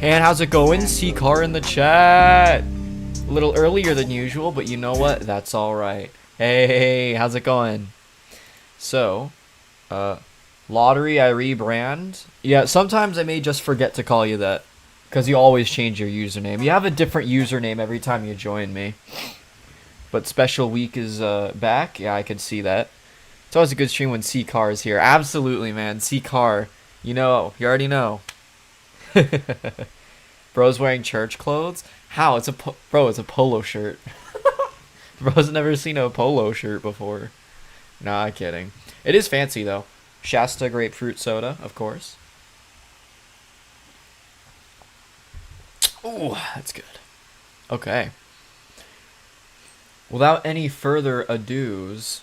And how's it going? C-Car in the chat. A little earlier than usual, but you know what? That's alright. Hey, how's it going? So, Lottery, I rebrand. Yeah, sometimes I may just forget to call you that. Because you always change your username. You have a different username every time you join me. But Special Week is back. Yeah, I can see that. It's always a good stream when C-Car is here. Absolutely, man. C-Car. You know. You already know. Bro's wearing church clothes? How? It's a bro, it's a polo shirt. Bro's never seen a polo shirt before. Nah, I'm kidding. It is fancy, though. Shasta grapefruit soda, of course. Ooh, that's good. Okay. Without any further ados...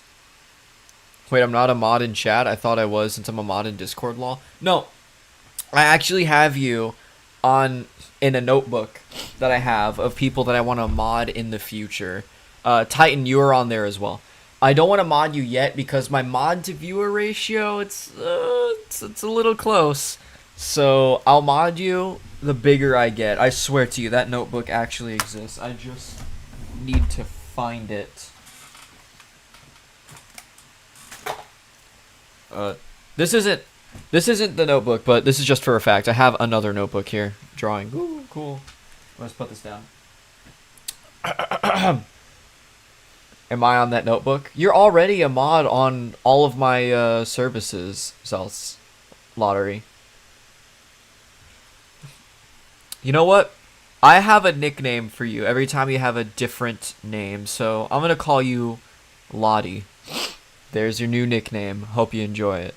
Wait, I'm not a mod in chat? I thought I was since I'm a mod in Discord law. No. I actually have you in a notebook that I have of people that I want to mod in the future. Titan, you are on there as well. I don't want to mod you yet because my mod to viewer ratio, it's a little close. So I'll mod you the bigger I get. I swear to you, that notebook actually exists. I just need to find it. This isn't the notebook, but this is just for a fact. I have another notebook here. Drawing. Ooh, cool. Let's put this down. Am I on that notebook? You're already a mod on all of my services, Zelts. Lottery. You know what? I have a nickname for you every time you have a different name, so I'm gonna call you Lottie. There's your new nickname. Hope you enjoy it.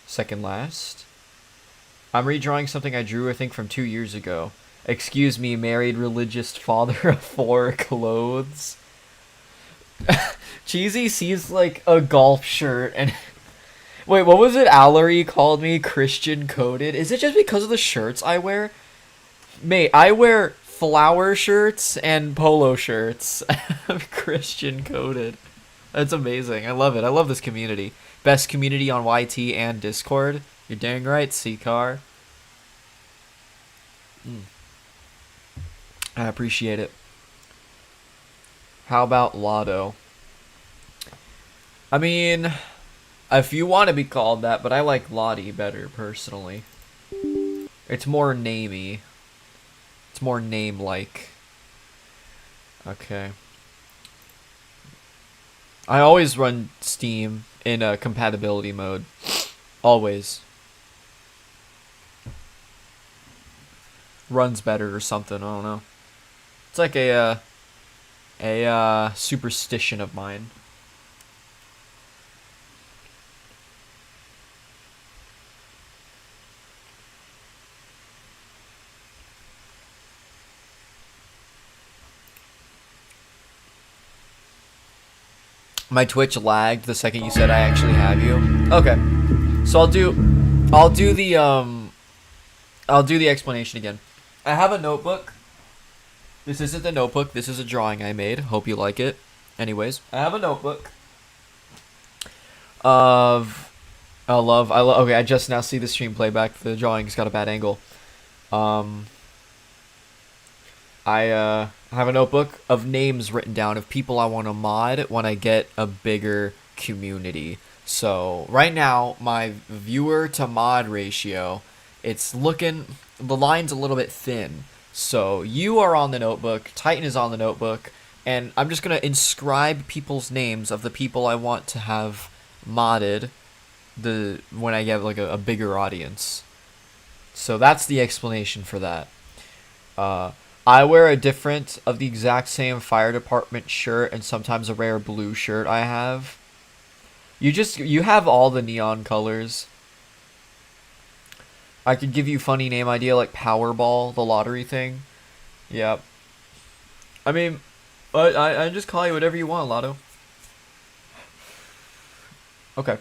Second last. I'm redrawing something I drew, I think, from 2 years ago. Excuse me, married religious father of 4 clothes. Cheesy sees like a golf shirt and... Wait, what was it Allery called me? Christian coded? Is it just because of the shirts I wear? Mate, I wear flower shirts and polo shirts. I'm Christian coded. That's amazing. I love it. I love this community. Best community on YT and Discord. You're dang right, C-Car. I appreciate it. How about Lotto? I mean, if you want to be called that, but I like Lottie better, personally. It's more namey. It's more name-like. Okay. I always run Steam in a compatibility mode. Always. Runs better or something, I don't know. It's like a superstition of mine. My Twitch lagged the second you said I actually have you. Okay. So I'll do the explanation again. I have a notebook. This isn't the notebook. This is a drawing I made. Hope you like it. Anyways, I have a notebook of okay, I just now see the stream playback. The drawing's got a bad angle. I have a notebook of names written down of people I want to mod when I get a bigger community. So right now, my viewer to mod ratio, it's looking, the line's a little bit thin. So you are on the notebook, Titan is on the notebook, and I'm just going to inscribe people's names of the people I want to have modded when I get like a bigger audience. So that's the explanation for that. I wear a different of the exact same fire department shirt and sometimes a rare blue shirt I have. You have all the neon colors. I could give you funny name idea like Powerball, the lottery thing. Yep. I mean, I just call you whatever you want, Lotto. Okay.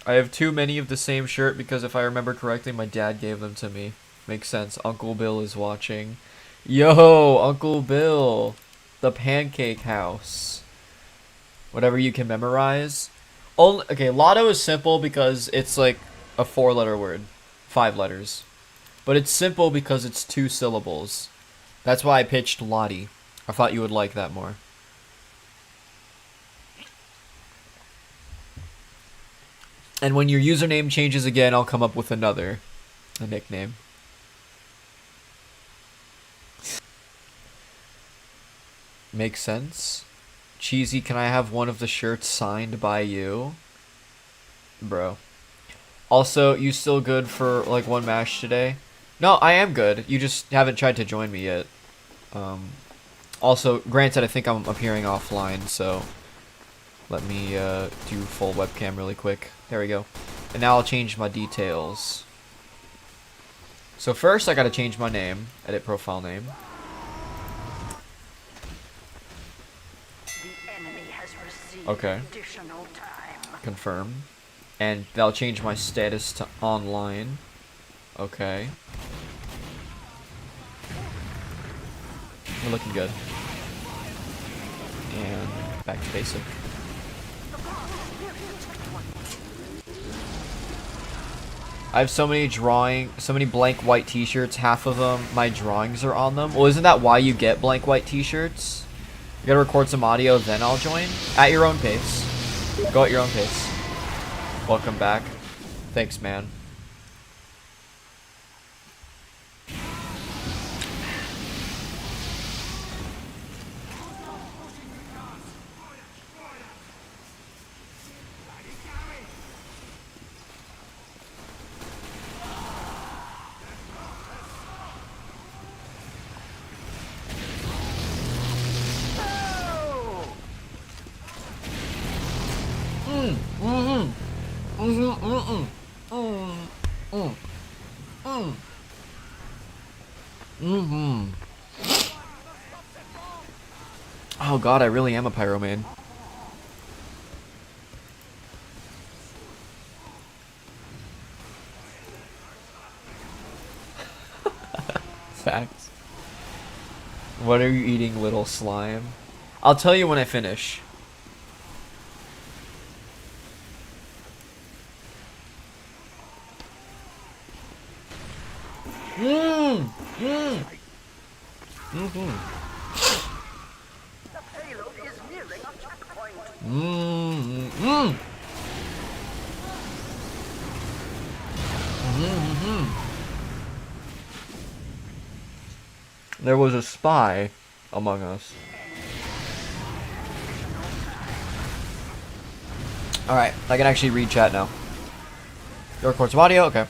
I have too many of the same shirt because if I remember correctly, my dad gave them to me. Makes sense. Uncle Bill is watching. Yo, Uncle Bill. The Pancake House. Whatever you can memorize. Okay, Lotto is simple because it's like a 4-letter word. 5 letters. But it's simple because it's 2 syllables. That's why I pitched Lottie. I thought you would like that more. And when your username changes again, I'll come up with a nickname. Makes sense. Cheesy, can I have one of the shirts signed by you? Bro. Also, you still good for like one match today? No, I am good. You just haven't tried to join me yet. Also, granted, I think I'm appearing offline, so let me do full webcam really quick. There we go. And now I'll change my details. So first, I gotta change my name. Edit profile name. Okay. Confirm. And that'll change my status to online. Okay. We're looking good. And back to basic. I have so many blank white t-shirts, half of them, my drawings are on them. Well, isn't that why you get blank white t-shirts? You gotta record some audio, then I'll join? At your own pace. Go at your own pace. Welcome back. Thanks, man. Oh god, I really am a pyroman. Facts. What are you eating, little slime? I'll tell you when I finish. There was a spy among us. Alright, I can actually read chat now. Your record some audio? Okay.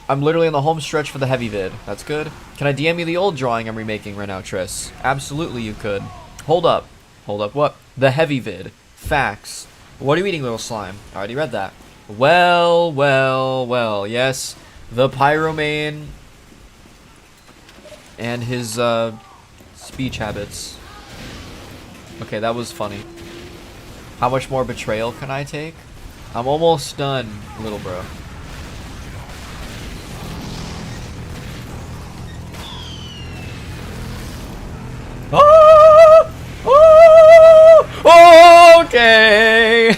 I'm literally on the home stretch for the heavy vid. That's good. Can I DM you the old drawing I'm remaking right now, Tris? Absolutely you could. Hold up. Hold up what? The heavy vid. Facts. What are you eating, little slime? I already read that. Well, well, well. Yes, the pyromane and his speech habits. Okay, that was funny. How much more betrayal can I take? I'm almost done, little bro. Oh! Oh! Okay.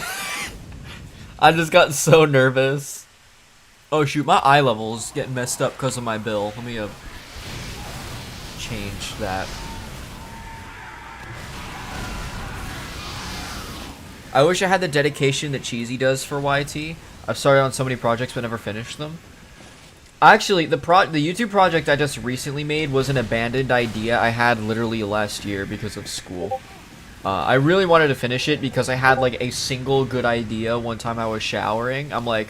I just got so nervous. Oh shoot, my eye level's getting messed up because of my bill. Let me change that. I wish I had the dedication that Cheesy does for YT. I've started on so many projects but never finished them. Actually, the YouTube project I just recently made was an abandoned idea I had literally last year because of school. I really wanted to finish it because I had like a single good idea one time I was showering. I'm like,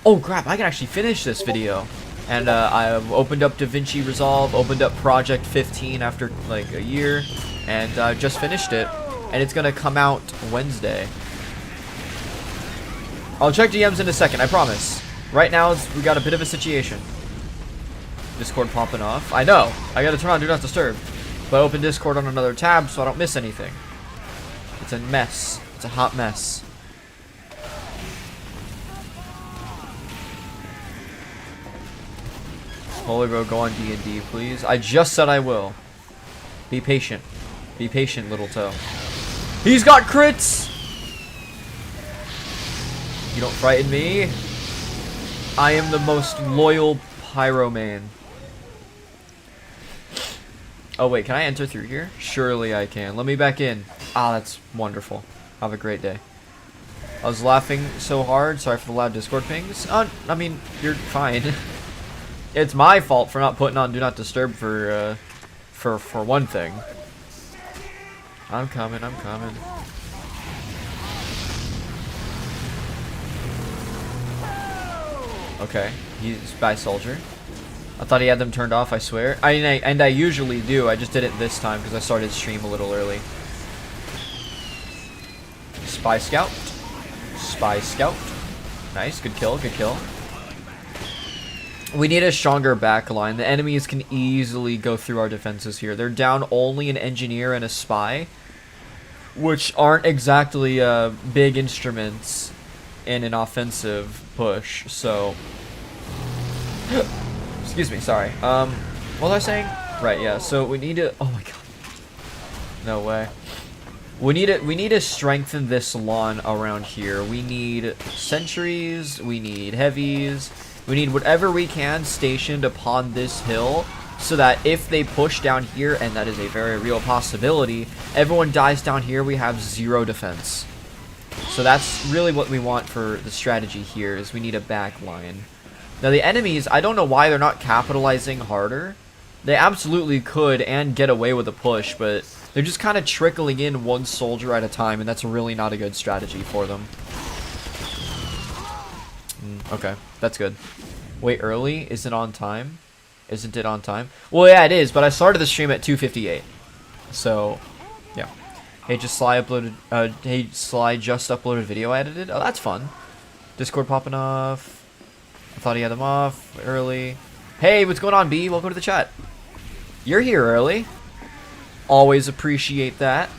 oh crap, I can actually finish this video. And I opened up DaVinci Resolve, opened up Project 15 after like a year, and just finished it. And it's gonna come out Wednesday. I'll check DMs in a second, I promise. Right now, we got a bit of a situation. Discord popping off. I know. I gotta turn on Do Not Disturb. But I open Discord on another tab so I don't miss anything. It's a mess. It's a hot mess. Holy bro, go on D&D, please. I just said I will. Be patient. Be patient, little toe. He's got crits! You don't frighten me. I am the most loyal pyro main. Oh wait, can I enter through here? Surely I can. Let me back in. Ah, that's wonderful. Have a great day. I was laughing so hard. Sorry for the loud Discord pings. I mean, you're fine. It's my fault for not putting on Do Not Disturb for one thing. I'm coming. I'm coming. Okay, he's by soldier. I thought he had them turned off, I swear. I usually do. I just did it this time because I started stream a little early. Spy scout. Spy scout. Nice, good kill, good kill. We need a stronger back line. The enemies can easily go through our defenses here. They're down only an engineer and a spy, which aren't exactly big instruments in an offensive push, so... Excuse me, sorry. What was I saying? Right, yeah, so we need to... Oh my god. No way. We need to strengthen this lawn around here. We need sentries, we need heavies, we need whatever we can stationed upon this hill, so that if they push down here, and that is a very real possibility, everyone dies down here, we have 0 defense. So that's really what we want for the strategy here, is we need a back line. Now the enemies, I don't know why they're not capitalizing harder. They absolutely could and get away with a push, but they're just kind of trickling in one soldier at a time, and that's really not a good strategy for them. Okay, that's good. Wait, early? Is it on time? Isn't it on time? Well, yeah, it is, but I started the stream at 2:58. So, yeah. Hey, Sly just uploaded video I edited. Oh, that's fun. Discord popping off. I thought he had them off early. Hey, what's going on, B? Welcome to the chat. You're here early. Always appreciate that.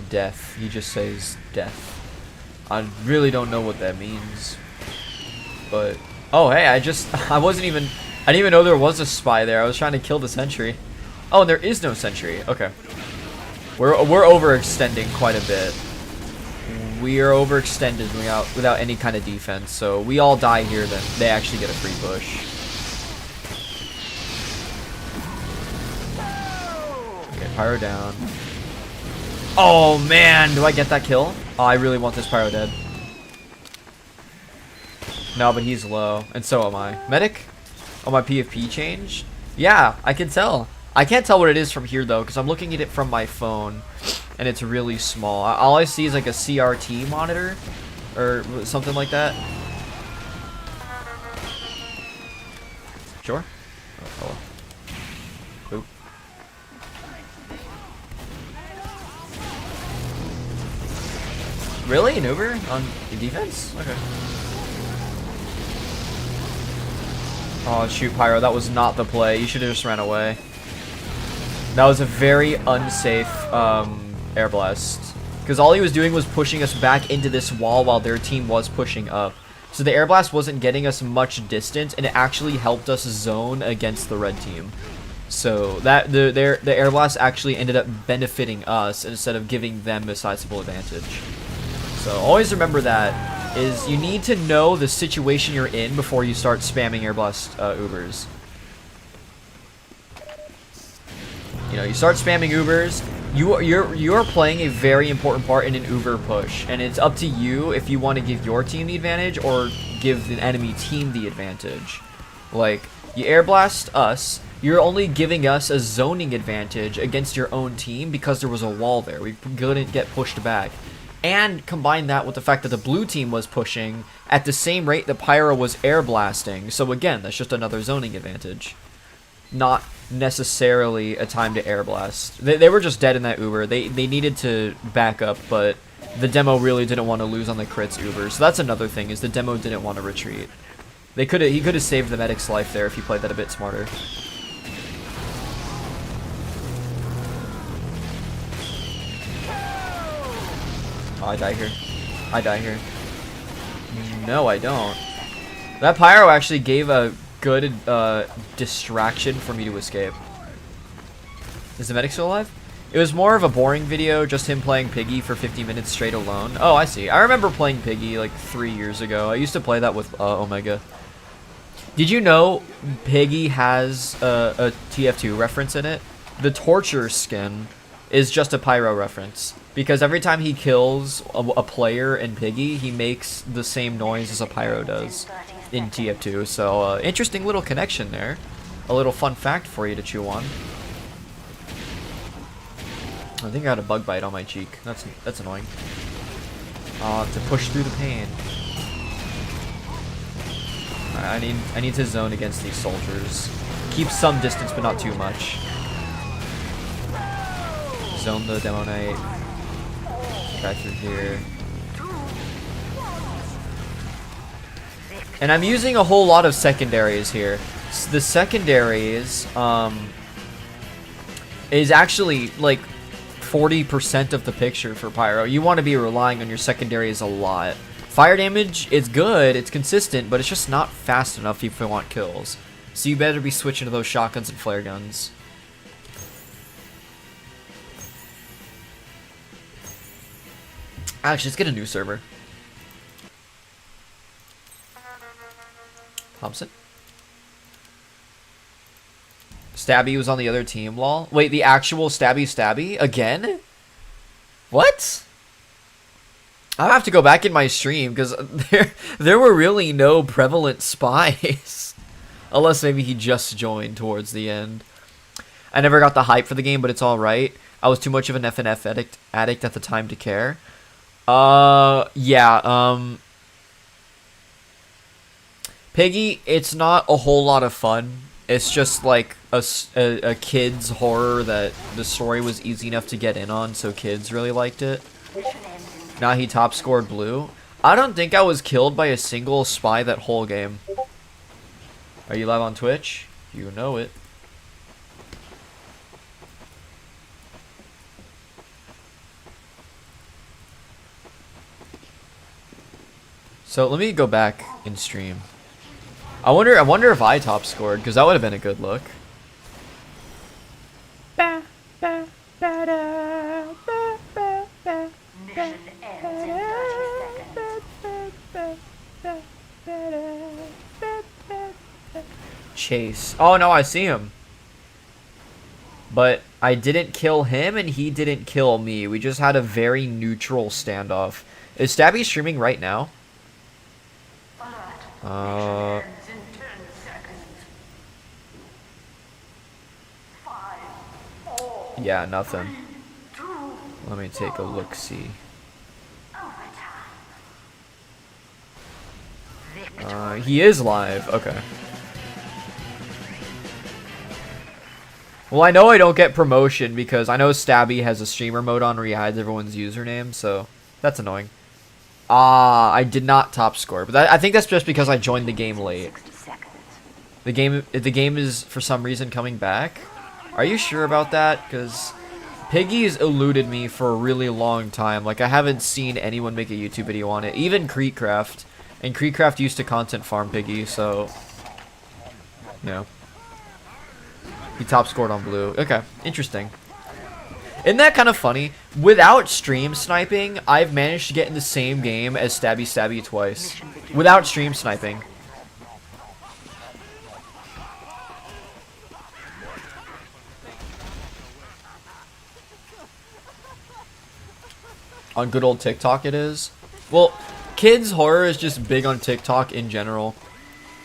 Death. He just says death. I really don't know what that means. But oh hey, I didn't even know there was a spy there. I was trying to kill the sentry. Oh, and there is no sentry. Okay. We're overextending quite a bit. We are overextended without any kind of defense. So we all die here, then they actually get a free push. Okay, pyro down. Oh man, do I get that kill? Oh, I really want this pyro dead. No, but he's low, and so am I. Medic? Oh, my PFP changed? Yeah, I can tell. I can't tell what it is from here though, because I'm looking at it from my phone, and it's really small. All I see is like a CRT monitor, or something like that. Sure. Oh. Oop. Really? An Uber on defense? Okay. Oh, shoot, Pyro. That was not the play. You should have just ran away. That was a very unsafe air blast. Because all he was doing was pushing us back into this wall while their team was pushing up. So the air blast wasn't getting us much distance, and it actually helped us zone against the red team. So that the air blast actually ended up benefiting us instead of giving them a sizable advantage. So always remember that, is you need to know the situation you're in before you start spamming air blast Ubers. You know, you start spamming Ubers, you're playing a very important part in an Uber push, and it's up to you if you want to give your team the advantage or give the enemy team the advantage. Like, you air blast us, you're only giving us a zoning advantage against your own team because there was a wall there. We couldn't get pushed back. And combine that with the fact that the blue team was pushing at the same rate that Pyro was air blasting. So again, that's just another zoning advantage. Not necessarily a time to air blast. They were just dead in that Uber. They needed to back up, but the demo really didn't want to lose on the crits Uber. So that's another thing, is the demo didn't want to retreat. He could have saved the medic's life there if he played that a bit smarter. Oh, I die here. I die here. No, I don't. That Pyro actually gave a good distraction for me to escape. Is the medic still alive? It was more of a boring video, just him playing Piggy for 50 minutes straight alone. Oh, I see. I remember playing Piggy like 3 years ago. I used to play that with Omega. Did you know Piggy has a TF2 reference in it? The torture skin is just a pyro reference. Because every time he kills a player in Piggy, he makes the same noise as a pyro does in TF2. So, interesting little connection there. A little fun fact for you to chew on. I think I got a bug bite on my cheek. That's annoying. To push through the pain. Alright, I need to zone against these soldiers. Keep some distance, but not too much. Zone the Demo Knight. Try through here. And I'm using a whole lot of secondaries here. The secondaries is actually like 40% of the picture for Pyro. You want to be relying on your secondaries a lot. Fire damage is good, it's consistent, but it's just not fast enough if you want kills. So you better be switching to those shotguns and flare guns. Actually, let's get a new server. Thompson? Stabby was on the other team, lol. Wait, the actual Stabby again? What? I'll have to go back in my stream because there were really no prevalent spies. Unless maybe he just joined towards the end. I never got the hype for the game, but it's alright. I was too much of an FNF addict at the time to care. Yeah, Piggy, it's not a whole lot of fun. It's just like a kid's horror that the story was easy enough to get in on, so kids really liked it. Now he top scored blue. I don't think I was killed by a single spy that whole game. Are you live on Twitch? You know it. So let me go back in stream. I wonder if I top scored, because that would have been a good look. Chase. Oh no, I see him. But I didn't kill him and he didn't kill me. We just had a very neutral standoff. Is Stabby streaming right now? Yeah, nothing. Let me take a look-see. He is live. Okay. Well, I know I don't get promotion because I know Stabby has a streamer mode on where he hides everyone's username, so that's annoying. I did not top score, but I think that's just because I joined the game late. The game is for some reason coming back. Are you sure about that? Because Piggy's eluded me for a really long time. Like, I haven't seen anyone make a YouTube video on it. Even Creekcraft. And Creekcraft used to content farm Piggy, so... Yeah. He top scored on blue. Okay, interesting. Isn't that kind of funny? Without stream sniping, I've managed to get in the same game as Stabby twice. Without stream sniping. On good old TikTok it is. Well, kids horror is just big on TikTok in general.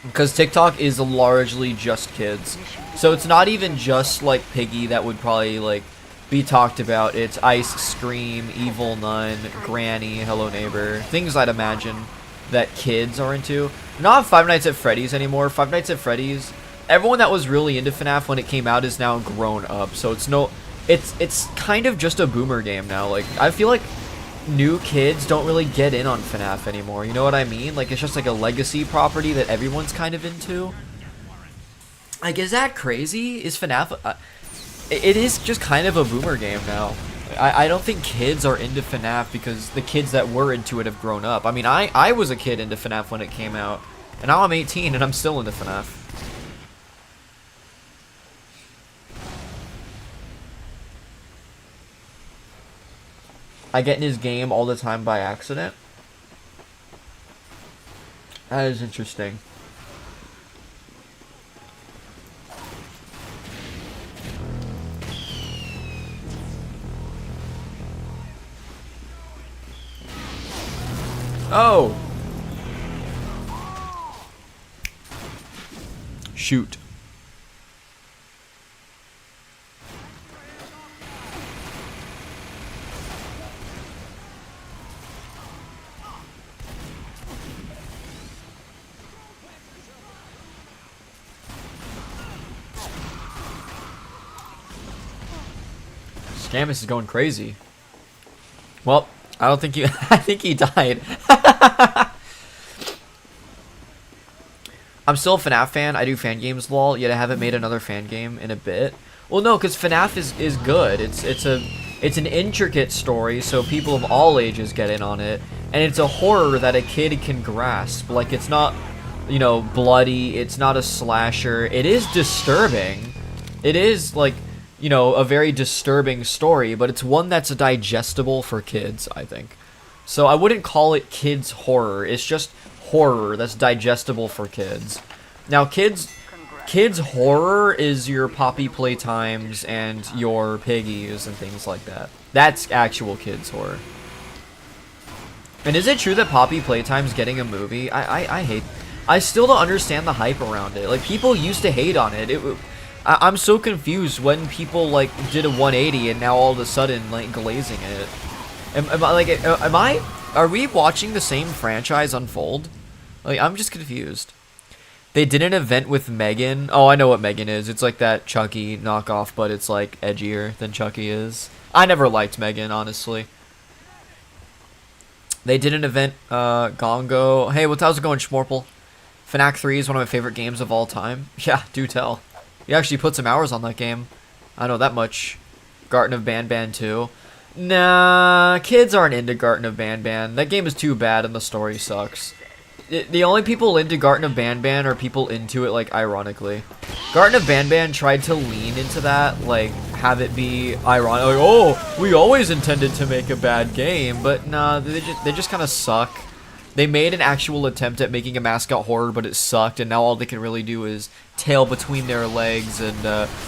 Because TikTok is largely just kids. So it's not even just like Piggy that would probably like be talked about. It's Ice Scream, Evil Nun, Granny, Hello Neighbor. Things I'd imagine that kids are into. Not Five Nights at Freddy's anymore. Five Nights at Freddy's, everyone that was really into FNAF when it came out is now grown up. So it's kind of just a boomer game now. Like, I feel like new kids don't really get in on FNAF anymore. You know what I mean? Like, it's just like a legacy property that everyone's kind of into. Like, is that crazy? Is FNAF... it is just kind of a boomer game now. I don't think kids are into FNAF because the kids that were into it have grown up. I mean, I was a kid into FNAF when it came out. And now I'm 18 and I'm still into FNAF. I get in his game all the time by accident. That is interesting. Oh! Shoot. Scamus is going crazy. Well, I don't think he... I think he died. I'm still a FNAF fan. I do fan games, lol, yet I haven't made another fan game in a bit. Well, no, because FNAF is good. It's an intricate story, so people of all ages get in on it. And it's a horror that a kid can grasp. Like, it's not, you know, bloody. It's not a slasher. It is disturbing. It is, like... you know, a very disturbing story, but it's one that's digestible for kids, I think. So I wouldn't call it kids horror. It's just horror that's digestible for kids. Now, kids horror is your Poppy Playtimes and your Piggies and things like that. That's actual kids horror. And is it true that Poppy Playtime's getting a movie? I still don't understand the hype around it. Like, people used to hate on it. I'm so confused when people, like, did a 180 and now all of a sudden, like, glazing it. Are we watching the same franchise unfold? Like, I'm just confused. They did an event with Megan. Oh, I know what Megan is. It's like that Chucky knockoff, but it's, like, edgier than Chucky is. I never liked Megan, honestly. They did an event, Gongo. Hey, how's it going, Schmorple? FNAF 3 is one of my favorite games of all time. Yeah, do tell. You actually put some hours on that game. I know that much. Garten of Banban 2. Nah, kids aren't into Garten of Banban. That game is too bad and the story sucks. The only people into Garten of Banban are people into it, like, ironically. Garten of Banban tried to lean into that, like, have it be ironic. Like, oh, we always intended to make a bad game. But nah, they just kind of suck. They made an actual attempt at making a mascot horror, but it sucked, and now all they can really do is tail between their legs and,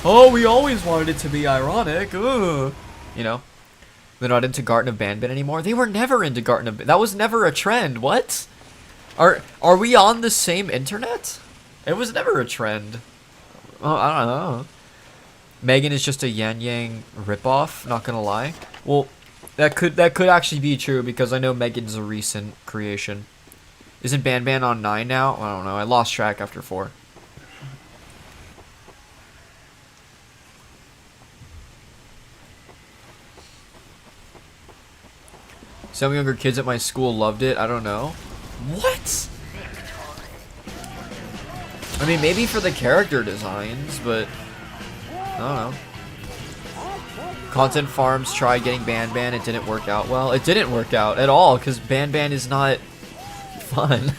oh, we always wanted it to be ironic, ugh. You know? They're not into Garten of Banban anymore. They were never into Garten of Banban. That was never a trend. What? Are we on the same internet? It was never a trend. Oh, I don't know. Megan is just a Yan Yang ripoff, not gonna lie. Well... That could actually be true because I know Megan's a recent creation. Isn't Banban on 9 now? I don't know. I lost track after 4. Some younger kids at my school loved it. I don't know. What? I mean, maybe for the character designs, but I don't know. Content farms tried getting Banban. It didn't work out well. It didn't work out at all because Banban is not fun.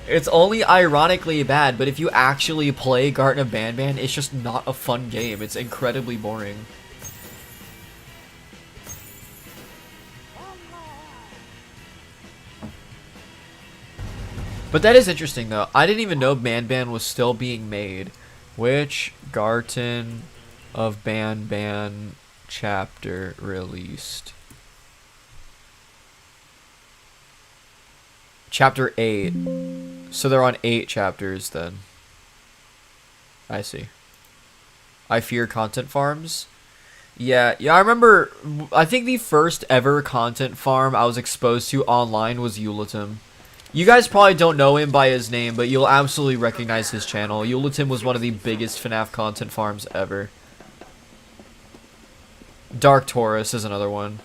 It's only ironically bad, but if you actually play Garten of Banban, it's just not a fun game. It's incredibly boring. But that is interesting though. I didn't even know Banban was still being made. Which Garten of Banban chapter released? Chapter 8. So they're on 8 chapters then. I see. I fear content farms. Yeah, I remember. I think the first ever content farm I was exposed to online was Eulatim. You guys probably don't know him by his name, but you'll absolutely recognize his channel. Eulatim was one of the biggest FNAF content farms ever. Dark Taurus is another one.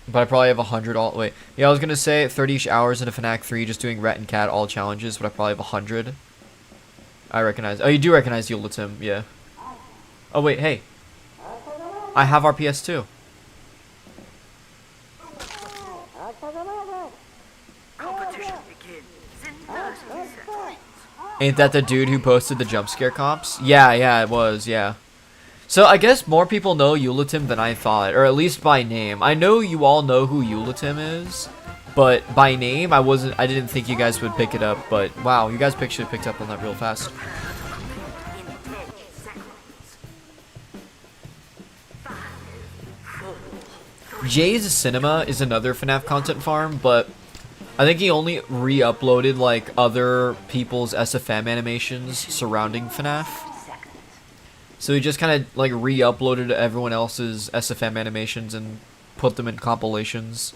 But I probably have 100 all... Wait. Yeah, I was going to say 30-ish hours into FNAF 3 just doing Rat and Cat all challenges, but I probably have 100. I recognize... Oh, you do recognize Eulatim, yeah. Oh, wait, hey. I have RPS too. Ain't that the dude who posted the jump scare comps? Yeah, it was, yeah. So I guess more people know Eulatim than I thought, or at least by name. I know you all know who Eulatim is, but by name, I didn't think you guys would pick it up. But wow, you guys actually picked up on that real fast. Jay's Cinema is another FNAF content farm, but I think he only re-uploaded like other people's SFM animations surrounding FNAF. So he just kind of like re-uploaded everyone else's SFM animations and put them in compilations.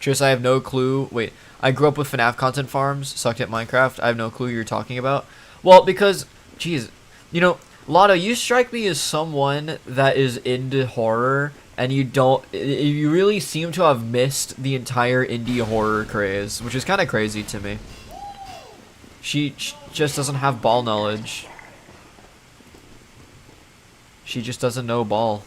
Tris, I have no clue. Wait, I grew up with FNAF content farms, sucked at Minecraft. I have no clue who you're talking about. Well, because, geez, you know, Lotto, you strike me as someone that is into horror, and you really seem to have missed the entire indie horror craze, which is kind of crazy to me. She just doesn't have ball knowledge. She just doesn't know ball.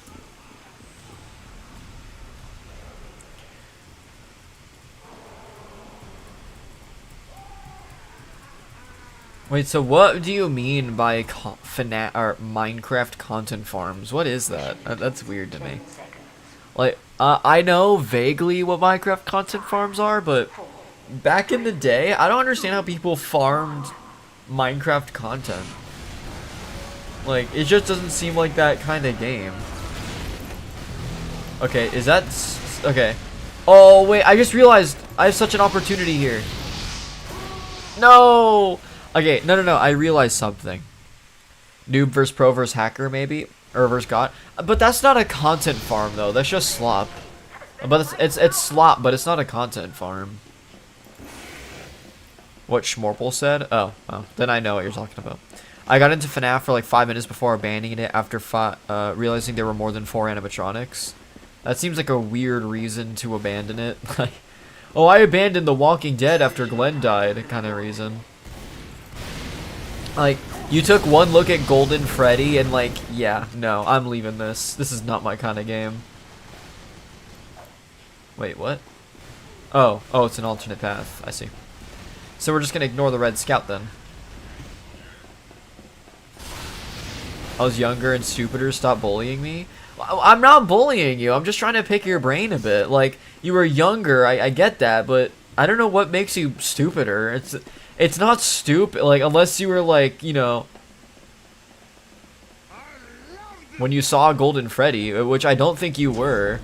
Wait, so what do you mean by FNAF or Minecraft content farms? What is that? That's weird to me. Like, I know vaguely what Minecraft content farms are, but back in the day, I don't understand how people farmed Minecraft content. Like, it just doesn't seem like that kind of game. Okay, is that... Okay. Oh, wait, I just realized I have such an opportunity here. No! Okay, no, I realized something. Noob versus pro versus hacker, maybe? Or versus god. But that's not a content farm, though. That's just slop. But it's slop, but it's not a content farm. What Schmorple said? Oh, then I know what you're talking about. I got into FNAF for like 5 minutes before abandoning it after realizing there were more than 4 animatronics. That seems like a weird reason to abandon it. Like, oh, I abandoned The Walking Dead after Glenn died kind of reason. Like, you took one look at Golden Freddy and like, yeah, no, I'm leaving this. This is not my kind of game. Wait, what? Oh, it's an alternate path. I see. So we're just gonna ignore the Red Scout then. I was younger and stupider, stop bullying me. I'm not bullying you, I'm just trying to pick your brain a bit. Like, you were younger, I get that, but I don't know what makes you stupider. It's not stupid, like, unless you were like, you know, when you saw Golden Freddy, which I don't think you were.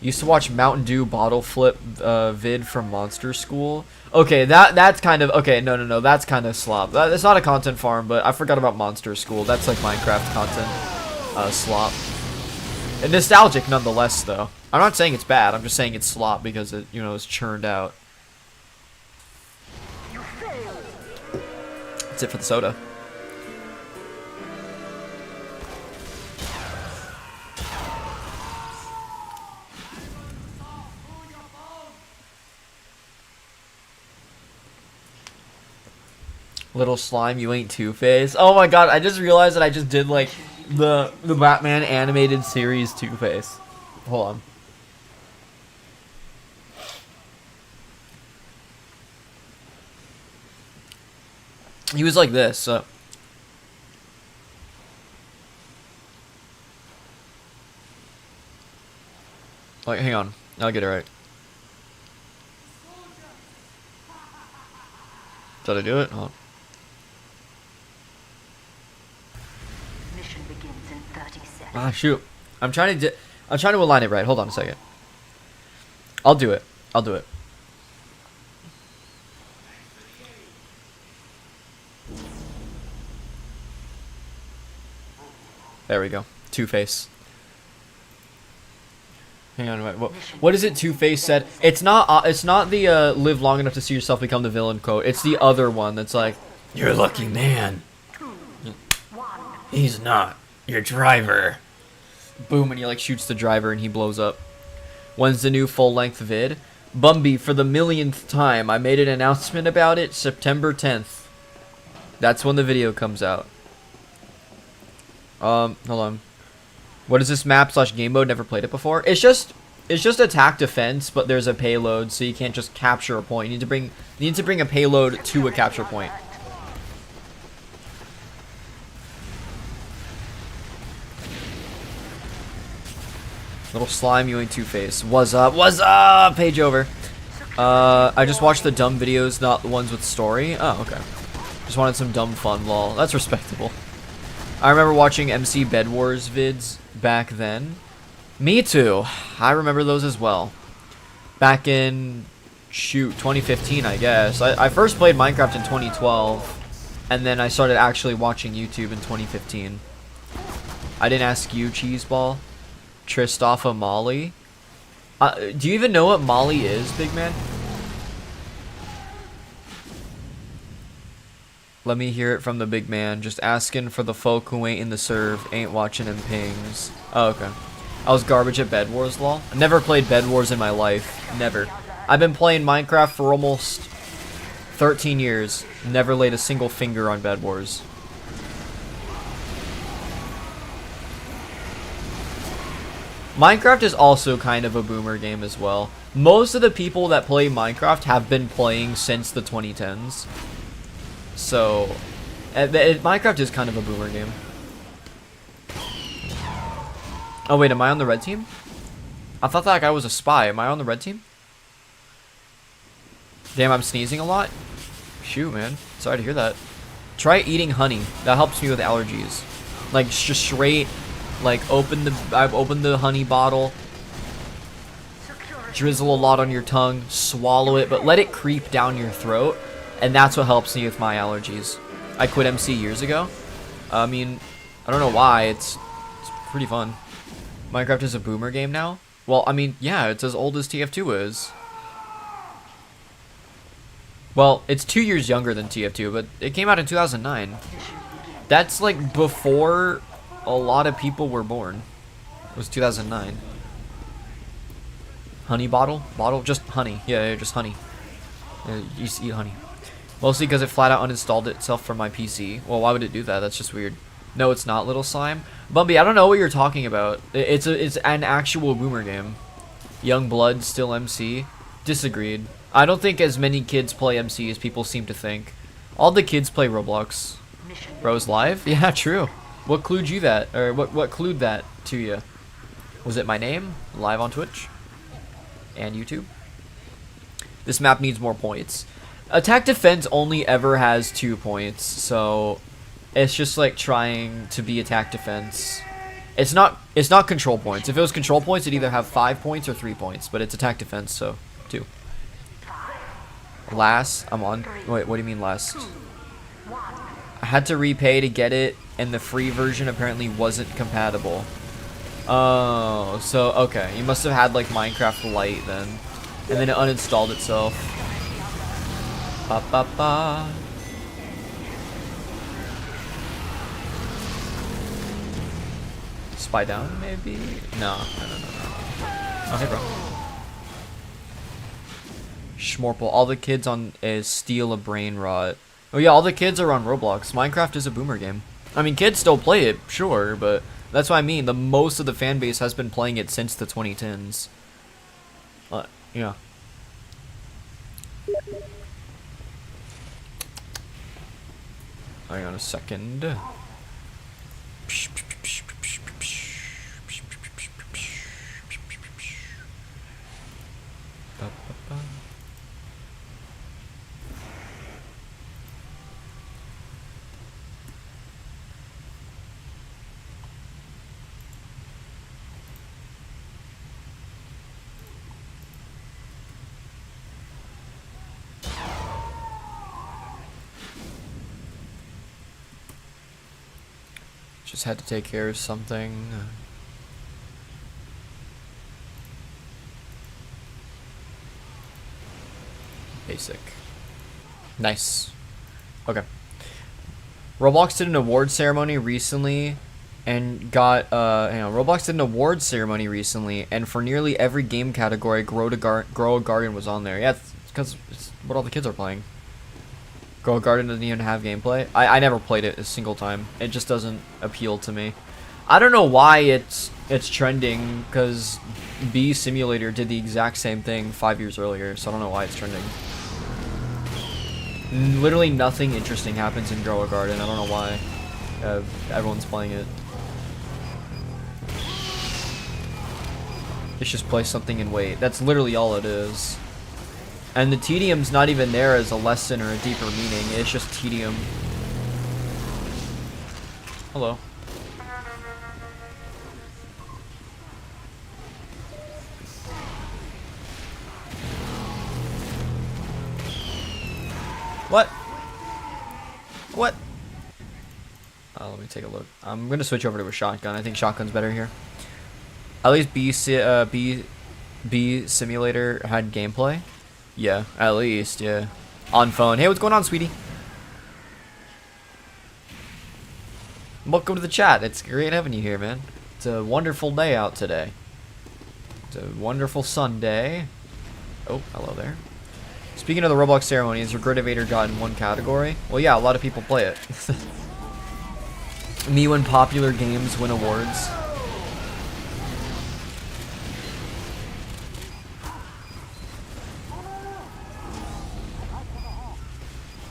Used to watch Mountain Dew bottle flip vid from Monster School. Okay, that's kind of okay. No, that's kind of slop. It's not a content farm, but I forgot about Monster School. That's like Minecraft content slop. And nostalgic nonetheless, though. I'm not saying it's bad. I'm just saying it's slop because it, you know, is churned out. That's it for the soda. Little slime, you ain't Two-Face. Oh my god, I just realized that I just did like the Batman animated series Two-Face. Hold on. He was like this, so. Like, hang on. I'll get it right. Did I do it? Hold on. Ah, shoot. I'm trying to align it right. Hold on a second. I'll do it. There we go. Two-Face. Hang on, wait. What is it Two-Face said? It's not the live long enough to see yourself become the villain quote. It's the other one that's like, you're a lucky man. He's not. Your driver. Boom, and he like shoots the driver and he blows up. When's the new full-length vid? Bumby, for the millionth time, I made an announcement about it September 10th. That's when the video comes out. Hold on. What is this map / game mode? Never played it before. It's just It's just attack defense, but there's a payload, so you can't just capture a point. You need to bring a payload to a capture point. Little slime, you ain't Two-Face. What's up? What's up? Page over. I just watched the dumb videos, not the ones with story. Oh, okay. Just wanted some dumb fun, lol. That's respectable. I remember watching MC Bed Wars vids back then. Me too. I remember those as well. Back in, shoot, 2015, I guess. I first played Minecraft in 2012, and then I started actually watching YouTube in 2015. I didn't ask you, Cheeseball. Tristube Molly. Do you even know what Molly is, big man? Let me hear it from the big man. Just asking for the folk who ain't in the serve, ain't watching them pings. Oh, okay. I was garbage at Bed Wars, lol. I never played Bed Wars in my life. Never. I've been playing Minecraft for almost 13 years. Never laid a single finger on Bed Wars. Minecraft is also kind of a boomer game as well. Most of the people that play Minecraft have been playing since the 2010s. So, Minecraft is kind of a boomer game. Oh wait, am I on the red team? I thought that guy was a spy. Am I on the red team? Damn, I'm sneezing a lot. Shoot, man. Sorry to hear that. Try eating honey. That helps me with allergies. Like, just straight... Like, I've opened the honey bottle, drizzle a lot on your tongue, swallow it, but let it creep down your throat, and that's what helps me with my allergies. I quit MC years ago. I mean, I don't know why, it's pretty fun. Minecraft is a boomer game now? Well, I mean, yeah, it's as old as TF2 is. Well, it's 2 years younger than TF2, but it came out in 2009. That's like before... a lot of people were born. It was 2009. Honey bottle? Bottle? Just honey. Yeah, just honey. You just eat honey. Mostly because it flat out uninstalled itself from my PC. Well, why would it do that? That's just weird. No, it's not, Little Slime. Bumby, I don't know what you're talking about. It's an actual boomer game. Young Blood, still MC. Disagreed. I don't think as many kids play MC as people seem to think. All the kids play Roblox. Bros live? Yeah, true. What clued you that? Or what clued that to you? Was it my name? Live on Twitch? And YouTube? This map needs more points. Attack defense only ever has 2 points, so it's just like trying to be attack defense. It's not control points. If it was control points, it'd either have 5 points or 3 points, but it's attack defense, so 2. Last, I'm on. Wait, what do you mean last? I had to repay to get it, and the free version apparently wasn't compatible. Oh, so, okay. You must have had, like, Minecraft Lite then. And then it uninstalled itself. Ba ba ba. Spy down, maybe? No. Oh, hey, bro. Schmorple. All the kids on is steal a brain rot. Oh yeah, all the kids are on Roblox. Minecraft is a boomer game. I mean, kids still play it, sure, but that's what I mean. The most of the fan base has been playing it since the 2010s. Yeah. Hang on a second. Just had to take care of something. Basic. Nice. Okay. Roblox did an award ceremony recently and got Roblox did an award ceremony recently, and for nearly every game category, Grow a Garden was on there. Yeah, it's because it's what all the kids are playing. Grow a Garden doesn't even have gameplay. I never played it a single time. It just doesn't appeal to me. I don't know why it's trending, because Bee Simulator did the exact same thing 5 years earlier, so I don't know why it's trending. Literally nothing interesting happens in Grow a Garden. I don't know why everyone's playing it. It's just play something and wait. That's literally all it is. And the tedium's not even there as a lesson or a deeper meaning. It's just tedium. Hello. What? What? Let me take a look. I'm gonna switch over to a shotgun. I think shotgun's better here. At least B Simulator had gameplay. Yeah, at least, yeah. On phone. Hey, what's going on, sweetie? Welcome to the chat. It's great having you here, man. It's a wonderful day out today. It's a wonderful Sunday. Oh, hello there. Speaking of the Roblox ceremony, has Regretivator got in one category? Well, yeah, a lot of people play it. Me when popular games win awards.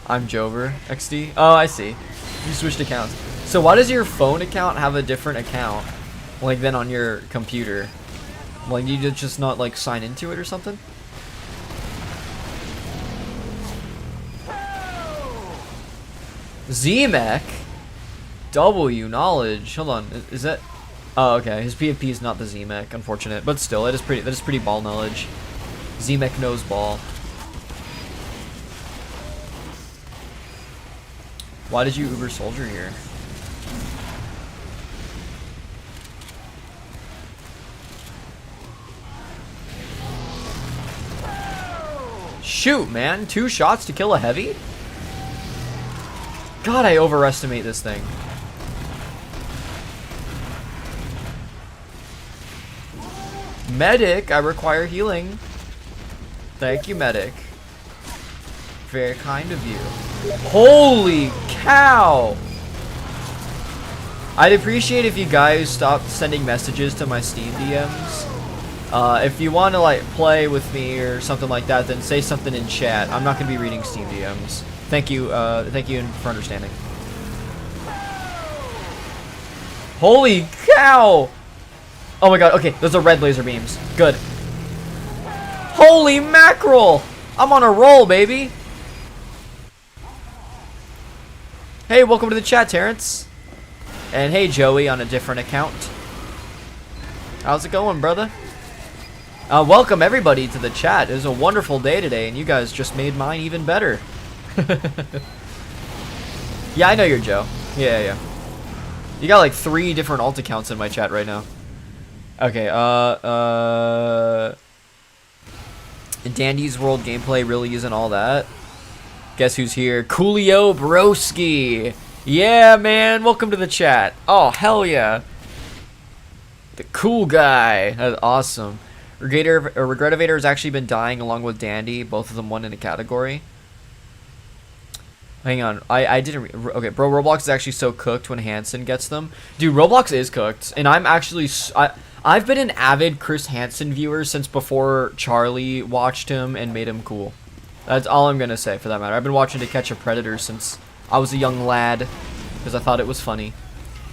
I'm Jover XD. Oh, I see. You switched accounts. So why does your phone account have a different account, like, than on your computer? Like, you did just not, like, sign into it or something? Z-Mech? W knowledge. Hold on. Is that? Oh, okay. His PFP is not the Z-Mech, unfortunate, but still, that is pretty ball knowledge. Z-Mech knows ball. Why did you Uber Soldier here? Shoot, man. 2 shots to kill a heavy? God, I overestimate this thing. Medic, I require healing. Thank you, medic. Very kind of you. Holy cow! I'd appreciate if you guys stopped sending messages to my Steam DMs. If you want to, like, play with me or something like that, then say something in chat. I'm not going to be reading Steam DMs. Thank you for understanding. Holy cow! Oh my god, okay, those are red laser beams. Good. Holy mackerel! I'm on a roll, baby! Hey, welcome to the chat, Terrence. And hey, Joey, on a different account. How's it going, brother? Welcome everybody to the chat. It was a wonderful day today, and you guys just made mine even better. Yeah, I know you're Joe. Yeah. You got like 3 different alt accounts in my chat right now. Okay, Dandy's World gameplay really isn't all that. Guess who's here? Coolio Broski. Yeah, man. Welcome to the chat. Oh, hell yeah. The cool guy. That's awesome. Regretivator has actually been dying along with Dandy. Both of them won in a category. Hang on. I didn't... Okay, bro, Roblox is actually so cooked when Hansen gets them. Dude, Roblox is cooked. And I'm actually... I've been an avid Chris Hansen viewer since before Charlie watched him and made him cool. That's all I'm going to say for that matter. I've been watching To Catch a Predator since I was a young lad because I thought it was funny.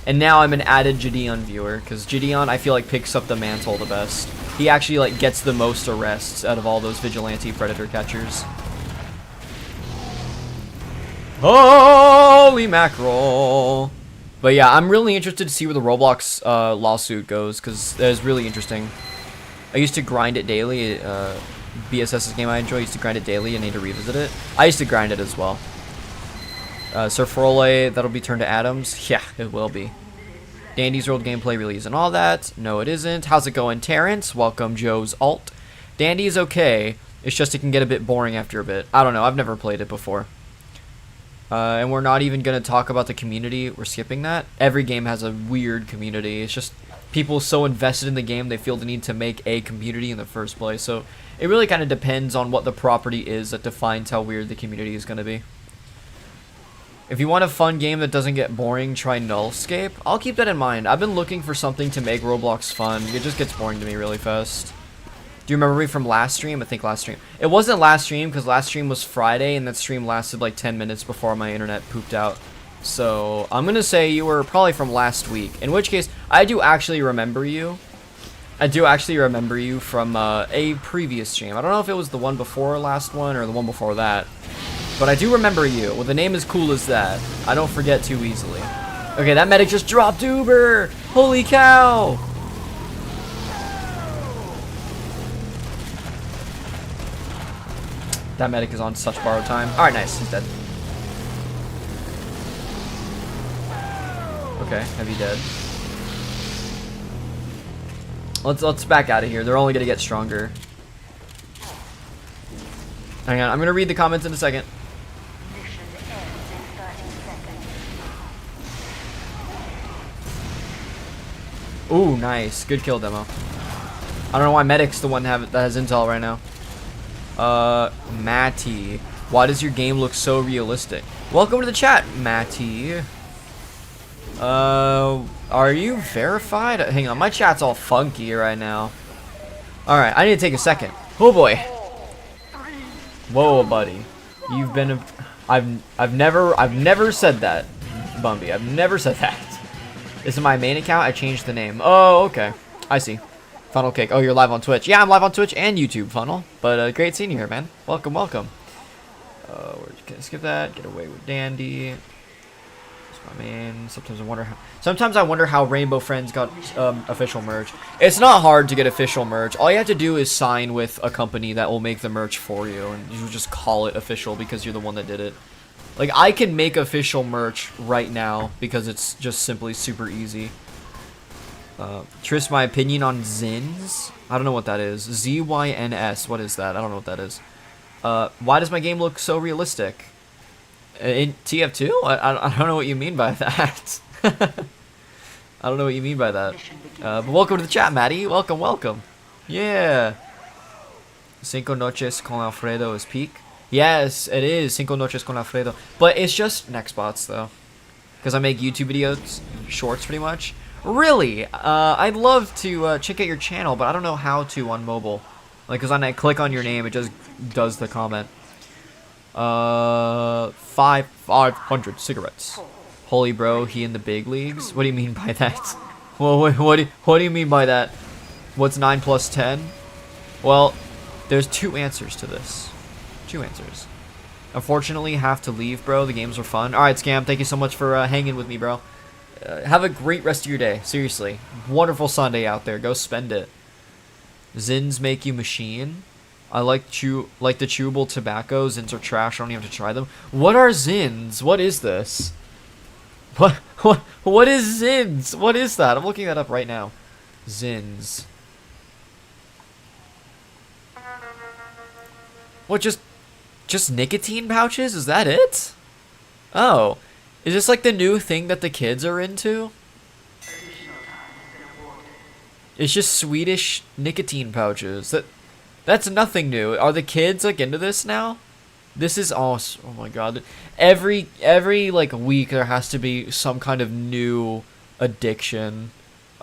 And now I'm an added Gideon viewer because Gideon, I feel like, picks up the mantle the best. He actually, like, gets the most arrests out of all those vigilante predator catchers. Holy mackerel. But yeah, I'm really interested to see where the Roblox lawsuit goes because that is really interesting. I used to grind it daily. BSS's game I enjoy. I used to grind it daily and need to revisit it. I used to grind it as well. Sir Frole, that'll be turned to Adams. Yeah, it will be. Dandy's World gameplay really isn't all that. No, it isn't. How's it going, Terrence? Welcome, Joe's alt. Dandy is okay. It's just it can get a bit boring after a bit. I don't know. I've never played it before. And we're not even going to talk about the community. We're skipping that. Every game has a weird community. It's just people so invested in the game they feel the need to make a community in the first place. So it really kind of depends on what the property is that defines how weird the community is going to be. If you want a fun game that doesn't get boring, try Nullscape. I'll keep that in mind. I've been looking for something to make Roblox fun. It just gets boring to me really fast. Do you remember me from last stream? I think last stream. It wasn't last stream because last stream was Friday and that stream lasted like 10 minutes before my internet pooped out. So I'm going to say you were probably from last week. In which case, I do actually remember you. I do actually remember you from a previous stream. I don't know if it was the one before last one or the one before that. But I do remember you. With a name as cool as that, I don't forget too easily. Okay, that medic just dropped Uber! Holy cow! That medic is on such borrowed time. Alright, nice. He's dead. Okay, heavy dead. Let's back out of here. They're only gonna get stronger. Hang on, I'm gonna read the comments in a second. Ooh, nice. Good kill demo. I don't know why Medic's the one that has intel right now. Matty. Why does your game look so realistic? Welcome to the chat, Matty. Are you verified? Hang on, my chat's all funky right now. Alright, I need to take a second. Oh boy. Whoa, buddy. You've been a... I've never said that, Bumby. I've never said that. This is my main account. I changed the name. Oh, okay. I see. Funnel Cake. Oh, you're live on Twitch. Yeah, I'm live on Twitch and YouTube, Funnel. But great seeing you here, man. Welcome, welcome. Can I skip that? Get away with Dandy. That's my main. Sometimes I wonder how Rainbow Friends got official merch. It's not hard to get official merch. All you have to do is sign with a company that will make the merch for you, and you just call it official because you're the one that did it. Like, I can make official merch right now because it's just simply super easy. Trist, my opinion on Zins? I don't know what that is. Z-Y-N-S. What is that? I don't know what that is. Why does my game look so realistic? In TF2? I don't know what you mean by that. I don't know what you mean by that. But welcome to the chat, Maddie. Welcome, welcome. Yeah. Cinco Noches con Alfredo is peak. Yes, it is Cinco Noches con Alfredo. But it's just next bots, though. Because I make YouTube videos, shorts pretty much. Really? I'd love to check out your channel, but I don't know how to on mobile. Like, because when I click on your name, it just does the comment. 500 cigarettes. Holy bro, he in the big leagues? What do you mean by that? Well, what do you mean by that? What's 9 plus 10? Well, there's two answers to this. Two answers. Unfortunately, have to leave, bro. The games were fun. Alright, Scam, thank you so much for hanging with me, bro. Have a great rest of your day. Seriously. Wonderful Sunday out there. Go spend it. Zins make you machine. I like the chewable tobacco. Zins are trash. I don't even have to try them. What are Zins? What is this? What is Zins? What is that? I'm looking that up right now. Zins. What, just nicotine pouches? Is that it? Oh. Is this like the new thing that the kids are into? It's just Swedish nicotine pouches. That's nothing new. Are the kids like into this now? This is awesome. Oh my god. Every like week there has to be some kind of new addiction.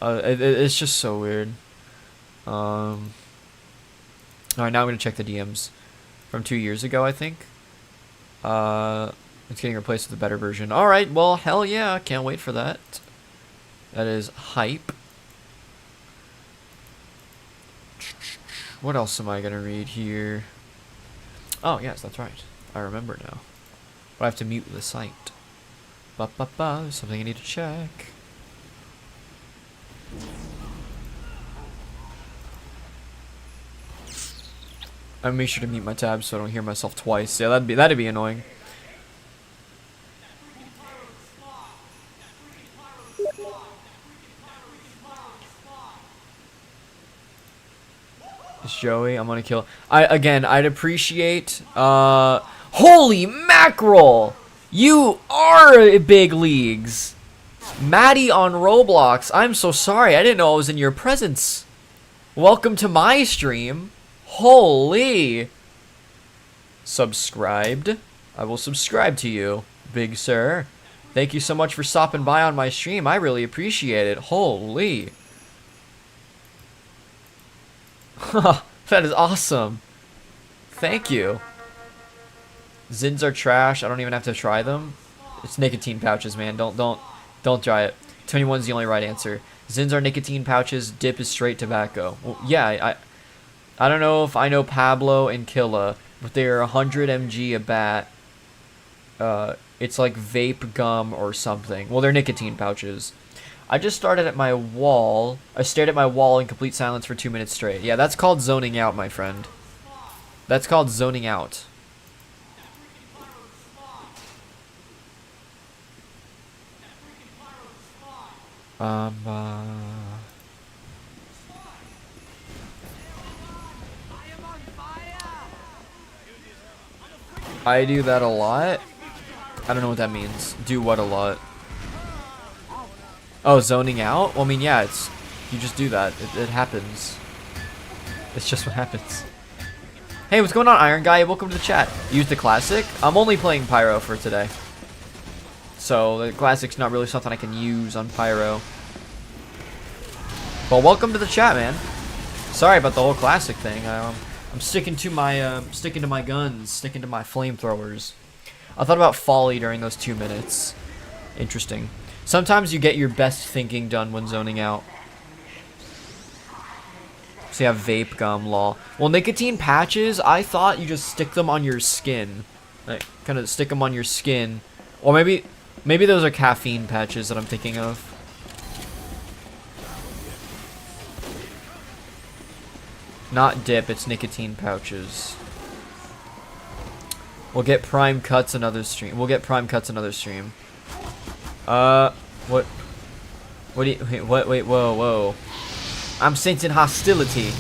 It's just so weird. Alright, now I'm gonna check the DMs. From 2 years ago, I think. It's getting replaced with a better version. Alright, well, hell yeah. Can't wait for that. That is hype. What else am I going to read here? Oh, yes, that's right. I remember now. But I have to mute the site. There's something I need to check. I make sure to mute my tabs so I don't hear myself twice. Yeah, that'd be annoying. It's Joey. I'm gonna kill. I'd appreciate. Holy mackerel! You are big leagues. Maddie on Roblox. I'm so sorry. I didn't know I was in your presence. Welcome to my stream. Holy. Subscribed. I will subscribe to you. big sir. Thank you so much for stopping by on my stream. I really appreciate it. Holy. That is awesome. Thank you. Zins are trash. I don't even have to try them. It's nicotine pouches, man. Don't try it. 21's the only right answer. Zins are nicotine pouches. Dip is straight tobacco. Well, yeah, I don't know if I know Pablo and Killa, but they're 100 mg a bat. It's like vape gum or something. Well, they're nicotine pouches. I just started at my wall. I stared at my wall in complete silence for 2 minutes straight. Yeah, that's called zoning out, my friend. That's called zoning out. I do that a lot. I don't know what that means. Do what a lot? Oh, zoning out? Well, I mean, yeah, it's... You just do that. It happens. It's just what happens. Hey, what's going on, Iron Guy? Welcome to the chat. Use the classic? I'm only playing Pyro for today. So, the classic's not really something I can use on Pyro. But welcome to the chat, man. Sorry about the whole classic thing. I'm sticking to my guns, sticking to my flamethrowers. I thought about Folly during those 2 minutes. Interesting. Sometimes you get your best thinking done when zoning out. So you have vape gum, lol. Well, nicotine patches, I thought you just stick them on your skin. Like, kind of stick them on your skin. Or maybe those are caffeine patches that I'm thinking of. Not dip, it's nicotine pouches. We'll get prime cuts another stream. What? What do you, wait, whoa. I'm sensing hostility.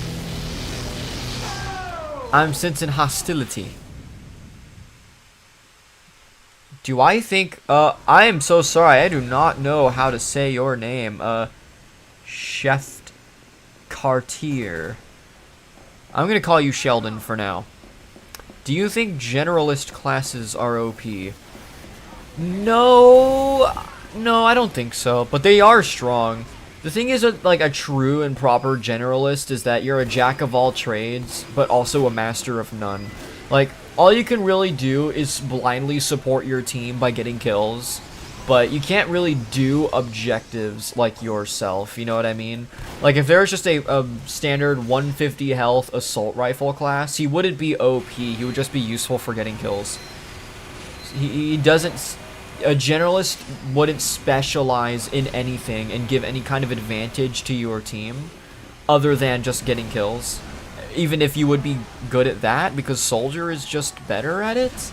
Do I think, I am so sorry, I do not know how to say your name, Chef Cartier. I'm gonna call you Sheldon for now. Do you think generalist classes are OP? No, I don't think so, but they are strong. The thing is, like, a true and proper generalist is that you're a jack of all trades, but also a master of none. Like, all you can really do is blindly support your team by getting kills, but you can't really do objectives like yourself, you know what I mean? Like, if there was just a standard 150 health assault rifle class, he wouldn't be OP, he would just be useful for getting kills. He doesn't... A generalist wouldn't specialize in anything and give any kind of advantage to your team other than just getting kills. Even if you would be good at that, because soldier is just better at it?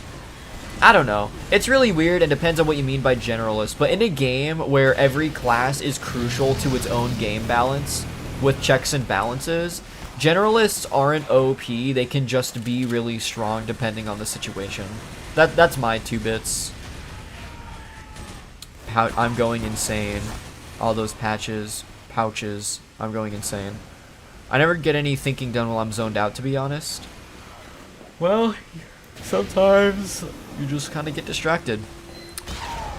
I don't know. It's really weird and depends on what you mean by generalist, but in a game where every class is crucial to its own game balance, with checks and balances, generalists aren't OP, they can just be really strong depending on the situation. That's my 2 bits. I'm going insane. All those pouches, I'm going insane. I never get any thinking done while I'm zoned out, to be honest. Well, sometimes you just kind of get distracted.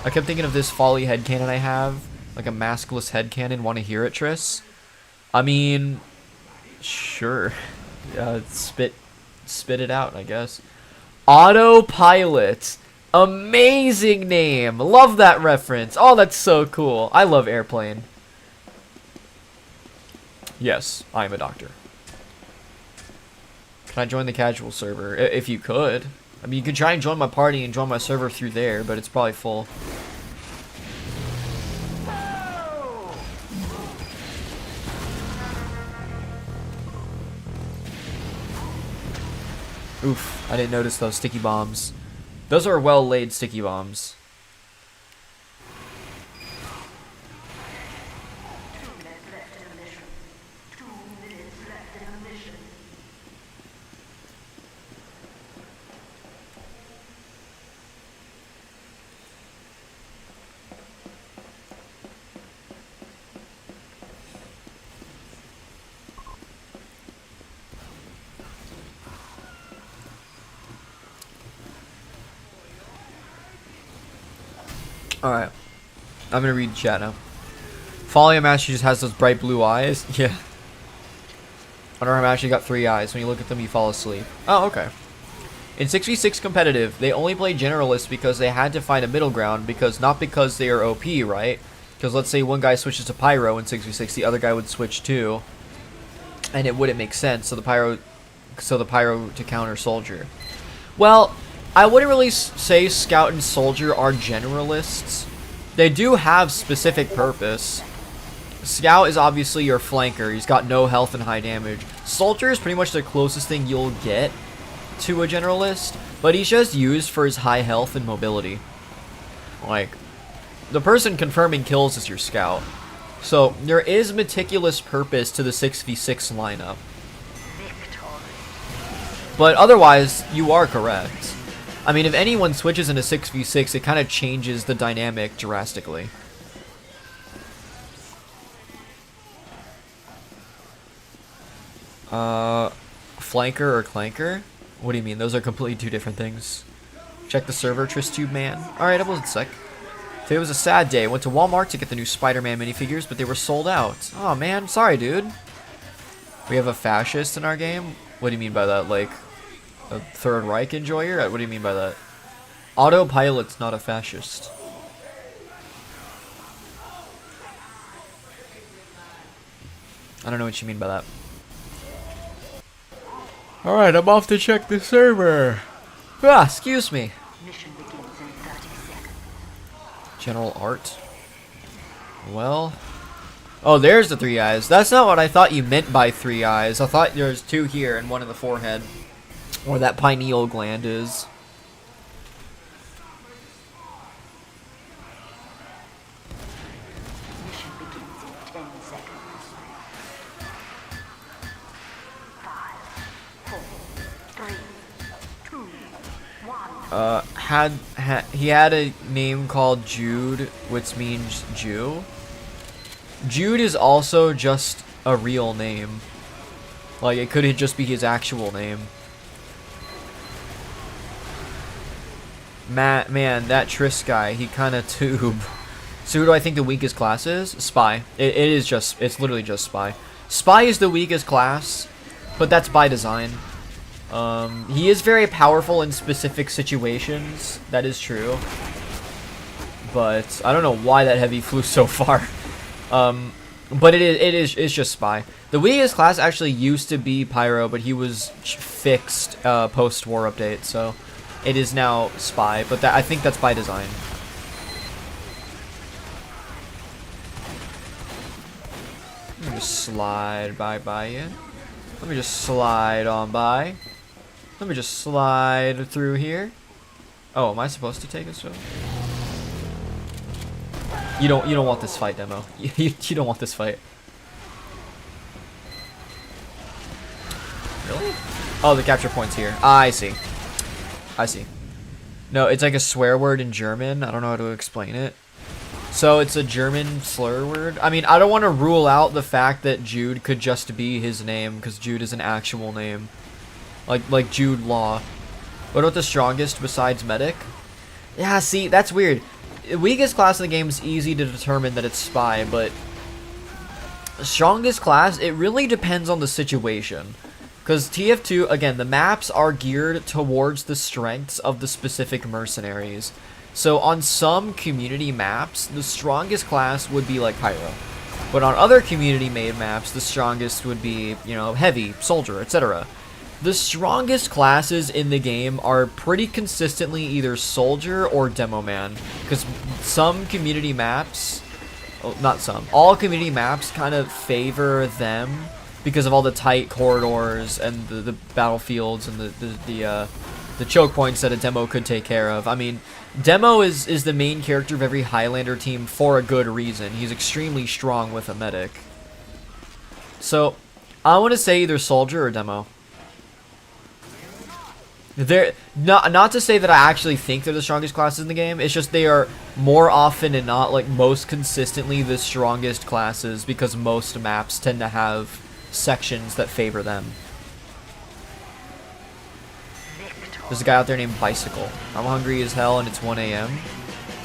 I kept thinking of this Folly headcanon I have, like a maskless headcanon. Want to hear it, Triss? I mean, sure. Spit it out, I guess. Autopilot. Amazing name. Love that reference. Oh, that's so cool. I love Airplane. Yes, I'm a doctor. Can I join the casual server? If you could. I mean, you could try and join my party and join my server through there, but it's probably full. Oof, I didn't notice those sticky bombs. Those are well-laid sticky bombs. Alright. I'm gonna read the chat now. Folly Master just has those bright blue eyes. Yeah. Under him actually got 3 eyes. When you look at them, you fall asleep. Oh, okay. In 6v6 competitive, they only play generalists because they had to find a middle ground, because not because they are OP, right? Because let's say one guy switches to Pyro in 6v6, the other guy would switch too, and it wouldn't make sense. So the Pyro to counter Soldier. Well, I wouldn't really say Scout and Soldier are generalists. They do have specific purpose. Scout is obviously your flanker. He's got no health and high damage. Soldier is pretty much the closest thing you'll get to a generalist, but he's just used for his high health and mobility. Like, the person confirming kills is your Scout. So, there is meticulous purpose to the 6v6 lineup. But otherwise, you are correct. I mean, if anyone switches into 6v6, it kind of changes the dynamic drastically. Flanker or clanker? What do you mean? Those are completely 2 different things. Check the server, Tristube man. Alright, I wasn't sick. Today was a sad day. Went to Walmart to get the new Spider-Man minifigures, but they were sold out. Oh man, sorry dude. We have a fascist in our game? What do you mean by that? Like, a Third Reich enjoyer? What do you mean by that? Autopilot's not a fascist. I don't know what you mean by that. Alright, I'm off to check the server. Ah, excuse me. Mission begins in 30 seconds. General art. Well. Oh, there's the 3 eyes. That's not what I thought you meant by 3 eyes. I thought there's 2 here and 1 in the forehead. Where that pineal gland is. Mission begins in 10 seconds. 5, 4, 3, 2, 1. He had a name called Jude, which means Jew. Jude is also just a real name. Like, it could just be his actual name. Man, that Triss guy, he kind of tube. So who do I think the weakest class is? Spy. It's literally just Spy. Spy is the weakest class, but that's by design. He is very powerful in specific situations. That is true. But I don't know why that heavy flew so far. But it's just Spy. The weakest class actually used to be Pyro, but he was fixed post-war update, so it is now Spy. But I think that's by design. Let me just slide by you. Let me just slide on by. Let me just slide through here. Oh, am I supposed to take this way? You don't want this fight, Demo. You don't want this fight. Really? Oh, the capture point's here. Ah, I see. I see. No, it's like a swear word in German. I don't know how to explain it. So it's a German slur word. I mean, I don't want to rule out the fact that Jude could just be his name, because Jude is an actual name. Like Jude Law. What about the strongest besides Medic? Yeah, see, that's weird. The weakest class in the game is easy to determine that it's Spy, but strongest class, it really depends on the situation. Because TF2, again, the maps are geared towards the strengths of the specific mercenaries. So on some community maps, the strongest class would be like Pyro. But on other community-made maps, the strongest would be, you know, Heavy, Soldier, etc. The strongest classes in the game are pretty consistently either Soldier or Demo Man. Because some community maps, well, not some, all community maps kind of favor them because of all the tight corridors and the battlefields and the choke points that a Demo could take care of. I mean, Demo is the main character of every Highlander team for a good reason. He's extremely strong with a medic. So, I want to say either Soldier or Demo. They're not to say that I actually think they're the strongest classes in the game. It's just they are more often than not, like most consistently, the strongest classes because most maps tend to have sections that favor them. There's a guy out there named Bicycle. I'm hungry as hell and it's 1 AM.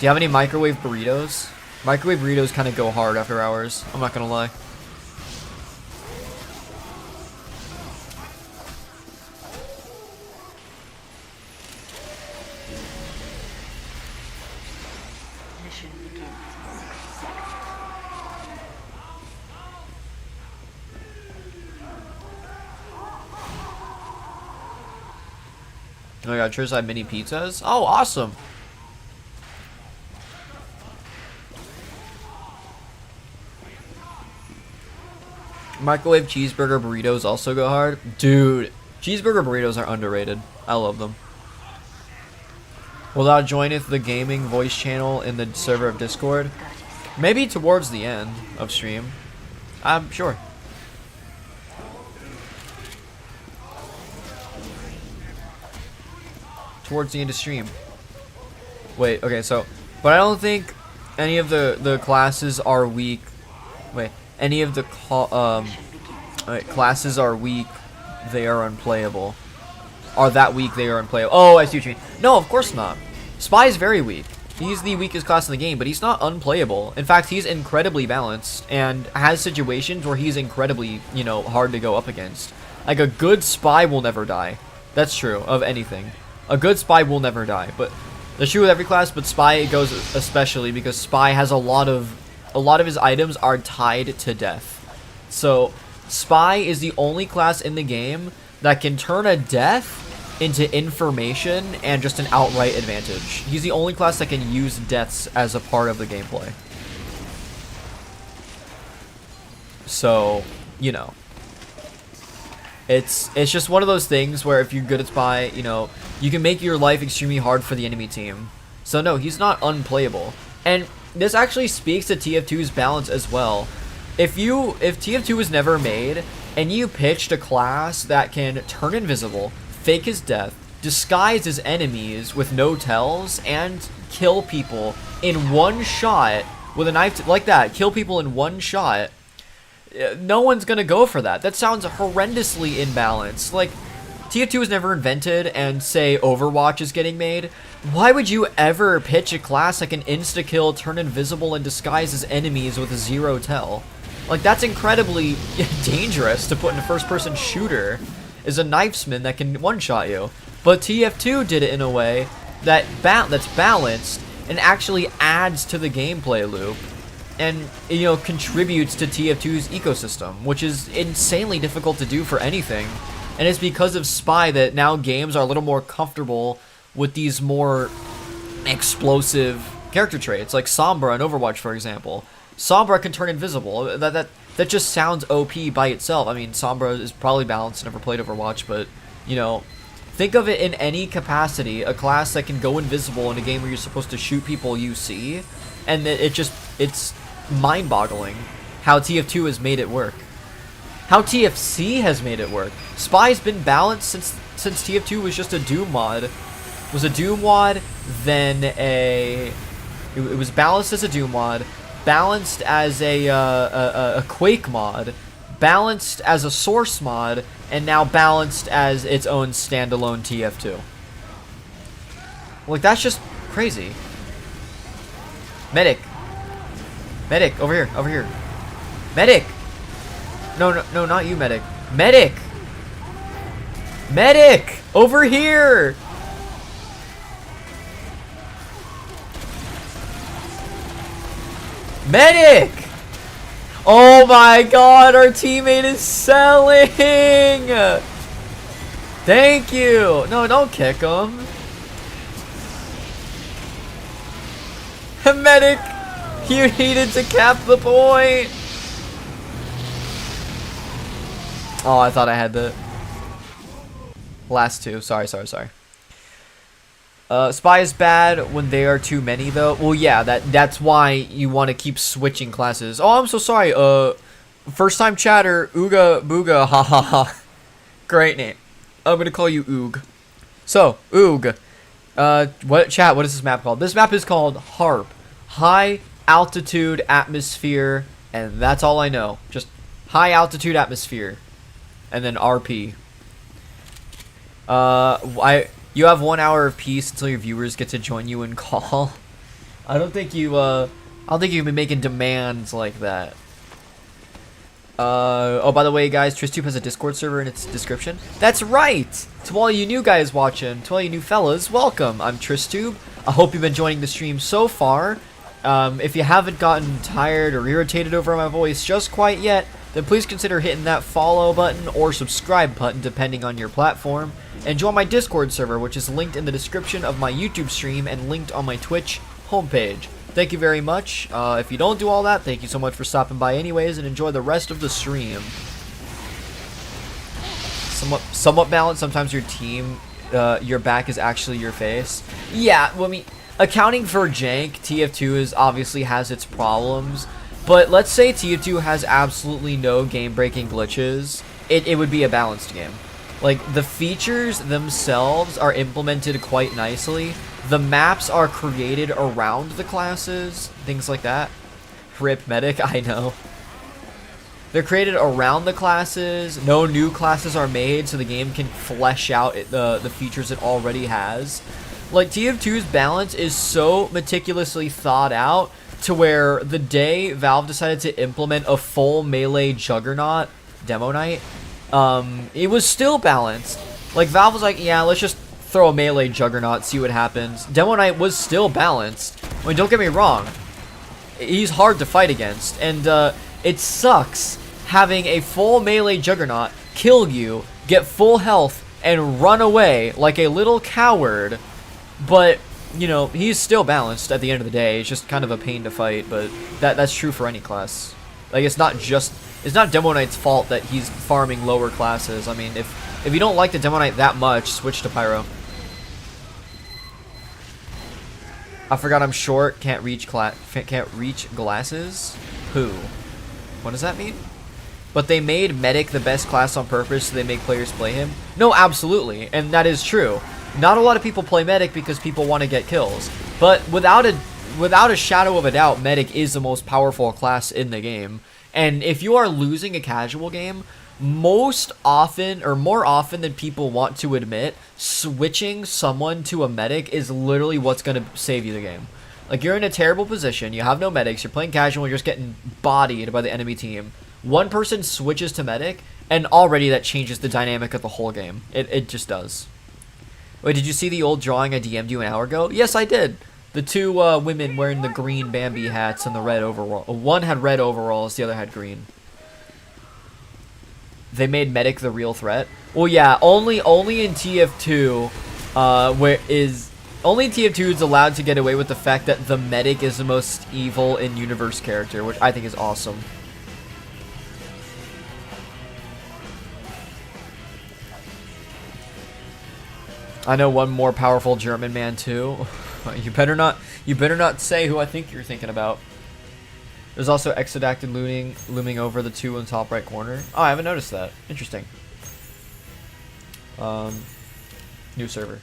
Do you have any microwave burritos? Microwave burritos kind of go hard after hours. I'm not gonna lie. Mission begins in 60 seconds. Oh my god, Trish had mini pizzas? Oh, awesome! Microwave cheeseburger burritos also go hard. Dude, cheeseburger burritos are underrated. I love them. Will thou joineth the gaming voice channel in the server of Discord? Maybe towards the end of stream. I'm sure. Towards the end of stream. Wait, okay, so, but I don't think any of the classes are weak. Wait, any of the classes are weak. They are unplayable. Are that weak? They are unplayable. Oh, I see what you mean. No, of course not. Spy is very weak. He's the weakest class in the game, but he's not unplayable. In fact, he's incredibly balanced and has situations where he's incredibly, you know, hard to go up against. Like a good spy will never die. That's true of anything. A good spy will never die, but that's true with every class, but spy it goes especially because spy has a lot of his items are tied to death. So spy is the only class in the game that can turn a death into information and just an outright advantage. He's the only class that can use deaths as a part of the gameplay. So, you know. It's just one of those things where if you're good at spy, you know, you can make your life extremely hard for the enemy team. So no, he's not unplayable. And this actually speaks to TF2's balance as well. If TF2 was never made and you pitched a class that can turn invisible, fake his death, disguise his enemies with no tells, and kill people in one shot with a knife like that, kill people in one shot, no one's gonna go for that. That sounds horrendously imbalanced. Like, TF2 was never invented and say Overwatch is getting made. Why would you ever pitch a class that can insta-kill, turn invisible, and disguise his enemies with a zero tell? Like, that's incredibly dangerous to put in a first-person shooter, is a knifesman that can one-shot you. But TF2 did it in a way that that's balanced and actually adds to the gameplay loop and, you know, contributes to TF2's ecosystem, which is insanely difficult to do for anything. And it's because of Spy that now games are a little more comfortable with these more explosive character traits, like Sombra in Overwatch, for example. Sombra can turn invisible. That just sounds OP by itself. I mean, Sombra is probably balanced, never played Overwatch, but, you know, think of it in any capacity, a class that can go invisible in a game where you're supposed to shoot people you see, and it's mind-boggling how TF2 has made it work. How TFC has made it work. Spy's been balanced since TF2 was just a Doom mod. It was a Doom mod, then it was balanced as a Doom mod, balanced as a Quake mod, balanced as a Source mod, and now balanced as its own standalone TF2. Like, that's just crazy. Medic. Medic, over here, over here. Medic! No, not you, Medic. Medic! Medic! Over here! Medic! Oh my god, our teammate is selling! Thank you! No, don't kick him. Medic! You needed to cap the point! Oh, I thought I had the last two. Sorry. Spy is bad when they are too many, though. Well, yeah, that's why you want to keep switching classes. Oh, I'm so sorry. First time chatter, Ooga Booga, ha ha ha. Great name. I'm gonna call you Oog. So, Oog. What is this map called? This map is called HARP. High Altitude Atmosphere, and that's all I know. Just High Altitude Atmosphere. And then RP. You have 1 hour of peace until your viewers get to join you in call. I don't think you've been making demands like that. Oh, by the way, guys, Tristube has a Discord server in its description. That's right! To all you new guys watching, to all you new fellas, welcome. I'm Tristube. I hope you've been enjoying the stream so far. If you haven't gotten tired or irritated over my voice just quite yet, then please consider hitting that follow button or subscribe button depending on your platform. And join my Discord server, which is linked in the description of my YouTube stream and linked on my Twitch homepage. Thank you very much. If you don't do all that, thank you so much for stopping by anyways, and enjoy the rest of the stream. Somewhat balanced. Sometimes your team, your back is actually your face. Yeah, well, I mean, accounting for jank, TF2 obviously has its problems. But let's say TF2 has absolutely no game-breaking glitches. It would be a balanced game. Like, the features themselves are implemented quite nicely. The maps are created around the classes, things like that. Rip medic, I know. They're created around the classes. No new classes are made, so the game can flesh out the features it already has. Like, TF2's balance is so meticulously thought out to where the day Valve decided to implement a full melee juggernaut demo night, it was still balanced. Like, Valve was like, yeah, let's just throw a melee juggernaut, see what happens. Demo Knight was still balanced. I mean, don't get me wrong. He's hard to fight against. And it sucks having a full melee juggernaut kill you, get full health, and run away like a little coward. But, you know, he's still balanced at the end of the day. It's just kind of a pain to fight, but that's true for any class. Like, it's not Demo Knight's fault that he's farming lower classes. I mean, if you don't like the Demo Knight that much, switch to Pyro. I forgot I'm short, can't reach glasses. Who? What does that mean? But they made Medic the best class on purpose so they make players play him? No, absolutely, and that is true. Not a lot of people play Medic because people want to get kills. But without a shadow of a doubt, Medic is the most powerful class in the game. And if you are losing a casual game, most often, or more often than people want to admit, switching someone to a medic is literally what's going to save you the game. Like, you're in a terrible position, you have no medics, you're playing casual, you're just getting bodied by the enemy team. One person switches to medic, and already that changes the dynamic of the whole game. It just does. Wait, did you see the old drawing I DM'd you an hour ago? Yes, I did. The two women wearing the green Bambi hats and the red overall. One had red overalls, the other had green. They made Medic the real threat. Well, yeah, only in TF2, only TF2 is allowed to get away with the fact that the Medic is the most evil in-universe character, which I think is awesome. I know one more powerful German man too. You better not say who I think you're thinking about. There's also Exodacted looming over the two in the top right corner. Oh, I haven't noticed that. Interesting. New server.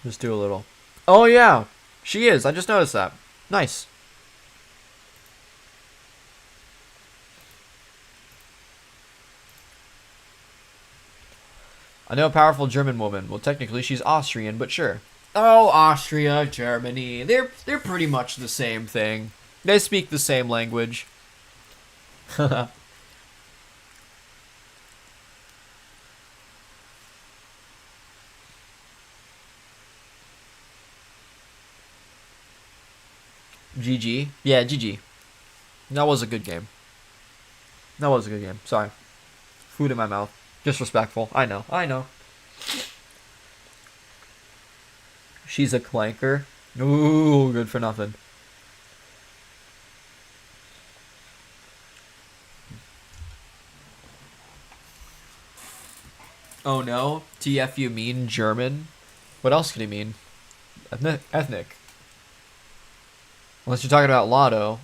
Just do a little. Oh yeah, she is. I just noticed that. Nice. I know a powerful German woman. Well, technically she's Austrian, but sure. Oh, Austria, Germany. They're pretty much the same thing. They speak the same language. GG. Yeah, GG. That was a good game. That was a good game. Sorry. Food in my mouth. Disrespectful. I know. I know. She's a clanker. Ooh, good for nothing. Oh no. TF, you mean German? What else could he mean? Ethnic. Unless you're talking about Lotto,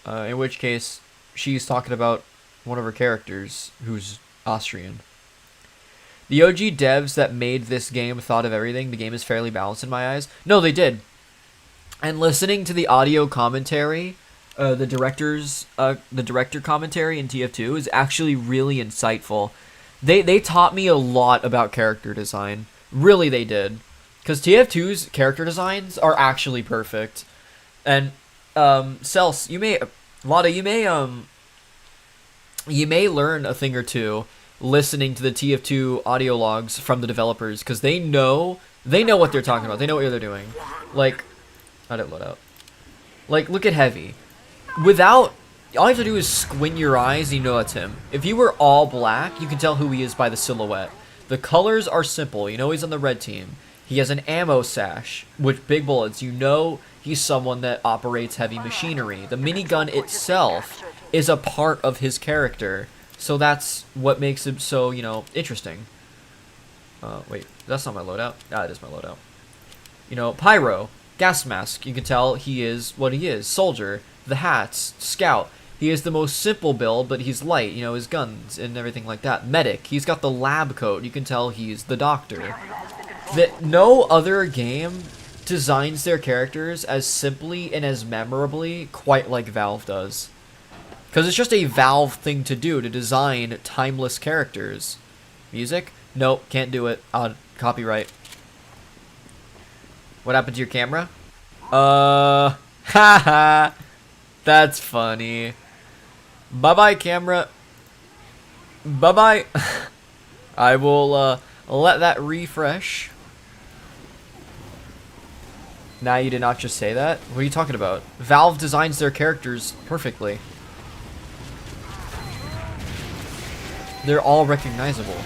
in which case she's talking about one of her characters who's Austrian. The OG devs that made this game thought of everything. The game is fairly balanced in my eyes. No, they did. And listening to the audio commentary, the director commentary in TF2 is actually really insightful. They taught me a lot about character design. Really, they did. Because TF2's character designs are actually perfect. And, Cels, Lada, you may learn a thing or two listening to the TF2 audio logs from the developers, because they know what they're talking about. They know what they're doing. Like, how did it load out? Like, look at Heavy. All you have to do is squint your eyes and you know that's him. If he were all black, you can tell who he is by the silhouette. The colors are simple. You know he's on the red team. He has an ammo sash with big bullets. You know he's someone that operates heavy machinery. The minigun itself is a part of his character. So that's what makes him so, interesting. Wait, that's not my loadout. Ah, it is my loadout. Pyro, gas mask. You can tell he is what he is. Soldier, the hats, scout. He is the most simple build, but he's light, his guns and everything like that. Medic, he's got the lab coat. You can tell he's the doctor. That no other game designs their characters as simply and as memorably quite like Valve does. Because it's just a Valve thing to do, to design timeless characters. Music? Nope, can't do it. Copyright. What happened to your camera? Haha. That's funny. Bye-bye, camera. Bye-bye. I will, let that refresh. Now you did not just say that? What are you talking about? Valve designs their characters perfectly. They're all recognizable.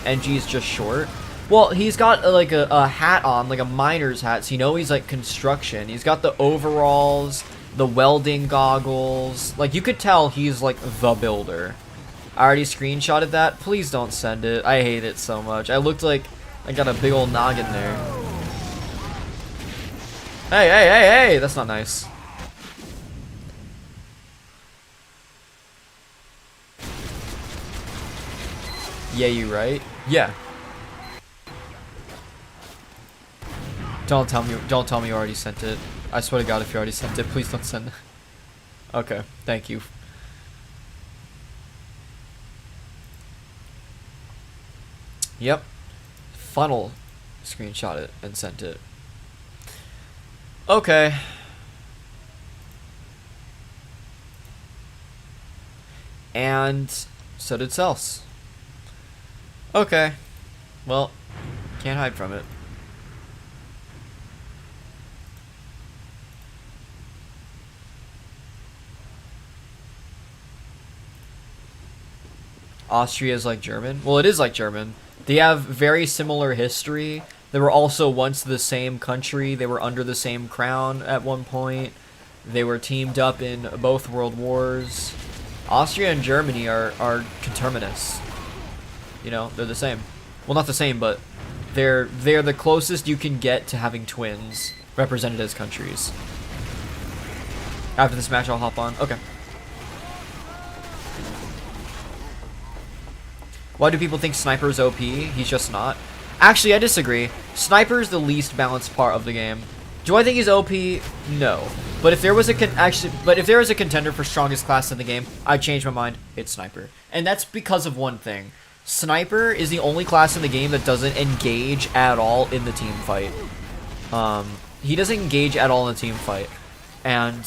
NG is just short. Well, he's got like a hat on, like a miner's hat, so you know he's like construction. He's got the overalls, the welding goggles. Like, you could tell he's like the builder. I already screenshotted that. Please don't send it. I hate it so much. I looked like I got a big old noggin there. Hey, hey, hey, hey! That's not nice. Yeah, you right? Yeah. Don't tell me you already sent it. I swear to God, if you already sent it, please don't send it. Okay, thank you. Yep. Funnel screenshot it and sent it. Okay. And so did Cels. Okay. Well, can't hide from it. Austria is like German? Well, it is like German. They have very similar history. They were also once the same country. They were under the same crown at one point. They were teamed up in both world wars. Austria and Germany are conterminous. They're the same. Well, not the same, but they're the closest you can get to having twins represented as countries. After this match, I'll hop on. Okay. Why do people think Sniper's OP? He's just not. Actually, I disagree. Sniper's the least balanced part of the game. Do I think he's OP? No. But if there was a contender for strongest class in the game, I'd change my mind. It's Sniper. And that's because of one thing. Sniper is the only class in the game that doesn't engage at all in the team fight. He doesn't engage at all in the team fight. And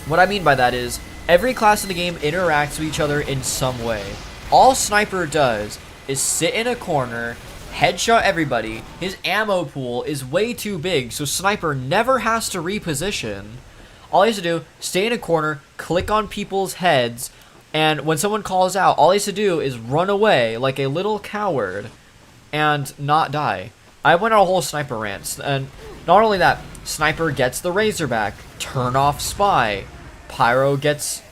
what I mean by that is, every class in the game interacts with each other in some way. All Sniper does is sit in a corner, headshot everybody. His ammo pool is way too big, so Sniper never has to reposition. All he has to do, stay in a corner, click on people's heads, and when someone calls out, all he has to do is run away like a little coward and not die. I went on a whole Sniper rant, and not only that, Sniper gets the Razorback, turn off Spy. Pyro gets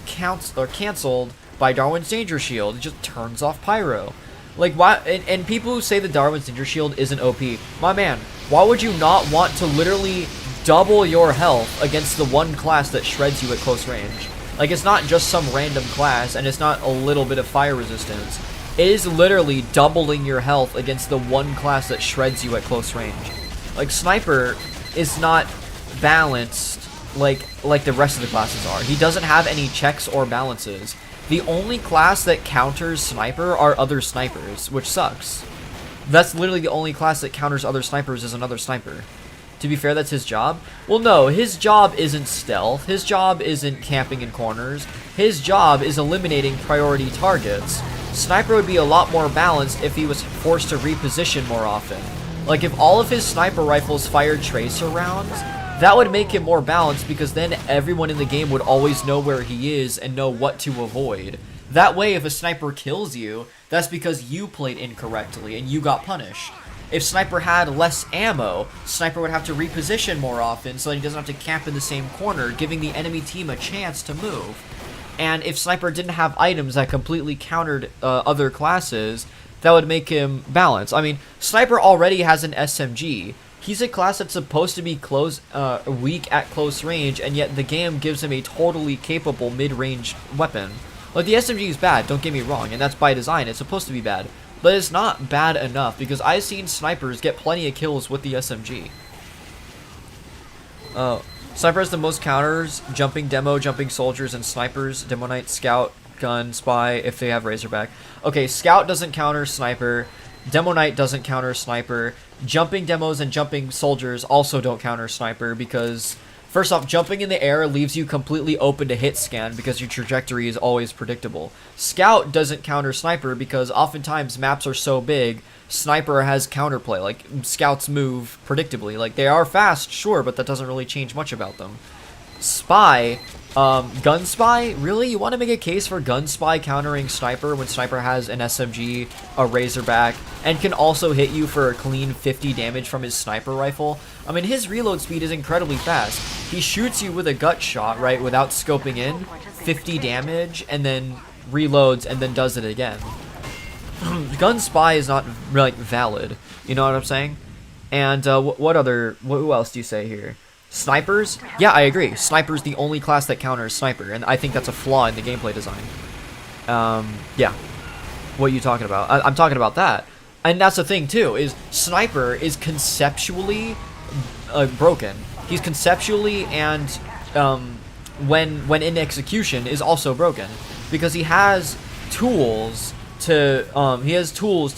canceled by Darwin's Danger Shield. It just turns off Pyro. Like, why? And people who say that Darwin's Danger Shield isn't OP, my man, why would you not want to literally double your health against the one class that shreds you at close range? Like, it's not just some random class, and it's not a little bit of fire resistance. It is literally doubling your health against the one class that shreds you at close range. Like, Sniper is not balanced like the rest of the classes are. He doesn't have any checks or balances. The only class that counters Sniper are other snipers, which sucks. That's literally the only class that counters other snipers is another sniper. To be fair, that's his job. Well, no, his job isn't stealth. His job isn't camping in corners. His job is eliminating priority targets. Sniper would be a lot more balanced if he was forced to reposition more often. Like, if all of his sniper rifles fired tracer rounds, that would make him more balanced because then everyone in the game would always know where he is and know what to avoid. That way, if a sniper kills you, that's because you played incorrectly and you got punished. If Sniper had less ammo, Sniper would have to reposition more often so that he doesn't have to camp in the same corner, giving the enemy team a chance to move. And if Sniper didn't have items that completely countered other classes, that would make him balanced. I mean, Sniper already has an SMG. He's a class that's supposed to be weak at close range, and yet the game gives him a totally capable mid-range weapon. Like, the SMG is bad, don't get me wrong, and that's by design. It's supposed to be bad. But it's not bad enough, because I've seen snipers get plenty of kills with the SMG. Sniper has the most counters, jumping demo, jumping soldiers, and snipers, Demo Knight, Scout, Gun, Spy, if they have Razorback. Okay, Scout doesn't counter Sniper, Demo Knight doesn't counter Sniper, jumping demos and jumping soldiers also don't counter Sniper, because first off, jumping in the air leaves you completely open to hit scan because your trajectory is always predictable. Scout doesn't counter Sniper because oftentimes maps are so big, Sniper has counterplay. Like, Scouts move predictably. Like, they are fast, sure, but that doesn't really change much about them. Spy, Gun Spy? Really? You want to make a case for Gun Spy countering Sniper when Sniper has an SMG, a Razorback, and can also hit you for a clean 50 damage from his sniper rifle? I mean, his reload speed is incredibly fast. He shoots you with a gut shot, right, without scoping in, 50 damage, and then reloads, and then does it again. Gun Spy is not, like, valid. You know what I'm saying? And, who else do you say here? Snipers? Yeah, I agree. Sniper's the only class that counters Sniper, and I think that's a flaw in the gameplay design. Yeah. What are you talking about? I'm talking about that. And that's the thing, too, is Sniper is conceptually broken. He's conceptually and, when in execution, is also broken. Because he has tools to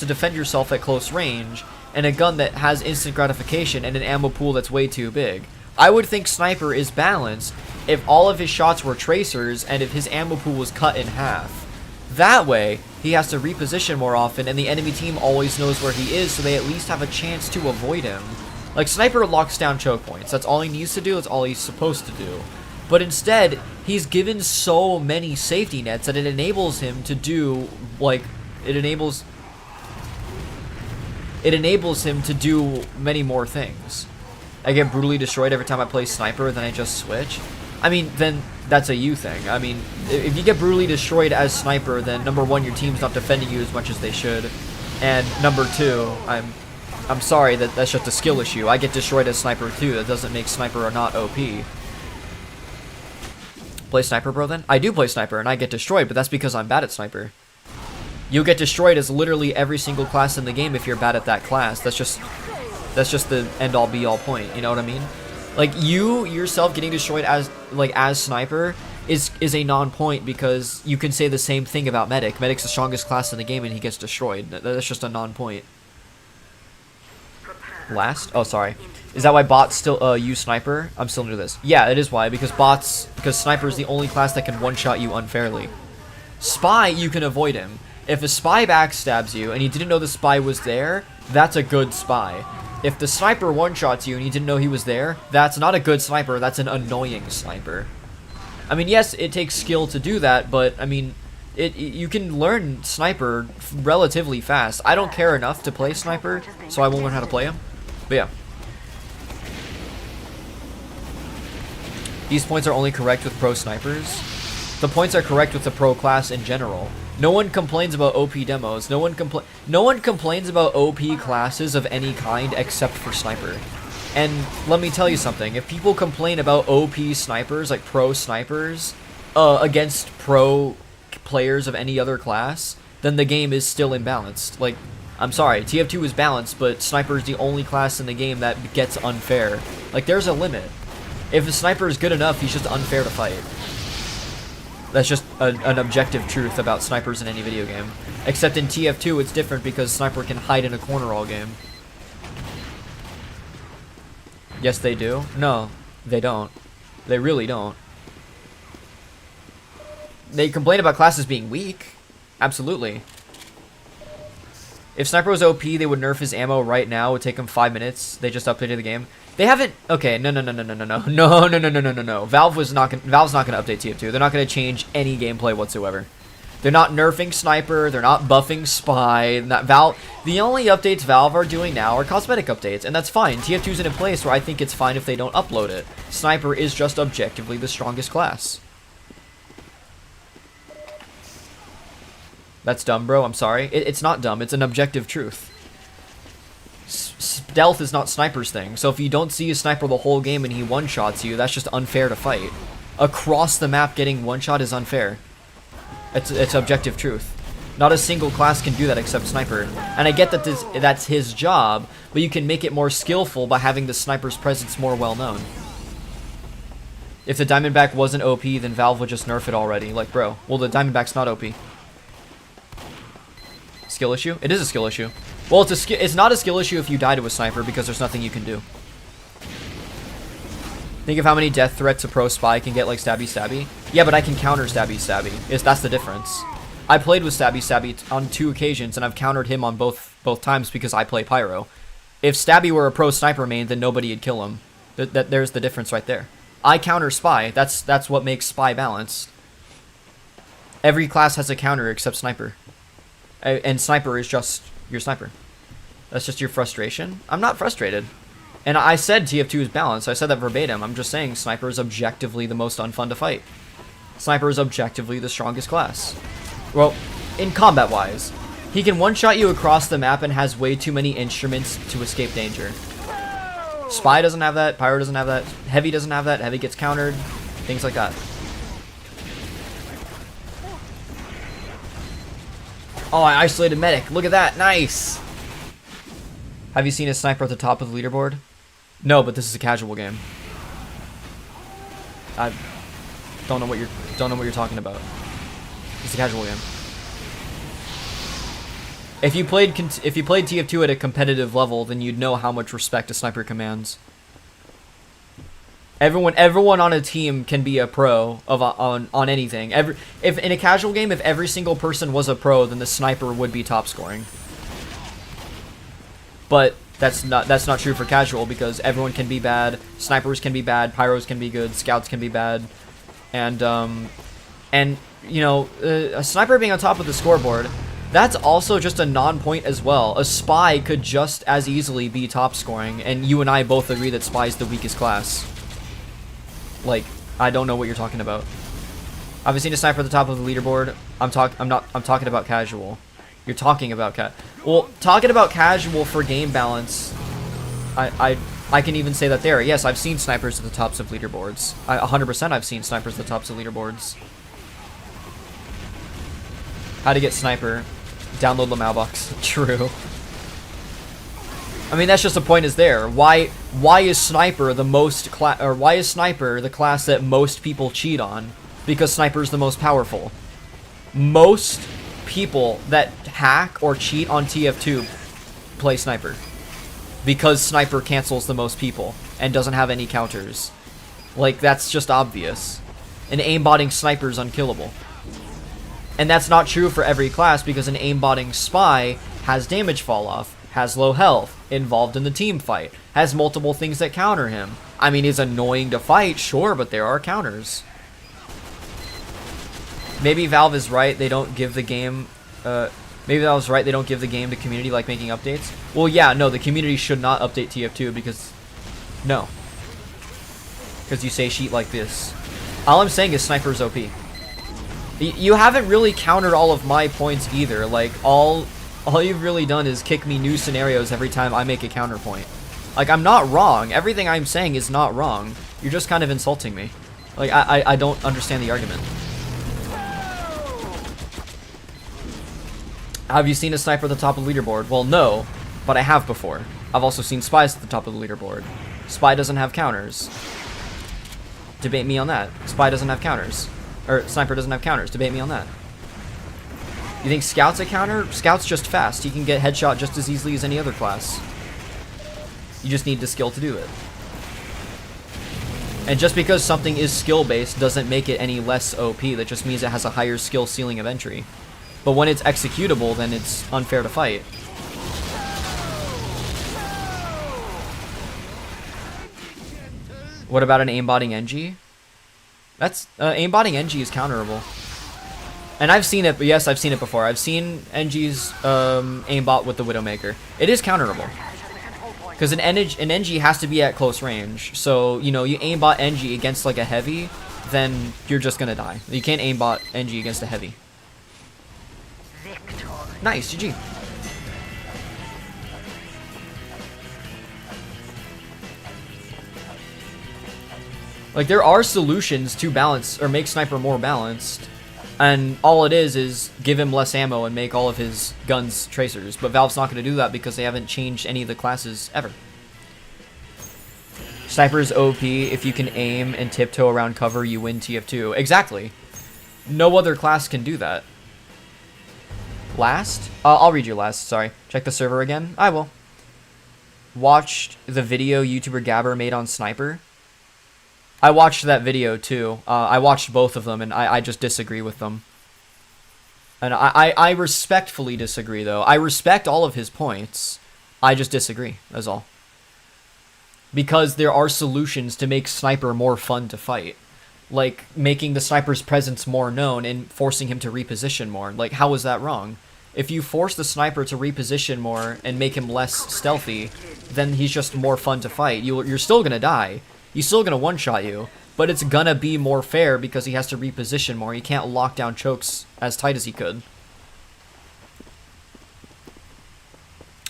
defend yourself at close range, and a gun that has instant gratification, and an ammo pool that's way too big. I would think Sniper is balanced if all of his shots were tracers and if his ammo pool was cut in half. That way, he has to reposition more often and the enemy team always knows where he is, so they at least have a chance to avoid him. Like, Sniper locks down choke points. That's all he needs to do. That's all he's supposed to do. But instead, he's given so many safety nets that it enables him to do, like, it enables him to do many more things. I get brutally destroyed every time I play Sniper, then I just switch. I mean, then that's a you thing. I mean, if you get brutally destroyed as Sniper, then number one, your team's not defending you as much as they should. And number two, I'm sorry, that's just a skill issue. I get destroyed as Sniper too. That doesn't make Sniper or not OP. Play Sniper, bro, then? I do play Sniper, and I get destroyed, but that's because I'm bad at Sniper. You'll get destroyed as literally every single class in the game if you're bad at that class. That's just the end-all be-all point, you know what I mean? Like, you yourself getting destroyed as Sniper is a non-point because you can say the same thing about Medic. Medic's the strongest class in the game and he gets destroyed. That's just a non-point. Last? Oh, sorry. Is that why bots still use Sniper? I'm still new to this. Yeah, it is why, because Sniper is the only class that can one-shot you unfairly. Spy, you can avoid him. If a Spy backstabs you and you didn't know the Spy was there, that's a good Spy. If the Sniper one-shots you and you didn't know he was there, that's not a good Sniper, that's an annoying Sniper. I mean, yes, it takes skill to do that, but, I mean, you can learn Sniper relatively fast. I don't care enough to play Sniper, so I won't learn how to play him. But yeah. These points are only correct with pro snipers. The points are correct with the pro class in general. No one complains about OP demos. No one complains about OP classes of any kind except for Sniper. And let me tell you something. If people complain about OP snipers, like pro snipers, against pro players of any other class, then the game is still imbalanced. Like, I'm sorry, TF2 is balanced, but Sniper is the only class in the game that gets unfair. Like, there's a limit. If a Sniper is good enough, he's just unfair to fight. That's just an objective truth about Snipers in any video game. Except in TF2, it's different because Sniper can hide in a corner all game. Yes, they do. No, they don't. They really don't. They complain about classes being weak. Absolutely. If Sniper was OP, they would nerf his ammo right now. It would take him 5 minutes. They just updated the game. They haven't. Okay, no. Valve's not gonna update TF2. They're not gonna change any gameplay whatsoever. They're not nerfing Sniper. They're not buffing Spy. The only updates Valve are doing now are cosmetic updates, and that's fine. TF2's in a place where I think it's fine if they don't upload it. Sniper is just objectively the strongest class. That's dumb, bro. I'm sorry. It's not dumb. It's an objective truth. Stealth is not Sniper's thing. So if you don't see a Sniper the whole game and he one-shots you, that's just unfair to fight. Across the map getting one-shot is unfair. It's objective truth. Not a single class can do that except Sniper. And I get that that's his job, but you can make it more skillful by having the Sniper's presence more well-known. If the Diamondback wasn't OP, then Valve would just nerf it already. Like, bro, well, the Diamondback's not OP. Skill issue? It is a skill issue. Well, it's not a skill issue if you die to a Sniper because there's nothing you can do. Think of how many death threats a pro Spy can get, like Stabby Stabby. Yeah, but I can counter Stabby Stabby. That's the difference. I played with Stabby Stabby on 2 occasions, and I've countered him on both times because I play Pyro. If Stabby were a pro Sniper main, then nobody would kill him. There's the difference right there. I counter Spy. That's what makes Spy balanced. Every class has a counter except Sniper. And Sniper is just your Sniper. That's just your frustration. I'm not frustrated. And I said TF2 is balanced. I said that verbatim. I'm just saying Sniper is objectively the most unfun to fight. Sniper is objectively the strongest class. Well, in combat-wise. He can one-shot you across the map and has way too many instruments to escape danger. Spy doesn't have that. Pyro doesn't have that. Heavy doesn't have that. Heavy gets countered. Things like that. Oh, I isolated medic. Look at that. Nice. Have you seen a Sniper at the top of the leaderboard? No, but this is a casual game. I don't know what you're talking about. It's a casual game. If you played TF2 at a competitive level, then you'd know how much respect a Sniper commands. Everyone on a team can be a pro on anything. If in a casual game, if every single person was a pro, then the Sniper would be top scoring. But that's not true for casual because everyone can be bad. Snipers can be bad. Pyros can be good. Scouts can be bad. And you know, a Sniper being on top of the scoreboard, that's also just a non-point as well. A Spy could just as easily be top scoring, and you and I both agree that Spy is the weakest class. Like, I don't know what you're talking about. I haven't seen a Sniper at the top of the leaderboard. I'm talking about casual. You're talking about well, talking about casual for game balance. I can even say that there. Yes, I've seen Snipers at the tops of leaderboards. 100% I've seen Snipers at the tops of leaderboards. How to get Sniper? Download Lamaubox. True. I mean, that's just the point is there. Why is Sniper the most why is Sniper the class that most people cheat on? Because Sniper is the most powerful. Most people that hack or cheat on TF2 play Sniper. Because Sniper cancels the most people and doesn't have any counters. Like, that's just obvious. And aimbotting Sniper is unkillable. And that's not true for every class because an aimbotting Spy has damage fall off, has low health, involved in the team fight, has multiple things that counter him. I mean, he's annoying to fight, sure, but there are counters. Maybe Valve is right, they don't give the game, maybe Valve's right, they don't give the game to community like making updates. Well, yeah, no, the community should not update TF2 because, no. Because you say shit like this. All I'm saying is Sniper's OP. You haven't really countered all of my points either. Like, all you've really done is kick me new scenarios every time I make a counterpoint. Like, I'm not wrong. Everything I'm saying is not wrong. You're just kind of insulting me. Like, I don't understand the argument. Have you seen a sniper at the top of the leaderboard? Well, no, but I have before. I've also seen spies at the top of the leaderboard. Spy doesn't have counters. Debate me on that. Spy doesn't have counters. Or sniper doesn't have counters. Debate me on that. You think Scout's a counter? Scout's just fast. He can get headshot just as easily as any other class. You just need the skill to do it. And just because something is skill-based doesn't make it any less OP. That just means it has a higher skill ceiling of entry. But when it's executable, then it's unfair to fight. What about an aimbotting NG? That's aimbotting NG is counterable. And I've seen it, but yes, I've seen it before. I've seen NG's aimbot with the Widowmaker. It is counterable. Because an NG has to be at close range. So, you know, you aimbot NG against like a heavy, then you're just gonna die. You can't aimbot NG against a heavy. Nice, GG. Like, there are solutions to balance, or make Sniper more balanced. And all it is give him less ammo and make all of his guns tracers. But Valve's not going to do that because they haven't changed any of the classes ever. Sniper is OP. If you can aim and tiptoe around cover, you win TF2. Exactly. No other class can do that. Last? I'll read you last, sorry. Check the server again? I will. Watched the video YouTuber Gabber made on Sniper. I watched that video too. I watched both of them and I just disagree with them. And I respectfully disagree though. I respect all of his points. I just disagree, that's all. Because there are solutions to make Sniper more fun to fight. Like making the Sniper's presence more known and forcing him to reposition more. Like, how is that wrong? If you force the Sniper to reposition more and make him less stealthy, then he's just more fun to fight. You're still gonna die. He's still gonna one-shot you, but it's gonna be more fair because he has to reposition more. He can't lock down chokes as tight as he could.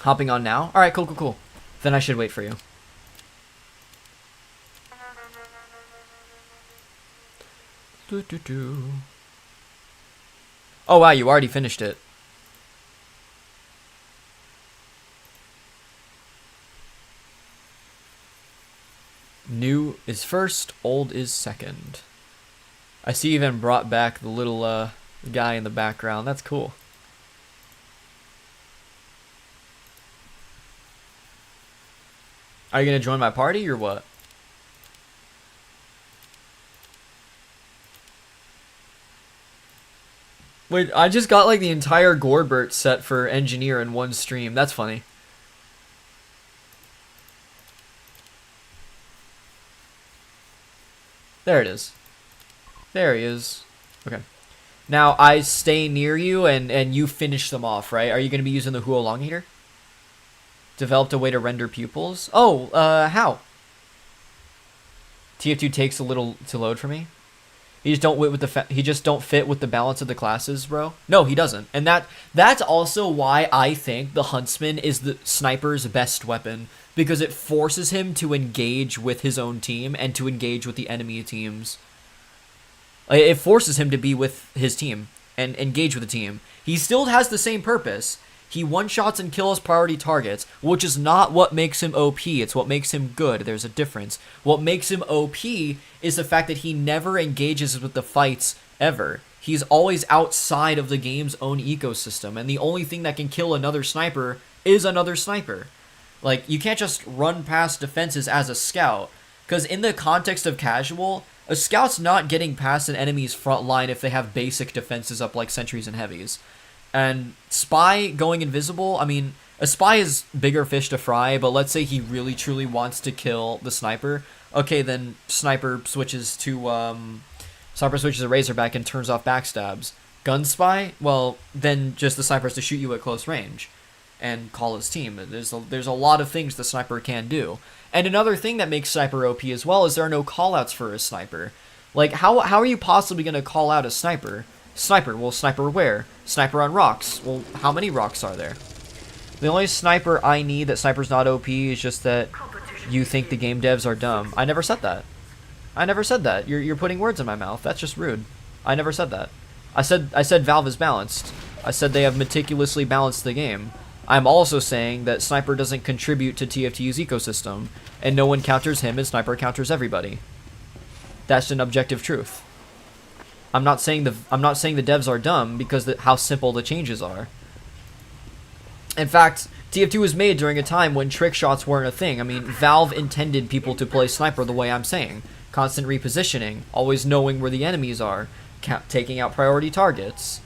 Hopping on now? Alright, cool. Then I should wait for you. Oh wow, you already finished it. New is first, old is second. I see you even brought back the little guy in the background. That's cool. Are you gonna join my party or what? Wait, I just got like the entire Gorbert set for Engineer in one stream. That's funny. There it is. There he is. Okay. Now, I stay near you and you finish them off, right? Are you going to be using the Huo Elongator? Developed a way to render pupils? Oh, how? TF2 takes a little to load for me. He just don't fit with the balance of the classes, bro. No, he doesn't. And that's also why I think the Huntsman is the Sniper's best weapon, because it forces him to engage with his own team and to engage with the enemy teams. It forces him to be with his team and engage with the team. He still has the same purpose. He one-shots and kills priority targets, which is not what makes him OP. It's what makes him good. There's a difference. What makes him OP is the fact that he never engages with the fights ever. He's always outside of the game's own ecosystem, and the only thing that can kill another sniper is another sniper. Like, you can't just run past defenses as a scout, because in the context of casual, a scout's not getting past an enemy's front line if they have basic defenses up like sentries and heavies. And Spy going invisible, I mean, a Spy is bigger fish to fry, but let's say he really truly wants to kill the Sniper. Okay, then Sniper switches to Razorback and turns off backstabs. Gun Spy, well, then just the Sniper has to shoot you at close range and call his team. There's a lot of things the Sniper can do. And another thing that makes Sniper OP as well is there are no callouts for a Sniper. Like, how are you possibly going to call out a Sniper? Sniper, well, Sniper where? Sniper on rocks. Well, how many rocks are there? The only Sniper I need that Sniper's not OP is just that you think the game devs are dumb. I never said that. I never said that. You're putting words in my mouth. That's just rude. I never said that. I said Valve is balanced. I said they have meticulously balanced the game. I'm also saying that Sniper doesn't contribute to TF2's ecosystem, and no one counters him and Sniper counters everybody. That's an objective truth. I'm not saying the devs are dumb because how simple the changes are. In fact, TF2 was made during a time when trick shots weren't a thing. I mean, Valve intended people to play Sniper the way I'm saying. Constant repositioning, always knowing where the enemies are, taking out priority targets.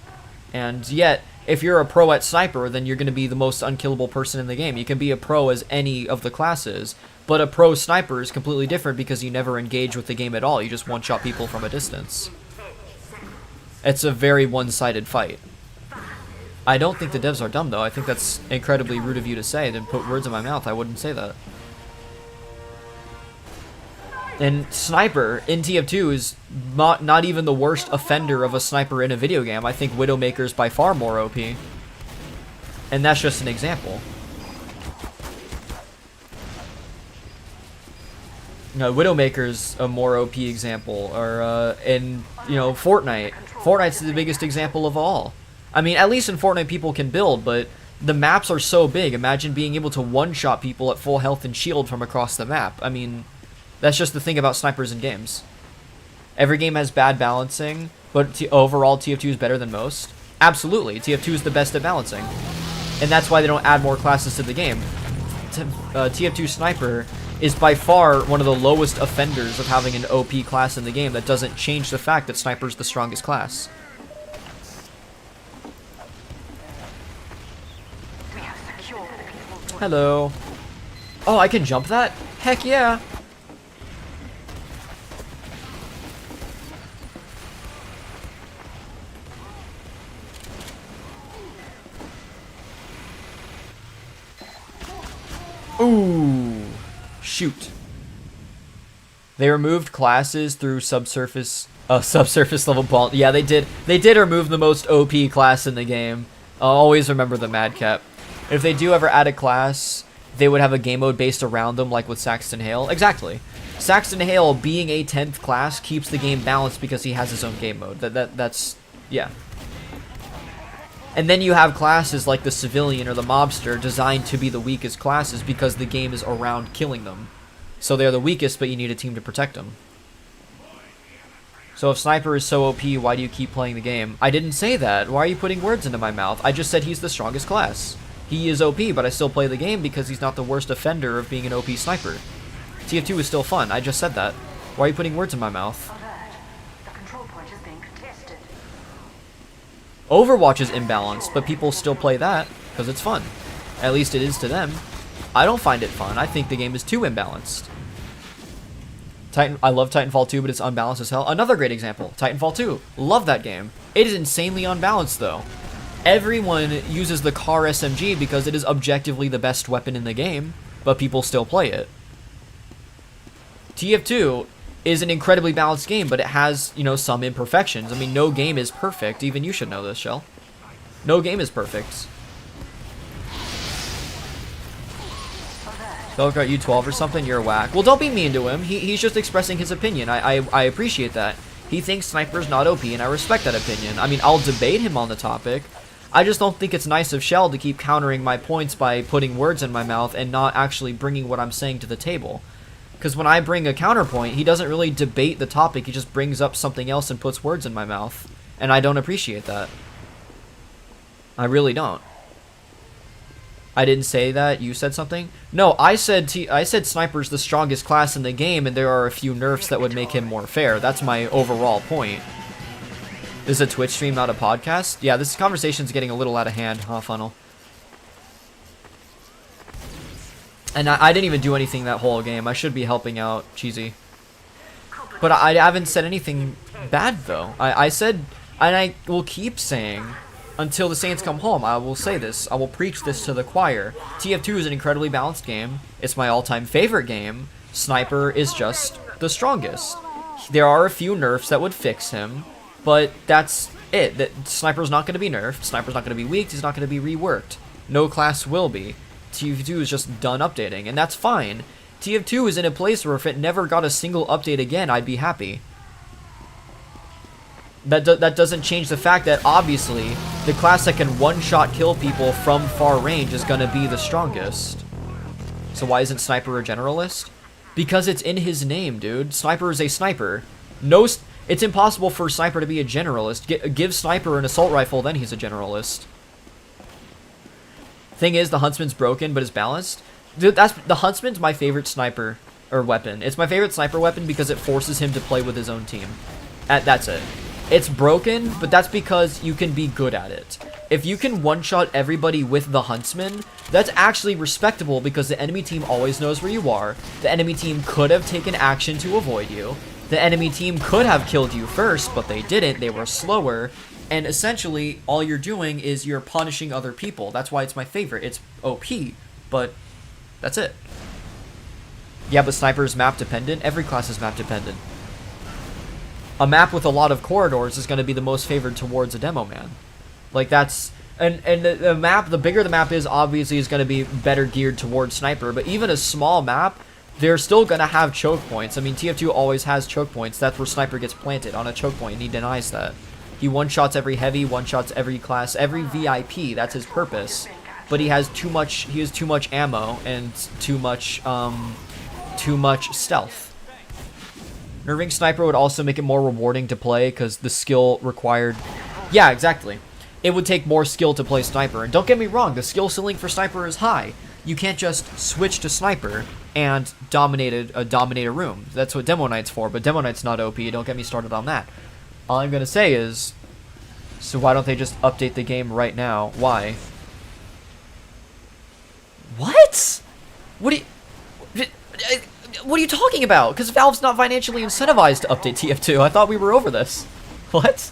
And yet, if you're a pro at Sniper, then you're going to be the most unkillable person in the game. You can be a pro as any of the classes, but a pro Sniper is completely different because you never engage with the game at all. You just one-shot people from a distance. It's a very one-sided fight. I don't think the devs are dumb, though. I think that's incredibly rude of you to say. Then put words in my mouth. I wouldn't say that. And Sniper in TF2 is not even the worst offender of a sniper in a video game. I think Widowmaker is by far more OP. And that's just an example. No, Widowmaker's a more OP example. Or, in, you know, Fortnite. Fortnite's the biggest example of all. I mean, at least in Fortnite people can build, but the maps are so big. Imagine being able to one-shot people at full health and shield from across the map. I mean, that's just the thing about snipers in games. Every game has bad balancing, but overall TF2 is better than most. Absolutely, TF2 is the best at balancing. And that's why they don't add more classes to the game. TF2 Sniper is by far one of the lowest offenders of having an OP class in the game. That doesn't change the fact that Sniper's the strongest class. Hello. Oh, I can jump that? Heck yeah. Ooh. Shoot. They removed classes through subsurface level ball. Yeah, they did. They did remove the most OP class in the game. I'll always remember the Madcap. If they do ever add a class, they would have a game mode based around them, like with Saxton Hale. Exactly. Saxton Hale being a 10th class keeps the game balanced because he has his own game mode. That's yeah. And then you have classes like the Civilian or the Mobster designed to be the weakest classes because the game is around killing them. So they're the weakest, but you need a team to protect them. So if Sniper is so OP, why do you keep playing the game? I didn't say that. Why are you putting words into my mouth? I just said he's the strongest class. He is OP, but I still play the game because he's not the worst offender of being an OP sniper. TF2 is still fun. I just said that. Why are you putting words in my mouth? The control point is being contested. Overwatch is imbalanced, but people still play that because it's fun. At least it is to them. I don't find it fun. I think the game is too imbalanced. I love Titanfall 2, but it's unbalanced as hell. Another great example, Titanfall 2. Love that game. It is insanely unbalanced, though. Everyone uses the car SMG because it is objectively the best weapon in the game, but people still play it. TF2 is an incredibly balanced game, but it has, you know, some imperfections. I mean, no game is perfect. Even you should know this, Shell. No game is perfect. Belgrade U12 or something, you're whack. Well, don't be mean to him. He's just expressing his opinion. I appreciate that. He thinks Sniper's not OP, and I respect that opinion. I mean, I'll debate him on the topic. I just don't think it's nice of Shell to keep countering my points by putting words in my mouth and not actually bringing what I'm saying to the table. Because when I bring a counterpoint, he doesn't really debate the topic. He just brings up something else and puts words in my mouth. And I don't appreciate that. I really don't. I didn't say that. You said something? No, I said Sniper's the strongest class in the game, and there are a few nerfs that would make him more fair. That's my overall point. This is a Twitch stream, not a podcast? Yeah, this conversation's getting a little out of hand, huh, Funnel? And I didn't even do anything that whole game. I should be helping out Cheesy. But I haven't said anything bad, though. I said, and I will keep saying, until the Saints come home, I will say this. I will preach this to the choir. TF2 is an incredibly balanced game. It's my all-time favorite game. Sniper is just the strongest. There are a few nerfs that would fix him, but that's it. That Sniper's not going to be nerfed. Sniper's not going to be weak. He's not going to be reworked. No class will be. TF2 is just done updating, and that's fine. TF2 is in a place where if it never got a single update again, I'd be happy. That doesn't change the fact that obviously the class that can one-shot kill people from far range is going to be the strongest. So why isn't Sniper a generalist? Because it's in his name, dude. Sniper is a sniper. It's impossible for Sniper to be a generalist. Give Sniper an assault rifle, then he's a generalist. Thing is, the Huntsman's broken, but it's balanced. Dude, the Huntsman's my favorite sniper or weapon. It's my favorite sniper weapon because it forces him to play with his own team. That's it. It's broken, but that's because you can be good at it. If you can one-shot everybody with the Huntsman, that's actually respectable because the enemy team always knows where you are. The enemy team could have taken action to avoid you. The enemy team could have killed you first, but they didn't. They were slower. And essentially, all you're doing is you're punishing other people. That's why it's my favorite. It's OP, but that's it. Yeah, but Sniper is map dependent. Every class is map dependent. A map with a lot of corridors is going to be the most favored towards a demo man. Like that's and the map, the bigger the map is, obviously is going to be better geared towards Sniper. But even a small map, they're still going to have choke points. I mean, TF2 always has choke points. That's where Sniper gets planted on a choke point, and he denies that. He one-shots every heavy, one-shots every class, every VIP. That's his purpose. But he has too much. He has too much ammo and too much stealth. Nerving Sniper would also make it more rewarding to play because the skill required... Yeah, exactly. It would take more skill to play Sniper. And don't get me wrong, the skill ceiling for Sniper is high. You can't just switch to Sniper and dominate a room. That's what Demo Knight's for, but Demo Knight's not OP. Don't get me started on that. All I'm going to say is, so why don't they just update the game right now? Why? What? What are you talking about? Because Valve's not financially incentivized to update TF2. I thought we were over this. What?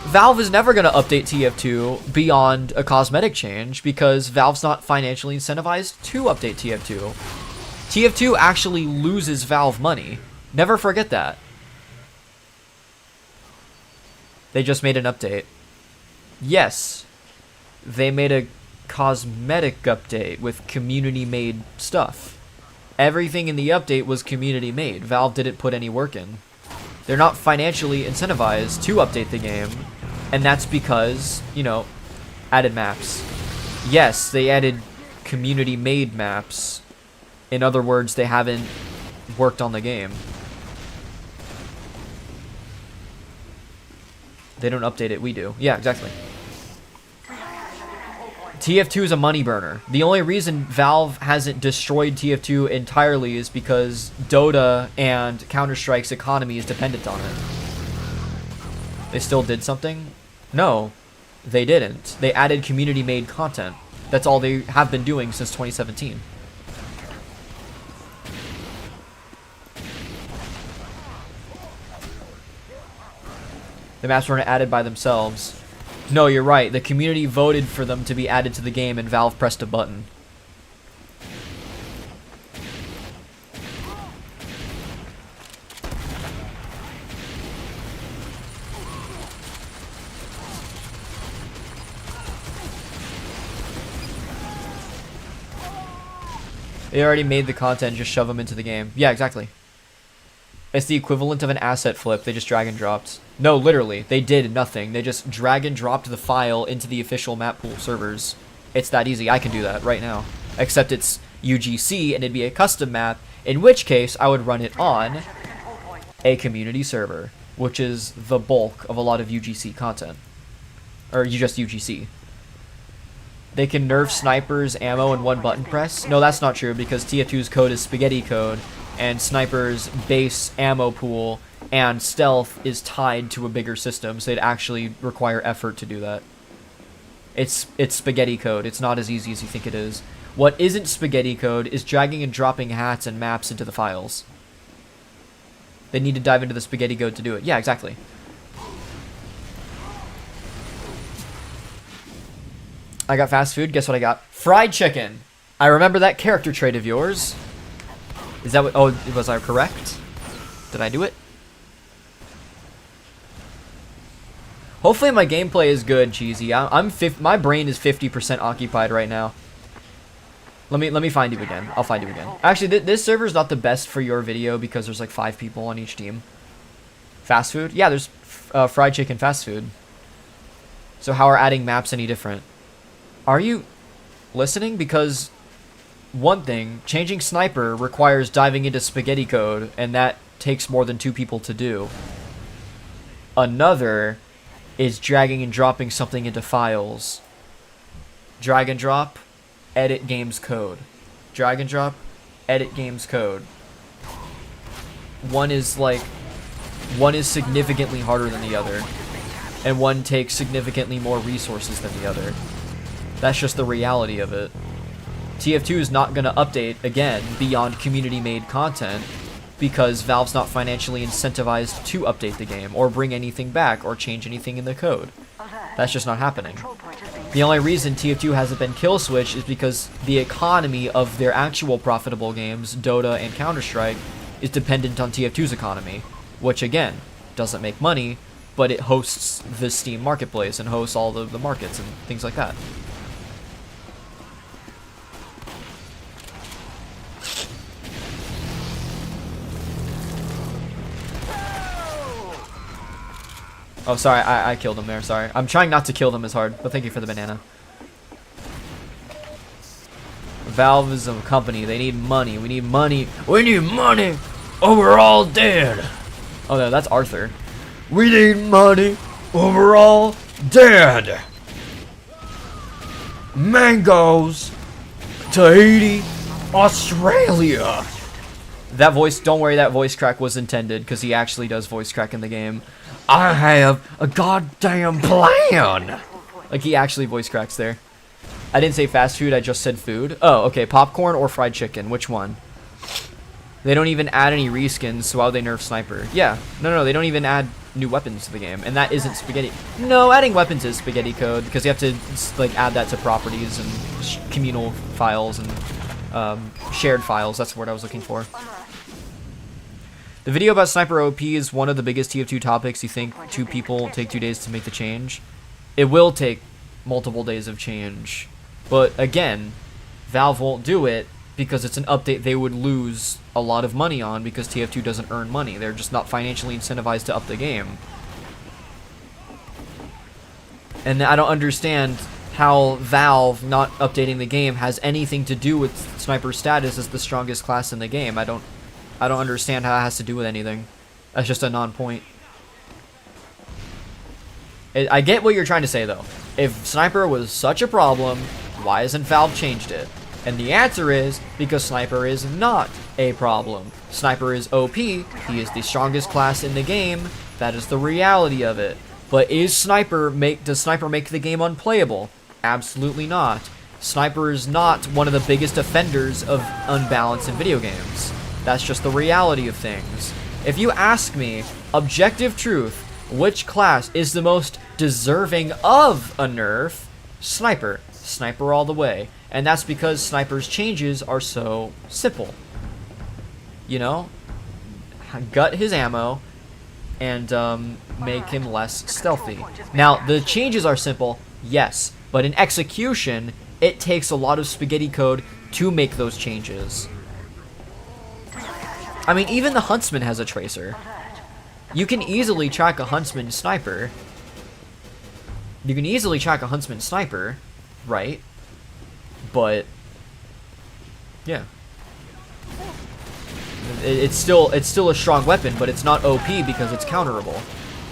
Valve is never going to update TF2 beyond a cosmetic change because Valve's not financially incentivized to update TF2. TF2 actually loses Valve money. Never forget that. They just made an update. Yes, they made a cosmetic update with community-made stuff. Everything in the update was community-made. Valve didn't put any work in. They're not financially incentivized to update the game, and that's because, you know, added maps. Yes, they added community-made maps. In other words, they haven't worked on the game. They don't update it, we do. Yeah, exactly. TF2 is a money burner. The only reason Valve hasn't destroyed TF2 entirely is because Dota and Counter-Strike's economy is dependent on it. They still did something? No, they didn't. They added community-made content. That's all they have been doing since 2017. The maps weren't added by themselves. No, you're right. The community voted for them to be added to the game and Valve pressed a button. They already made the content, just shove them into the game. Yeah, exactly. It's the equivalent of an asset flip. They just drag and dropped. No, literally. They did nothing. They just drag and dropped the file into the official map pool servers. It's that easy. I can do that right now. Except it's UGC and it'd be a custom map, in which case I would run it on a community server, which is the bulk of a lot of UGC content. Or just UGC. They can nerf snipers, ammo, in one button press. No, that's not true because TF2's code is spaghetti code, and Sniper's base ammo pool and stealth is tied to a bigger system, so it'd actually require effort to do that. It's spaghetti code. It's not as easy as you think it is. What isn't spaghetti code is dragging and dropping hats and maps into the files. They need to dive into the spaghetti code to do it. Yeah, exactly. I got fast food. Guess what I got? Fried chicken. I remember that character trait of yours. Is that what... Oh, was I correct? Did I do it? Hopefully my gameplay is good, Cheesy. My brain is 50% occupied right now. Let me find you again. I'll find you again. Actually, this server's not the best for your video because there's like 5 people on each team. Fast food? Yeah, there's fried chicken fast food. So how are adding maps any different? Are you listening? Because one thing, changing sniper requires diving into spaghetti code, and that takes more than 2 people to do. Another is dragging and dropping something into files. Drag and drop, edit game's code. Drag and drop, edit game's code. One is significantly harder than the other, and one takes significantly more resources than the other. That's just the reality of it. TF2 is not going to update again beyond community-made content because Valve's not financially incentivized to update the game or bring anything back or change anything in the code. That's just not happening. The only reason TF2 hasn't been kill switched is because the economy of their actual profitable games, Dota and Counter-Strike, is dependent on TF2's economy, which again, doesn't make money, but it hosts the Steam marketplace and hosts all the markets and things like that. Oh, sorry, I killed him there, sorry. I'm trying not to kill them as hard, but thank you for the banana. Valve is a company, they need money, we need money. We need money, or we're all dead. Oh no, that's Arthur. We need money, or we're all dead. Mangoes, Tahiti, Australia. That voice, don't worry, that voice crack was intended, because he actually does voice crack in the game. I have a goddamn plan! Like, he actually voice cracks there. I didn't say fast food, I just said food. Oh, okay, popcorn or fried chicken, which one? They don't even add any reskins, so why would they nerf sniper? Yeah, no, they don't even add new weapons to the game, and that isn't spaghetti. No, adding weapons is spaghetti code, because you have to, like, add that to properties and communal files and shared files. That's the word I was looking for. The video about Sniper OP is one of the biggest TF2 topics. You think 2 people take 2 days to make the change? It will take multiple days of change. But again, Valve won't do it because it's an update they would lose a lot of money on because TF2 doesn't earn money. They're just not financially incentivized to up the game. And I don't understand how Valve not updating the game has anything to do with Sniper's status as the strongest class in the game. I don't understand how it has to do with anything. That's just a non-point. I get what you're trying to say, though. If Sniper was such a problem, why hasn't Valve changed it? And the answer is, because Sniper is not a problem. Sniper is OP, he is the strongest class in the game, that is the reality of it. But does Sniper make the game unplayable? Absolutely not. Sniper is not one of the biggest offenders of unbalance in video games. That's just the reality of things. If you ask me, objective truth, which class is the most deserving of a nerf? Sniper. Sniper all the way. And that's because Sniper's changes are so simple. You know? Gut his ammo and make him less stealthy. Now, the changes are simple, yes, but in execution, it takes a lot of spaghetti code to make those changes. I mean, even the Huntsman has a tracer. You can easily track a Huntsman sniper. Right? But yeah. It's still a strong weapon, but it's not OP because it's counterable.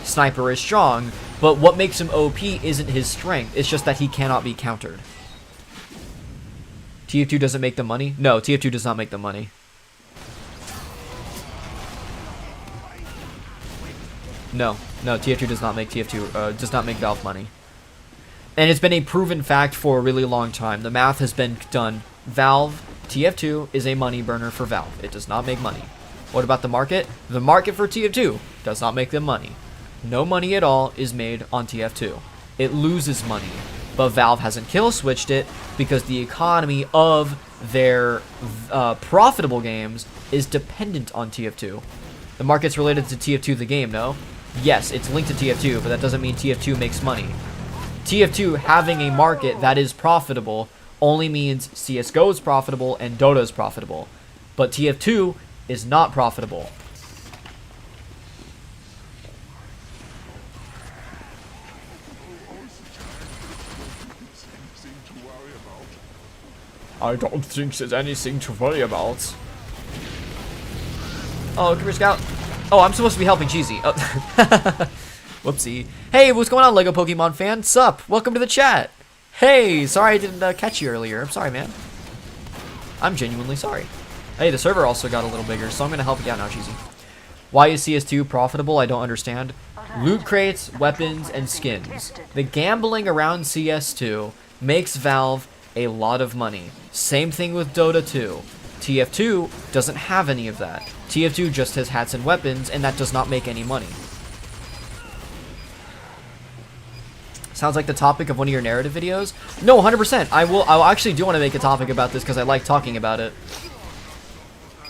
Sniper is strong, but what makes him OP isn't his strength, it's just that he cannot be countered. TF2 doesn't make the money? No, TF2 does not make the money. No, TF2 does not make does not make Valve money. And it's been a proven fact for a really long time. The math has been done. Valve, TF2 is a money burner for Valve. It does not make money. What about the market? The market for TF2 does not make them money. No money at all is made on TF2. It loses money. But Valve hasn't kill switched it because the economy of their profitable games is dependent on TF2. The market's related to TF2 the game, no? Yes, it's linked to TF2, but that doesn't mean TF2 makes money. TF2 having a market that is profitable only means CSGO is profitable and Dota is profitable. But TF2 is not profitable. I don't think there's anything to worry about. Oh, come here, Scout. Oh, I'm supposed to be helping Cheesy. Oh. Whoopsie. Hey, what's going on, Lego Pokemon fan? Sup? Welcome to the chat. Hey, sorry I didn't catch you earlier. I'm sorry, man. I'm genuinely sorry. Hey, the server also got a little bigger, so I'm going to help you out now, Cheesy. Why is CS2 profitable? I don't understand. Loot crates, weapons, and skins. The gambling around CS2 makes Valve a lot of money. Same thing with Dota 2. TF2 doesn't have any of that. TF2 just has hats and weapons, and that does not make any money. Sounds like the topic of one of your narrative videos. No, 100%. I actually do want to make a topic about this because I like talking about it.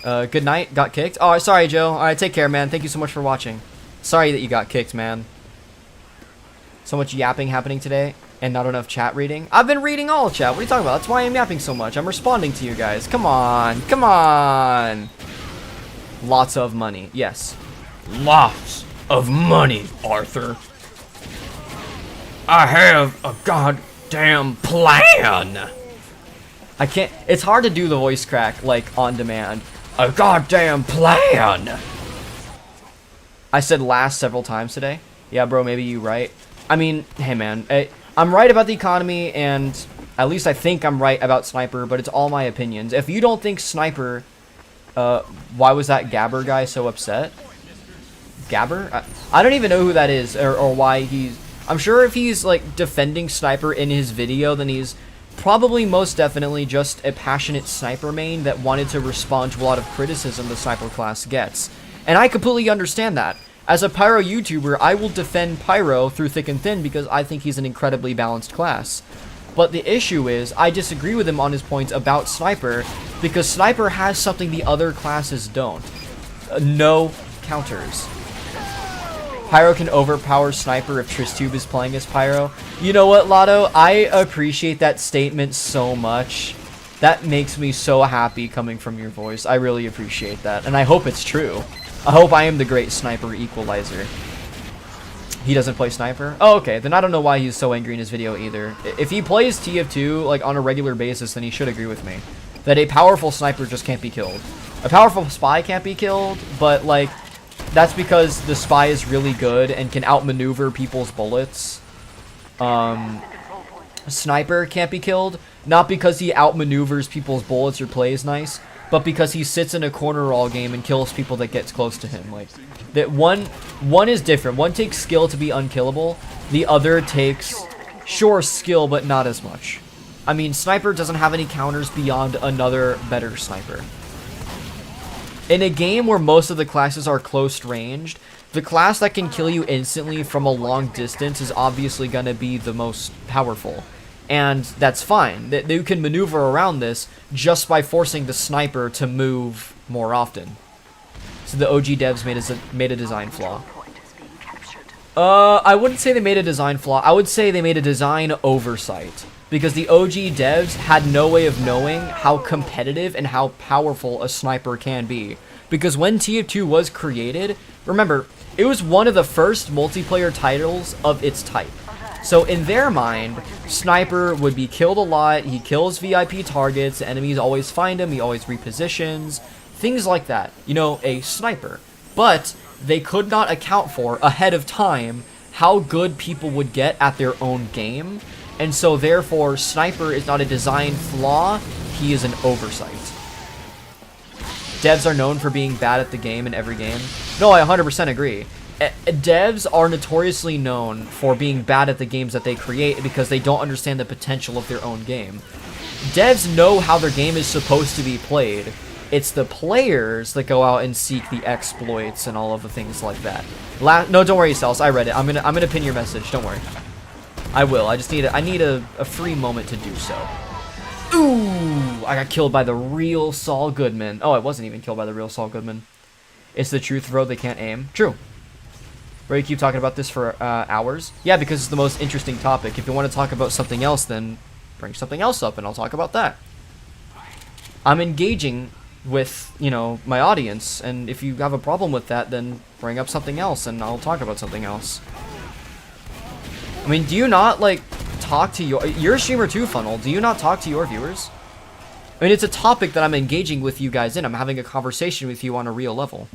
Good night. Got kicked. Oh, sorry, Joe. All right, take care, man. Thank you so much for watching. Sorry that you got kicked, man. So much yapping happening today and not enough chat reading. I've been reading all chat. What are you talking about? That's why I'm yapping so much. I'm responding to you guys. Come on. Come on. Lots of money. Yes. Lots of money, Arthur. I have a goddamn plan. I can't. It's hard to do the voice crack like on demand. A goddamn plan. I said last several times today. Yeah, bro, maybe you right. I mean, hey, man. I'm right about the economy, and at least I think I'm right about Sniper, but it's all my opinions. If you don't think Sniper... why was that Gabber guy so upset? Gabber? I don't even know who that is, or why he's... I'm sure if he's, like, defending Sniper in his video, then he's probably most definitely just a passionate Sniper main that wanted to respond to a lot of criticism the Sniper class gets. And I completely understand that. As a Pyro YouTuber, I will defend Pyro through thick and thin because I think he's an incredibly balanced class. But the issue is, I disagree with him on his points about Sniper because Sniper has something the other classes don't. No counters. Pyro can overpower Sniper if Tristube is playing as Pyro. You know what, Lotto? I appreciate that statement so much. That makes me so happy coming from your voice. I really appreciate that. And I hope it's true. I hope I am the great Sniper equalizer. He doesn't play Sniper? Oh, okay. Then I don't know why he's so angry in his video either. If he plays TF2 like on a regular basis, then he should agree with me. That a powerful Sniper just can't be killed. A powerful Spy can't be killed, but like... that's because the Spy is really good and can outmaneuver people's bullets. Sniper can't be killed, not because he outmaneuvers people's bullets or plays nice, but because he sits in a corner all game and kills people that gets close to him. Like that one is different. One takes skill to be unkillable. The other takes sure skill, but not as much. I mean, Sniper doesn't have any counters beyond another better Sniper. In a game where most of the classes are close ranged, the class that can kill you instantly from a long distance is obviously going to be the most powerful. And that's fine. You can maneuver around this just by forcing the Sniper to move more often. So the OG devs made a design flaw. I wouldn't say they made a design flaw. I would say they made a design oversight. Because the OG devs had no way of knowing how competitive and how powerful a Sniper can be. Because when TF2 was created, remember, it was one of the first multiplayer titles of its type. So in their mind, Sniper would be killed a lot, he kills VIP targets, enemies always find him, he always repositions, things like that. You know, a Sniper. But they could not account for, ahead of time, how good people would get at their own game. And so, therefore, Sniper is not a design flaw, he is an oversight. Devs are known for being bad at the game in every game. No, I 100% agree. Devs are notoriously known for being bad at the games that they create because they don't understand the potential of their own game. Devs know how their game is supposed to be played. It's the players that go out and seek the exploits and all of the things like that. No, don't worry, Cells. I read it. I'm gonna pin your message. Don't worry. I will. I just need a free moment to do so. Ooh! I got killed by the real Saul Goodman. Oh, I wasn't even killed by the real Saul Goodman. It's the truth, bro. They can't aim. True. Bro, you keep talking about this for hours? Yeah, because it's the most interesting topic. If you want to talk about something else, then bring something else up and I'll talk about that. I'm engaging with, you know, my audience, and if you have a problem with that, then bring up something else and I'll talk about something else. I mean, do you not, like, talk to your streamer too, Funnel? Do you not talk to your viewers? I mean, it's a topic that I'm engaging with you guys in. I'm having a conversation with you on a real level.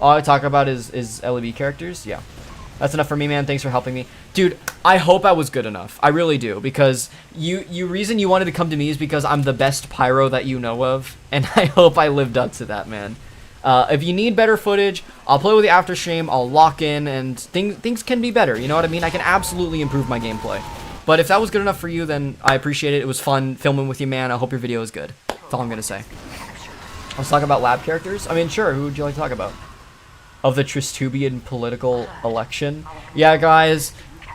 All I talk about is LEB characters? Yeah. That's enough for me, man. Thanks for helping me. Dude, I hope I was good enough. I really do, because reason you wanted to come to me is because I'm the best pyro that you know of, and I hope I lived up to that, man. If you need better footage, I'll play with you after stream, I'll lock in, and things can be better, you know what I mean? I can absolutely improve my gameplay. But if that was good enough for you, then I appreciate it. It was fun filming with you, man. I hope your video is good. That's all I'm gonna say. Let's talk about lab characters. I mean, sure, who would you like to talk about? Of the Tristubian political election. Yeah, guys,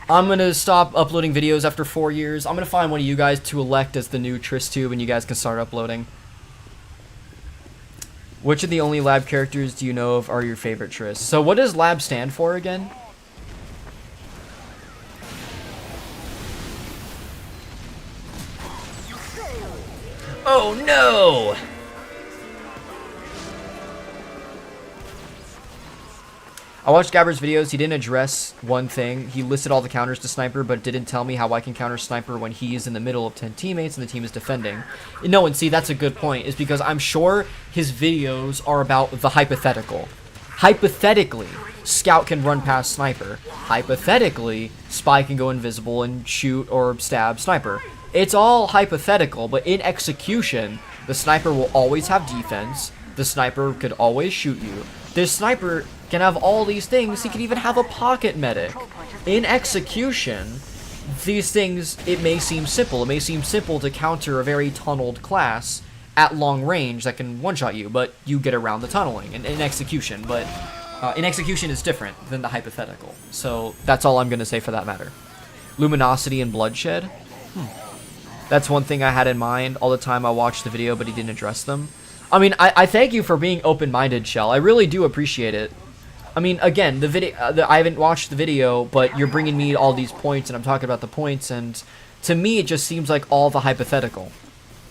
I'm gonna stop uploading videos after 4 years. I'm gonna find one of you guys to elect as the new Tristube, and you guys can start uploading. Which of the only lab characters do you know of are your favorite Trist? So what does lab stand for again? Oh no! I watched Gabber's videos. He didn't address one thing. He listed all the counters to Sniper, but didn't tell me how I can counter Sniper when he's in the middle of 10 teammates and the team is defending. No, and see, that's a good point, is because I'm sure his videos are about the hypothetical. Hypothetically, Scout can run past Sniper. Hypothetically, Spy can go invisible and shoot or stab Sniper. It's all hypothetical, but in execution, the Sniper will always have defense. The Sniper could always shoot you. This Sniper can have all these things. He can even have a pocket medic. In execution, these things, it may seem simple. It may seem simple to counter a very tunneled class at long range that can one-shot you, but you get around the tunneling in execution. But in execution is different than the hypothetical. So that's all I'm going to say for that matter. Luminosity and Bloodshed. That's one thing I had in mind all the time I watched the video, but he didn't address them. I mean, I thank you for being open-minded, Shell. I really do appreciate it. I mean, again, the video, I haven't watched the video, but you're bringing me all these points, and I'm talking about the points, and to me, it just seems like all the hypothetical.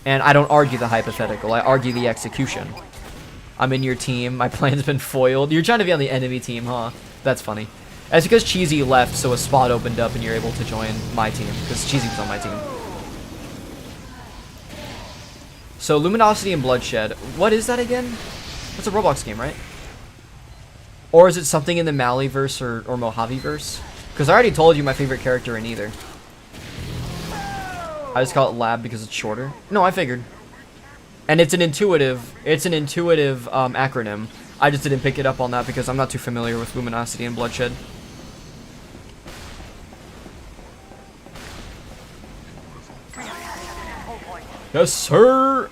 And I don't argue the hypothetical, I argue the execution. I'm in your team, my plan's been foiled. You're trying to be on the enemy team, huh? That's funny. That's because Cheesy left, so a spot opened up, and you're able to join my team, because Cheesy was on my team. So, Luminosity and Bloodshed. What is that again? That's a Roblox game, right? Or is it something in the Maliverse or Mojave-verse? Because I already told you my favorite character in either. I just call it Lab because it's shorter. No, I figured. And it's an intuitive acronym. I just didn't pick it up on that because I'm not too familiar with Luminosity and Bloodshed. Yes, sir!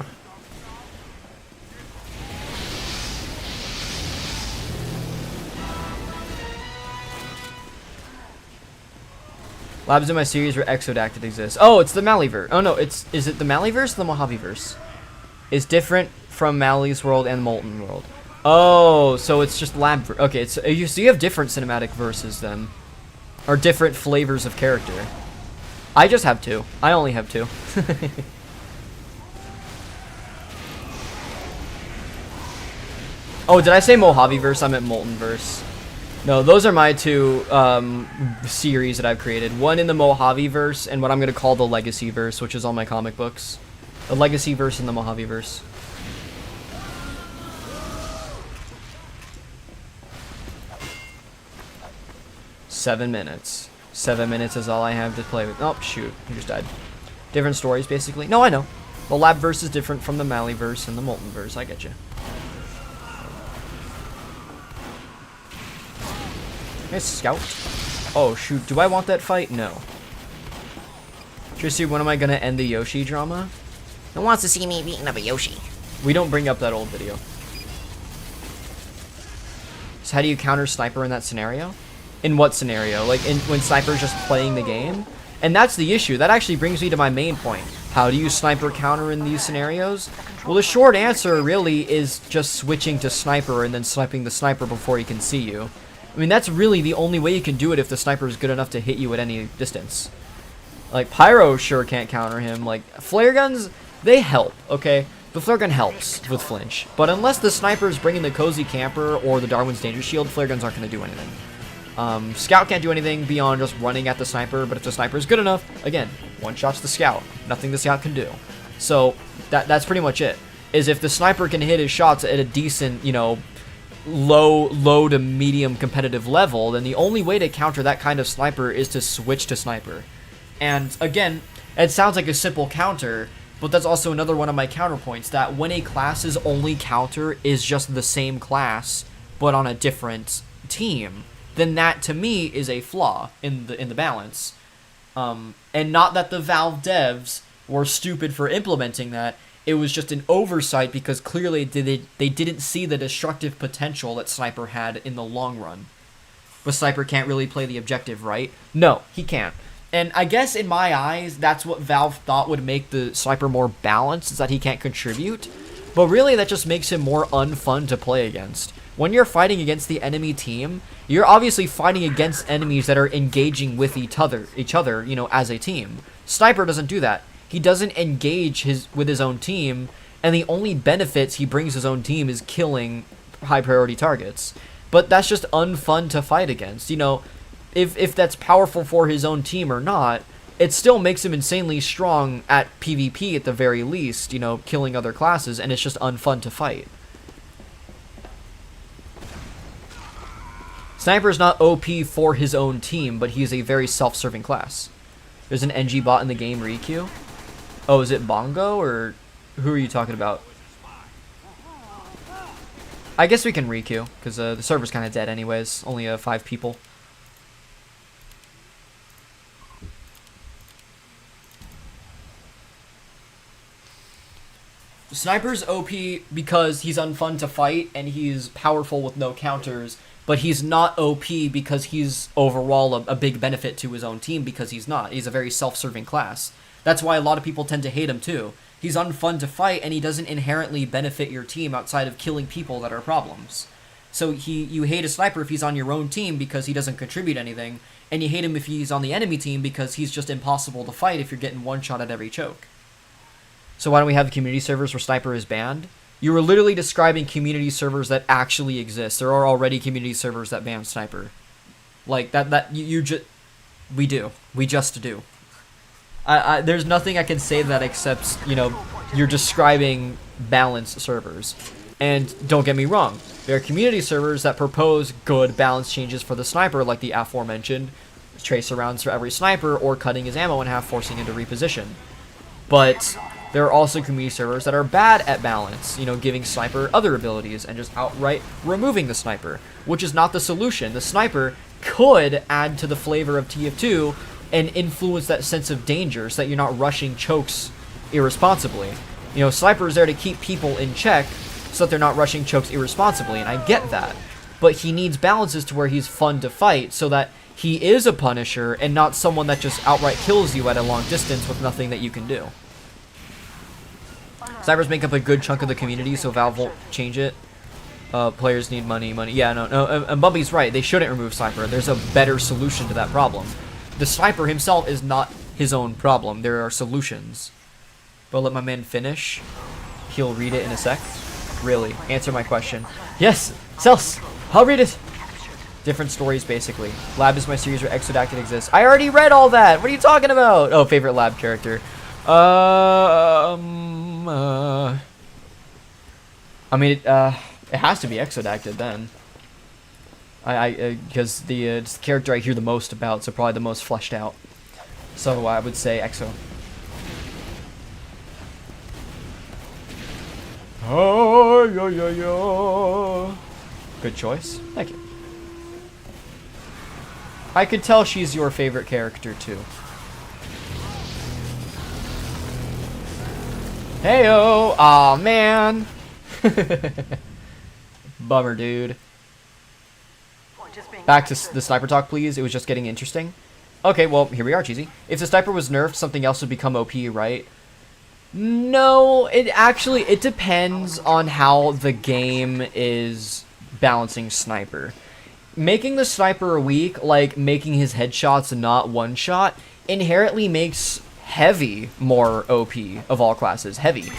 Labs in my series where Exodactyl exists. Oh, it's the Maliverse. Oh no, is it the Maliverse or the Mojave-verse? It's different from Mali's world and Molten world. Oh, so it's just Lab. Okay, so you have different cinematic verses then. Or different flavors of character. I just have two. I only have two. Oh, did I say Mojave-verse? I meant Molten-verse. No, those are my two series that I've created. One in the Mojave-verse, and what I'm going to call the Legacy-verse, which is all my comic books. The Legacy-verse and the Mojave-verse. Seven minutes. 7 minutes is all I have to play with. Oh, shoot. He just died. Different stories, basically. No, I know. The Lab-verse is different from the Mali-verse and the Molten-verse. I get you. Hey, Scout. Oh, shoot. Do I want that fight? No. Tristube, when am I going to end the Yoshi drama? Who wants to see me beating up a Yoshi? We don't bring up that old video. So how do you counter Sniper in that scenario? In what scenario? Like, when Sniper's just playing the game? And that's the issue. That actually brings me to my main point. How do you Sniper counter in these scenarios? Well, the short answer really is just switching to Sniper and then sniping the Sniper before he can see you. I mean, that's really the only way you can do it if the Sniper is good enough to hit you at any distance. Like, Pyro sure can't counter him. Like, flare guns, they help, okay? The flare gun helps with flinch. But unless the sniper is bringing the Cozy Camper or the Darwin's Danger Shield, flare guns aren't going to do anything. Scout can't do anything beyond just running at the sniper, but if the sniper is good enough, again, one-shots the scout. Nothing the scout can do. So, that's pretty much it. Is if the sniper can hit his shots at a decent, you know, low to medium competitive level, then the only way to counter that kind of sniper is to switch to sniper. And again, it sounds like a simple counter, but that's also another one of my counterpoints, that when a class's only counter is just the same class, but on a different team, then that to me is a flaw in the balance. And not that the Valve devs were stupid for implementing that. It was just an oversight because clearly they didn't see the destructive potential that Sniper had in the long run. But Sniper can't really play the objective, right? No, he can't. And I guess in my eyes, that's what Valve thought would make the Sniper more balanced, is that he can't contribute. But really, that just makes him more unfun to play against. When you're fighting against the enemy team, you're obviously fighting against enemies that are engaging with each other, you know, as a team. Sniper doesn't do that. He doesn't engage with his own team, and the only benefits he brings his own team is killing high priority targets. But that's just unfun to fight against. You know, if that's powerful for his own team or not, it still makes him insanely strong at PvP at the very least, you know, killing other classes, and it's just unfun to fight. Sniper is not OP for his own team, but he's a very self-serving class. There's an NG bot in the game, Riku. Oh, is it Bongo, or who are you talking about? I guess we can Riku, because the server's kind of dead anyways. Only 5 people. Sniper's OP because he's unfun to fight, and he's powerful with no counters, but he's not OP because he's overall a big benefit to his own team, because he's not. He's a very self-serving class. That's why a lot of people tend to hate him too. He's unfun to fight, and he doesn't inherently benefit your team outside of killing people that are problems. So you hate a sniper if he's on your own team because he doesn't contribute anything, and you hate him if he's on the enemy team because he's just impossible to fight if you're getting one shot at every choke. So why don't we have community servers where Sniper is banned? You were literally describing community servers that actually exist. There are already community servers that ban Sniper. Like, we just do. There's nothing I can say that except, you know, you're describing balanced servers. And don't get me wrong, there are community servers that propose good balance changes for the sniper, like the aforementioned tracer rounds for every sniper, or cutting his ammo in half, forcing him to reposition. But there are also community servers that are bad at balance, you know, giving sniper other abilities and just outright removing the sniper, which is not the solution. The sniper could add to the flavor of TF2 and influence that sense of danger so that you're not rushing chokes irresponsibly. You know, Sniper is there to keep people in check so that they're not rushing chokes irresponsibly, and I get that. But he needs balances to where he's fun to fight so that he is a Punisher and not someone that just outright kills you at a long distance with nothing that you can do. Snipers make up a good chunk of the community, so Valve won't change it. Players need money. Yeah, no, and Bubby's right. They shouldn't remove Sniper. There's a better solution to that problem. The Sniper himself is not his own problem. There are solutions. But let my man finish. He'll read it in a sec. Really, answer my question. Yes, Cels, I'll read it. Different stories, basically. Lab is my series where Exodacted exists. I already read all that. What are you talking about? Oh, favorite Lab character. I mean, it has to be Exodacted then. Because it's the character I hear the most about, so probably the most fleshed out. So I would say Exo. Oh, yo. Good choice. Thank you. I could tell she's your favorite character too. Heyo! Aw, man. Bummer, dude. Back to the sniper talk, please. It was just getting interesting. Okay, well, here we are, Cheesy. If the sniper was nerfed, something else would become OP, right? No, it depends on how the game is balancing sniper. Making the sniper weak, like making his headshots not one-shot, inherently makes heavy more OP of all classes. Heavy.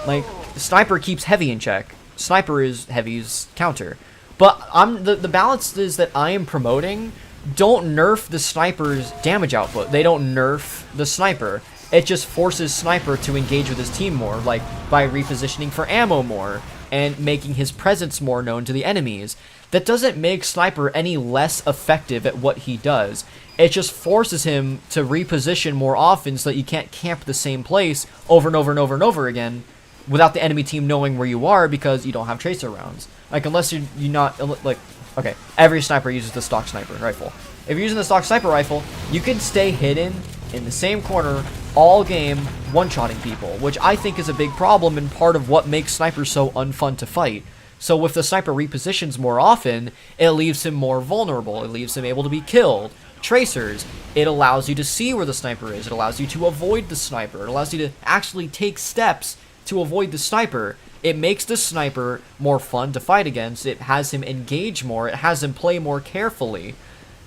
Like, sniper keeps heavy in check. Sniper is heavy's counter. But the balance is that I am promoting, don't nerf the sniper's damage output. They don't nerf the sniper. It just forces sniper to engage with his team more, like by repositioning for ammo more and making his presence more known to the enemies. That doesn't make sniper any less effective at what he does. It just forces him to reposition more often so that you can't camp the same place over and over and over and over again without the enemy team knowing where you are because you don't have tracer rounds. Like, unless you're not, like, okay, every sniper uses the stock sniper rifle. If you're using the stock sniper rifle, you can stay hidden in the same corner all game one-shotting people, which I think is a big problem and part of what makes snipers so unfun to fight. So if the sniper repositions more often, it leaves him more vulnerable. It leaves him able to be killed. Tracers, it allows you to see where the sniper is. It allows you to avoid the sniper. It allows you to actually take steps to avoid the sniper. It makes the sniper more fun to fight against. It has him engage more. It has him play more carefully.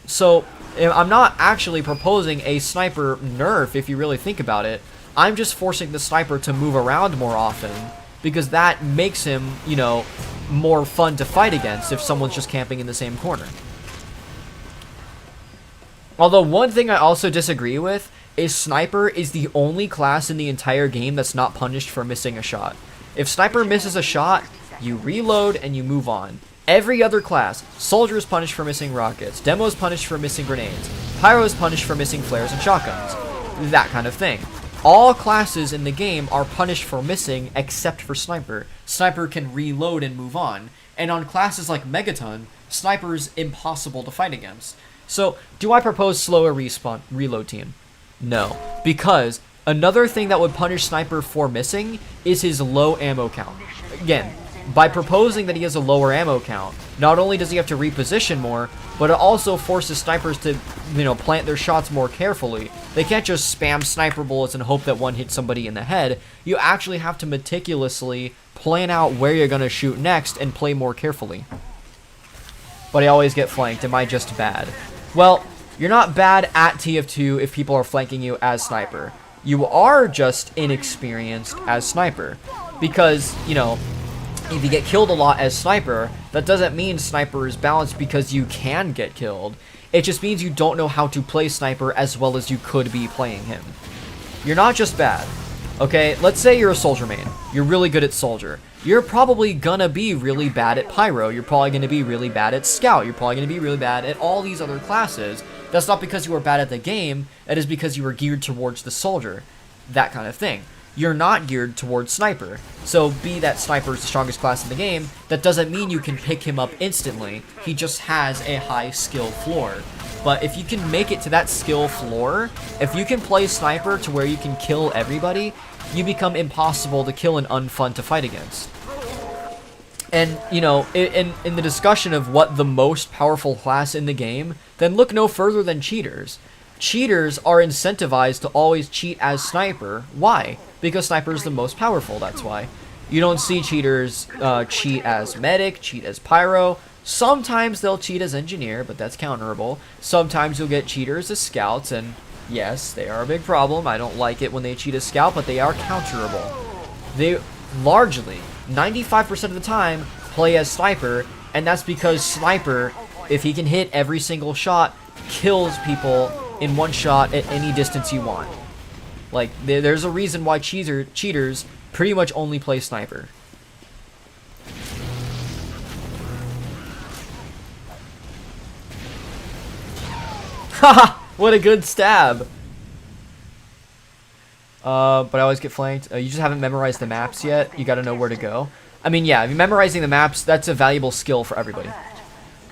So I'm not actually proposing a sniper nerf if you really think about it. I'm just forcing the sniper to move around more often because that makes him, you know, more fun to fight against if someone's just camping in the same corner. Although one thing I also disagree with is sniper is the only class in the entire game that's not punished for missing a shot. If sniper misses a shot, you reload and you move on. Every other class, soldier is punished for missing rockets, demo is punished for missing grenades, pyro is punished for missing flares and shotguns, that kind of thing. All classes in the game are punished for missing except for sniper. Sniper can reload and move on. And on classes like Megaton, sniper's impossible to fight against. So, do I propose slower reload team? No. Because another thing that would punish sniper for missing is his low ammo count. Again, by proposing that he has a lower ammo count, not only does he have to reposition more, but it also forces snipers to, you know, plant their shots more carefully. They can't just spam sniper bullets and hope that one hits somebody in the head. You actually have to meticulously plan out where you're going to shoot next and play more carefully. But I always get flanked. Am I just bad? Well, you're not bad at TF2 if people are flanking you as sniper. You are just inexperienced as sniper. Because, you know, if you get killed a lot as sniper, that doesn't mean sniper is balanced because you can get killed. It just means you don't know how to play sniper as well as you could be playing him. You're not just bad. Okay, let's say you're a soldier main. You're really good at soldier. You're probably gonna be really bad at pyro. You're probably gonna be really bad at scout. You're probably gonna be really bad at all these other classes. That's not because you are bad at the game. That is because you are geared towards the soldier. That kind of thing. You're not geared towards sniper. So be that sniper is the strongest class in the game, that doesn't mean you can pick him up instantly. He just has a high skill floor. But if you can make it to that skill floor, if you can play sniper to where you can kill everybody, you become impossible to kill and unfun to fight against. And, you know, in the discussion of what the most powerful class in the game, then look no further than cheaters. Cheaters are incentivized to always cheat as sniper. Why? Because sniper is the most powerful, that's why. You don't see cheaters cheat as medic, cheat as pyro. Sometimes they'll cheat as engineer, but that's counterable. Sometimes you'll get cheaters as scouts, and yes, they are a big problem. I don't like it when they cheat as scout, but they are counterable. They largely, 95% of the time, play as sniper, and that's because sniper, if he can hit every single shot, kills people in one shot at any distance you want. Like, there's a reason why cheaters pretty much only play sniper. Haha! What a good stab! But I always get flanked. You just haven't memorized the maps yet. You gotta know where to go. I mean, yeah, if you're memorizing the maps, that's a valuable skill for everybody.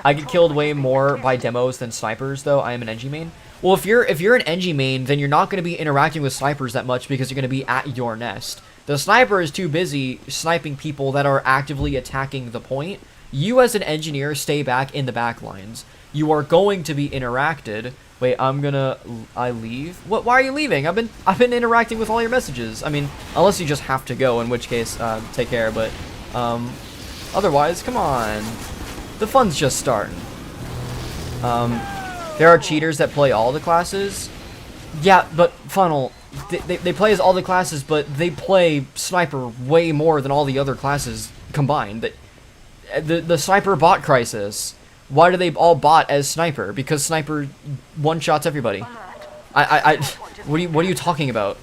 I get killed way more by demos than snipers, though. I am an NG main. Well, if you're an NG main, then you're not going to be interacting with snipers that much because you're going to be at your nest. The sniper is too busy sniping people that are actively attacking the point. You as an engineer stay back in the back lines. You are going to be interacted. Wait, I leave? What? Why are you leaving? I've been interacting with all your messages. I mean, unless you just have to go, in which case, take care. But otherwise, come on. The fun's just starting. Okay, There are cheaters that play all the classes. Yeah, but Funnel, they play as all the classes, but they play Sniper way more than all the other classes combined. The Sniper bot crisis. Why do they all bot as Sniper? Because Sniper one-shots everybody. What are you talking about?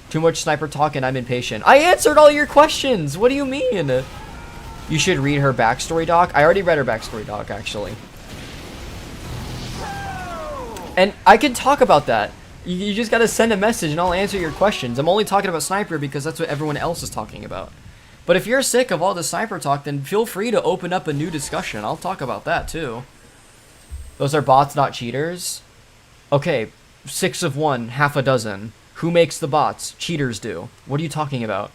Too much Sniper talk and I'm impatient. I answered all your questions! What do you mean? You should read her backstory doc. I already read her backstory doc, actually. And I can talk about that. You just gotta send a message and I'll answer your questions. I'm only talking about Sniper because that's what everyone else is talking about. But if you're sick of all the Sniper talk, then feel free to open up a new discussion. I'll talk about that too. Those are bots, not cheaters? Okay, 6 of 1, half a dozen. Who makes the bots? Cheaters do. What are you talking about?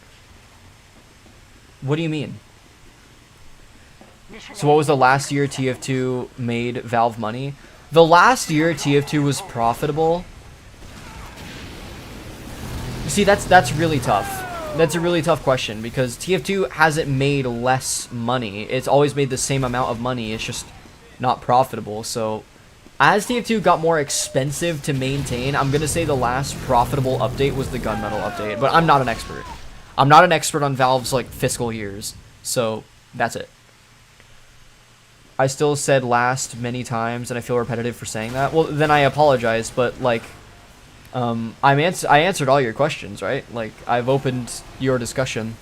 What do you mean? So what was the last year TF2 made Valve money? The last year TF2 was profitable. See, that's really tough. That's a really tough question because TF2 hasn't made less money. It's always made the same amount of money. It's just not profitable. So as TF2 got more expensive to maintain, I'm going to say the last profitable update was the gunmetal update. But I'm not an expert. I'm not an expert on Valve's like fiscal years. So that's it. I still said last many times and I feel repetitive for saying that. Well, then I apologize, but like I answered all your questions, right? Like, I've opened your discussion.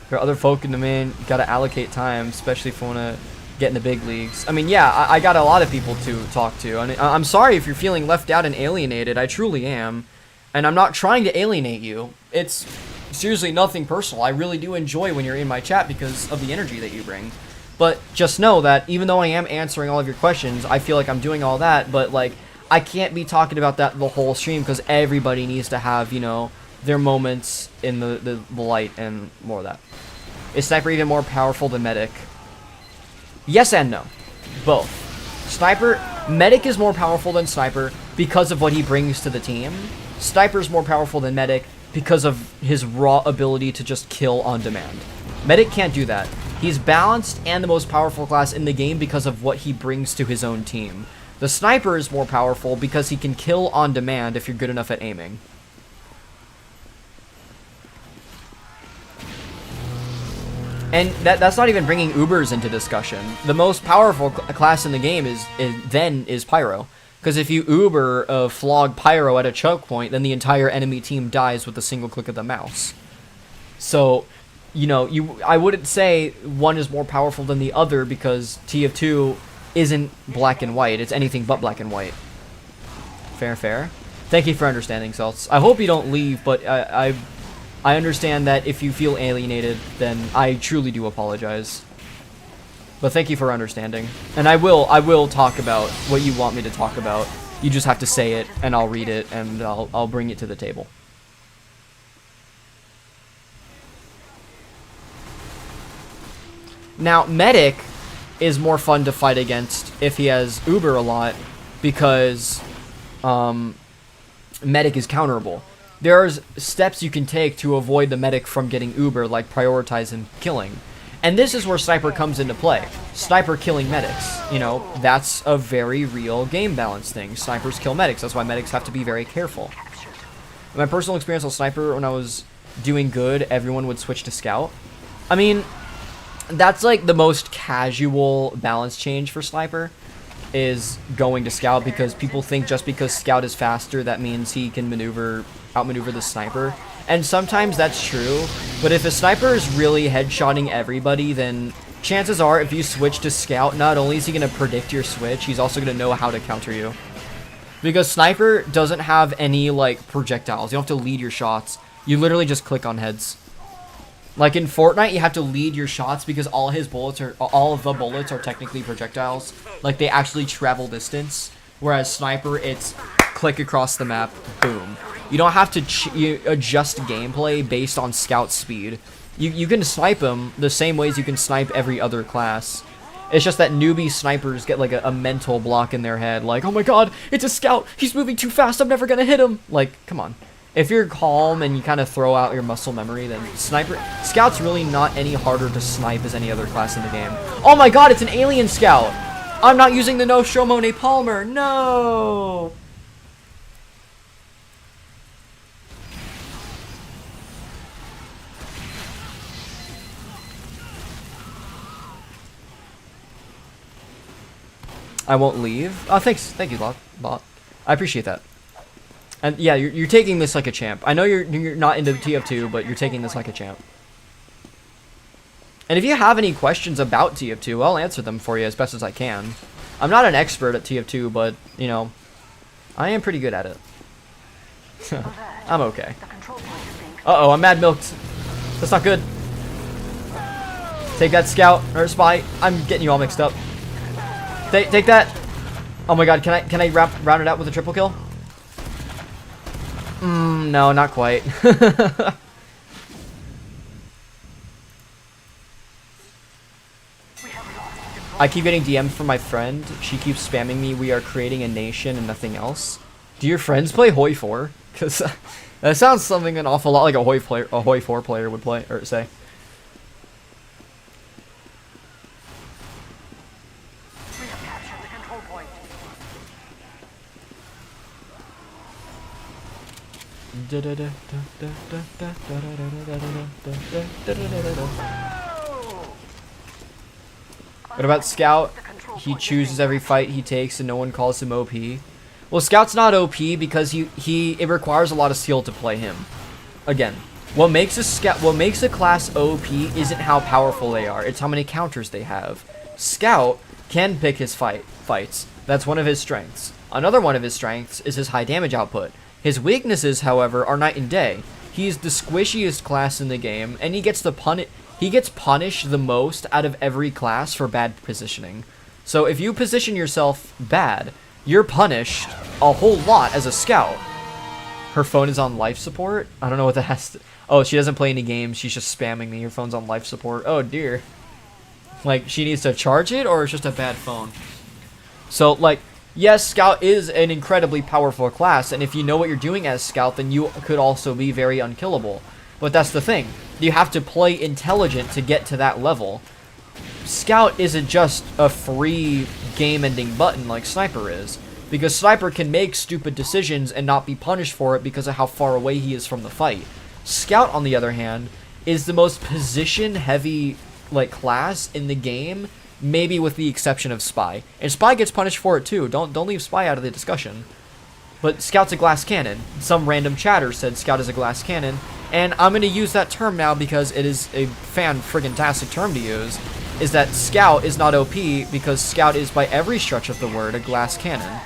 There are other folk in the main, gotta allocate time, especially if you wanna get in the big leagues. I mean, yeah, I got a lot of people to talk to. I mean, I'm sorry if you're feeling left out and alienated. I truly am. And I'm not trying to alienate you. It's seriously nothing personal. I really do enjoy when you're in my chat because of the energy that you bring. But just know that even though I am answering all of your questions, I feel like I'm doing all that, but like, I can't be talking about that the whole stream because everybody needs to have, you know, their moments in the light and more of that. Is Sniper even more powerful than Medic? Yes and no. Both. Medic is more powerful than Sniper because of what he brings to the team. Sniper is more powerful than Medic because of his raw ability to just kill on demand. Medic can't do that. He's balanced and the most powerful class in the game because of what he brings to his own team. The Sniper is more powerful because he can kill on demand if you're good enough at aiming. And that's not even bringing Ubers into discussion. The most powerful class in the game is Pyro. Because if you Uber a flog Pyro at a choke point, then the entire enemy team dies with a single click of the mouse. So, you know, I wouldn't say one is more powerful than the other because TF2 isn't black and white. It's anything but black and white. Fair. Thank you for understanding, Celts. I hope you don't leave, but I understand that if you feel alienated, then I truly do apologize. But thank you for understanding. And I will talk about what you want me to talk about. You just have to say it, and I'll read it, and I'll bring it to the table. Now, Medic is more fun to fight against if he has Uber a lot because Medic is counterable. There are steps you can take to avoid the Medic from getting Uber, like prioritize and killing. And this is where Sniper comes into play. Sniper killing medics. You know, that's a very real game balance thing. Snipers kill medics. That's why medics have to be very careful. In my personal experience with Sniper, when I was doing good, everyone would switch to Scout. I mean, that's like the most casual balance change for Sniper, is going to Scout, because people think just because Scout is faster, that means he can outmaneuver the Sniper. And sometimes that's true, but if a Sniper is really headshotting everybody, then chances are if you switch to Scout, not only is he going to predict your switch, he's also going to know how to counter you. Because Sniper doesn't have any, like, projectiles. You don't have to lead your shots. You literally just click on heads. Like in Fortnite, you have to lead your shots because all of the bullets are technically projectiles. Like, they actually travel distance. Whereas Sniper, it's click across the map, boom. You don't have to adjust gameplay based on Scout speed. You can snipe them the same ways you can snipe every other class. It's just that newbie snipers get like a mental block in their head. Like, oh my god, it's a Scout! He's moving too fast, I'm never gonna hit him! Like, come on. If you're calm and you kind of throw out your muscle memory, then Scout's really not any harder to snipe as any other class in the game. Oh my god, it's an alien Scout! I'm not using the Nostromo Napalmer. No. I won't leave. Oh, thanks. Thank you, Bot. I appreciate that. And yeah, you're taking this like a champ. I know you're not into TF2, but you're taking this like a champ. And if you have any questions about TF2, I'll answer them for you as best as I can. I'm not an expert at TF2, but, you know, I am pretty good at it. I'm okay. Uh-oh, I'm mad milked. That's not good. Take that, Scout, or Spy. I'm getting you all mixed up. Take that. Oh my god, can I round it out with a triple kill? No, not quite. I keep getting DM'd from my friend. She keeps spamming me, we are creating a nation and nothing else. Do your friends play Hoi 4? Because that sounds something an awful lot like a Hoi 4 player would play, or say. What about Scout? He chooses every fight he takes and no one calls him OP. Well, Scout's not OP because it requires a lot of skill to play him. Again, what makes a class OP isn't how powerful they are, it's how many counters they have. Scout can pick his fights. That's one of his strengths. Another one of his strengths is his high damage output. His weaknesses, however, are night and day. He's the squishiest class in the game, and he gets punished the most out of every class for bad positioning. So if you position yourself bad, you're punished a whole lot as a Scout. Her phone is on life support? I don't know what that has to... Oh, she doesn't play any games, she's just spamming me. Her phone's on life support. Oh dear. Like, she needs to charge it, or it's just a bad phone? So, like... Yes, Scout is an incredibly powerful class, and if you know what you're doing as Scout, then you could also be very unkillable. But that's the thing. You have to play intelligent to get to that level. Scout isn't just a free game-ending button like Sniper is, because Sniper can make stupid decisions and not be punished for it because of how far away he is from the fight. Scout, on the other hand, is the most position-heavy like class in the game, maybe with the exception of Spy. And Spy gets punished for it too. Don't leave Spy out of the discussion. But Scout's a glass cannon. Some random chatter said Scout is a glass cannon, and I'm going to use that term now because it is a fan-friggin-tastic term to use, is that Scout is not OP because Scout is, by every stretch of the word, a glass cannon.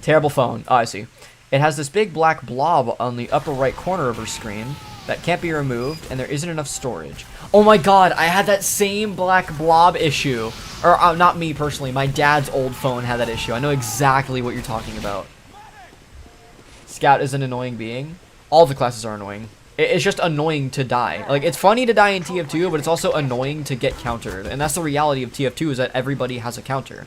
Terrible phone. Oh, I see. It has this big black blob on the upper right corner of her screen that can't be removed, and there isn't enough storage. Oh my god, I had that same black blob issue. Or, not me personally, my dad's old phone had that issue. I know exactly what you're talking about. Scout is an annoying being. All the classes are annoying. It's just annoying to die. Like, it's funny to die in TF2, but it's also annoying to get countered. And that's the reality of TF2, is that everybody has a counter.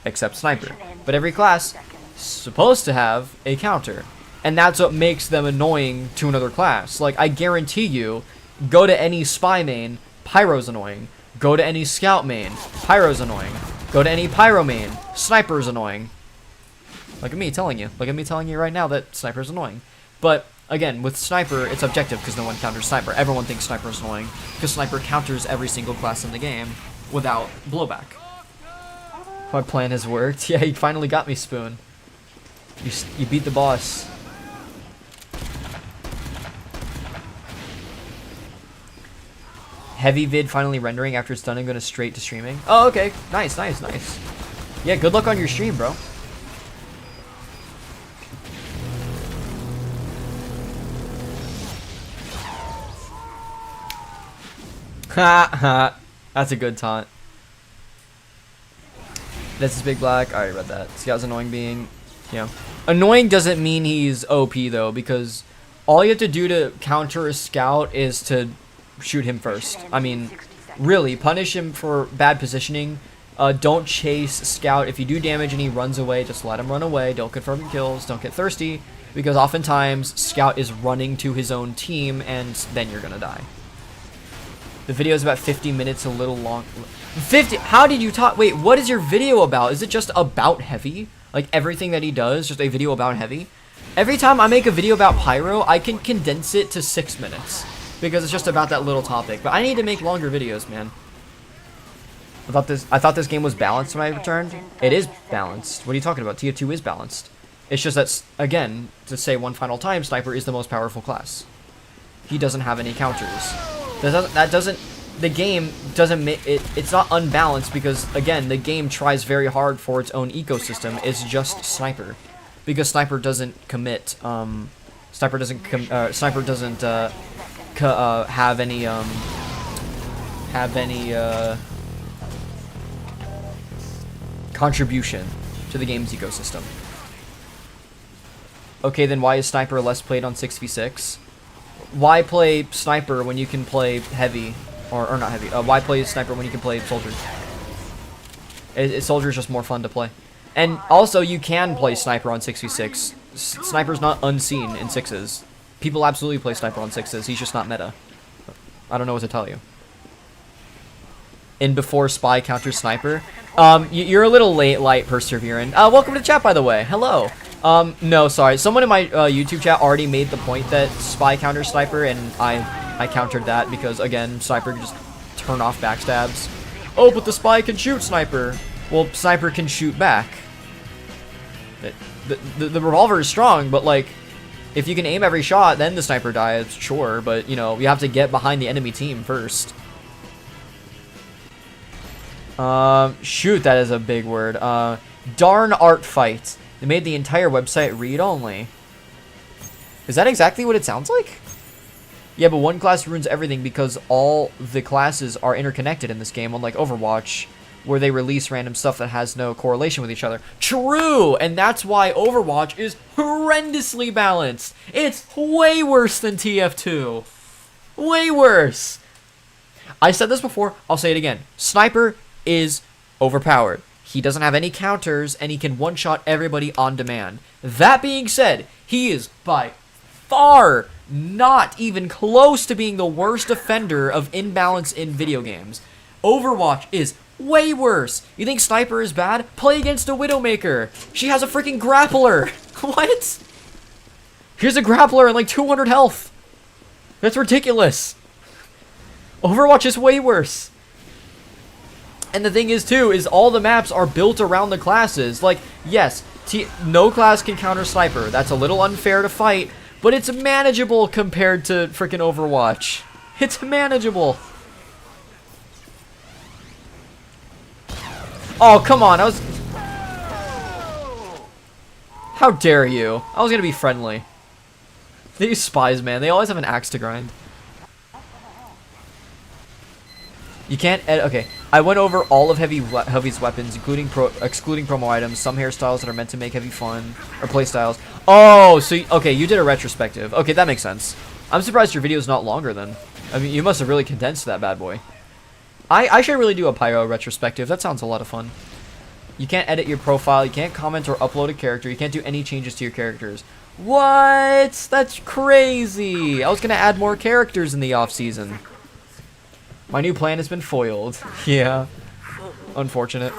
Except Sniper. But every class is supposed to have a counter. And that's what makes them annoying to another class. Like, I guarantee you, go to any Spy main, Pyro's annoying. Go to any Scout main, Pyro's annoying. Go to any Pyro main, Sniper's annoying. Look at me telling you. Look at me telling you right now that Sniper's annoying. But, again, with Sniper, it's objective because no one counters Sniper. Everyone thinks Sniper's annoying because Sniper counters every single class in the game without blowback. My plan has worked. Yeah, you finally got me, Spoon. You beat the boss. Heavy vid finally rendering after it's done and going straight to streaming. Oh, okay. Nice, nice, nice. Yeah, good luck on your stream, bro. Ha ha. That's a good taunt. This is Big Black. I already read that. Scout's annoying being. Yeah. Annoying doesn't mean he's OP though, because all you have to do to counter a Scout is to shoot him first. I mean, really, punish him for bad positioning. Don't chase Scout. If you do damage and he runs away, just let him run away. Don't confirm kills. Don't get thirsty, because oftentimes Scout is running to his own team and then you're gonna die. The video is about 50 minutes, a little long. 50? How did you talk? Wait, what is your video about? Is it just about Heavy? Like everything that he does, just a video about Heavy? Every time I make a video about Pyro, I can condense it to 6 minutes. Because it's just about that little topic. But I need to make longer videos, man. I thought this game was balanced when I returned. It is balanced. What are you talking about? TF2 is balanced. It's just that, again, to say one final time, Sniper is the most powerful class. He doesn't have any counters. The game doesn't make it. It's not unbalanced because, again, the game tries very hard for its own ecosystem. It's just Sniper, because Sniper doesn't commit. Sniper doesn't have any contribution to the game's ecosystem. Okay, then why is Sniper less played on 6v6? Why play Sniper when you can play Heavy? Or not Heavy. Why play Sniper when you can play Soldier? Soldier is just more fun to play. And also, you can play Sniper on 6v6. Sniper's not unseen in 6s. People absolutely play Sniper on 6s. He's just not meta. I don't know what to tell you. In before Spy counters Sniper. You're a little late, Light Persevering. Welcome to the chat, by the way. Hello. No, sorry. Someone in my YouTube chat already made the point that Spy counters Sniper, and I countered that because, again, Sniper can just turn off backstabs. Oh, but the Spy can shoot Sniper. Well, Sniper can shoot back. The revolver is strong, but, like, if you can aim every shot, then the Sniper dies, sure. But, you know, you have to get behind the enemy team first. Shoot, that is a big word. Darn art fight. They made the entire website read-only. Is that exactly what it sounds like? Yeah, but one class ruins everything because all the classes are interconnected in this game, unlike Overwatch, where they release random stuff that has no correlation with each other. True! And that's why Overwatch is horrendously balanced. It's way worse than TF2. Way worse. I said this before, I'll say it again. Sniper is overpowered. He doesn't have any counters, and he can one-shot everybody on demand. That being said, he is by far not even close to being the worst offender of imbalance in video games. Overwatch is way worse. You think Sniper is bad? Play against a Widowmaker. She has a freaking grappler. What? Here's a grappler and like 200 health. That's ridiculous. Overwatch is way worse. And the thing is, too, is all the maps are built around the classes. Like, yes, no class can counter Sniper. That's a little unfair to fight, but it's manageable compared to freaking Overwatch. It's manageable. Oh, come on. How dare you? I was gonna be friendly. These spies, man. They always have an axe to grind. You can't edit. Okay, I went over all of Heavy's weapons, excluding promo items, some hairstyles that are meant to make Heavy fun, or playstyles. Oh, so okay, you did a retrospective. Okay, that makes sense. I'm surprised your video is not longer then. I mean, you must have really condensed that bad boy. I should really do a Pyro retrospective. That sounds a lot of fun. You can't edit your profile. You can't comment or upload a character. You can't do any changes to your characters. What? That's crazy. I was gonna add more characters in the off season. My new plan has been foiled. Yeah. Unfortunate.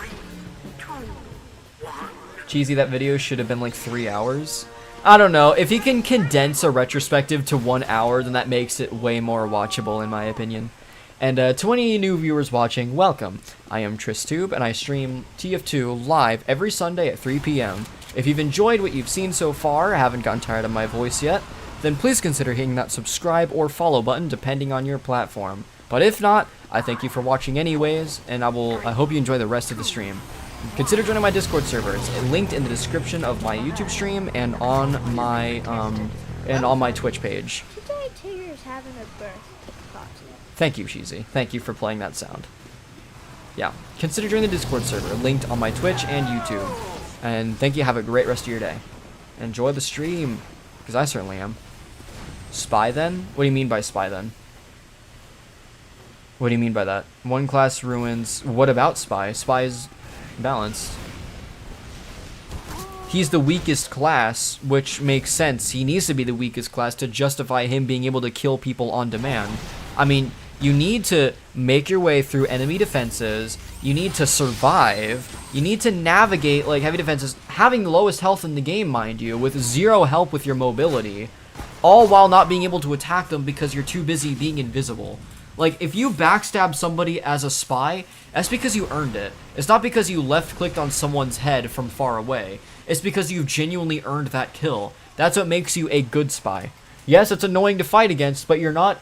Cheesy, that video should have been like 3 hours. I don't know. If you can condense a retrospective to 1 hour, then that makes it way more watchable, in my opinion. And to any new viewers watching, welcome. I am Tristube, and I stream TF2 live every Sunday at 3 p.m. If you've enjoyed what you've seen so far, haven't gotten tired of my voice yet, then please consider hitting that subscribe or follow button depending on your platform. But if not, I thank you for watching anyways, and I hope you enjoy the rest of the stream. Consider joining my Discord server. It's linked in the description of my YouTube stream and on my Twitch page. Today Tigger's having a birthday party. Thank you, Cheesy. Thank you for playing that sound. Yeah, consider joining the Discord server, linked on my Twitch and YouTube. And thank you, have a great rest of your day. Enjoy the stream, because I certainly am. Spy then? What do you mean by spy then? What do you mean by that? One class ruins... What about Spy? Spy is balanced. He's the weakest class, which makes sense. He needs to be the weakest class to justify him being able to kill people on demand. I mean, You need to make your way through enemy defenses. You need to survive. You need to navigate like heavy defenses, having the lowest health in the game, mind you, with 0 help with your mobility, all while not being able to attack them because you're too busy being invisible. Like, if you backstab somebody as a spy, that's because you earned it. It's not because you left-clicked on someone's head from far away. It's because you've genuinely earned that kill. That's what makes you a good spy. Yes, it's annoying to fight against, but you're not...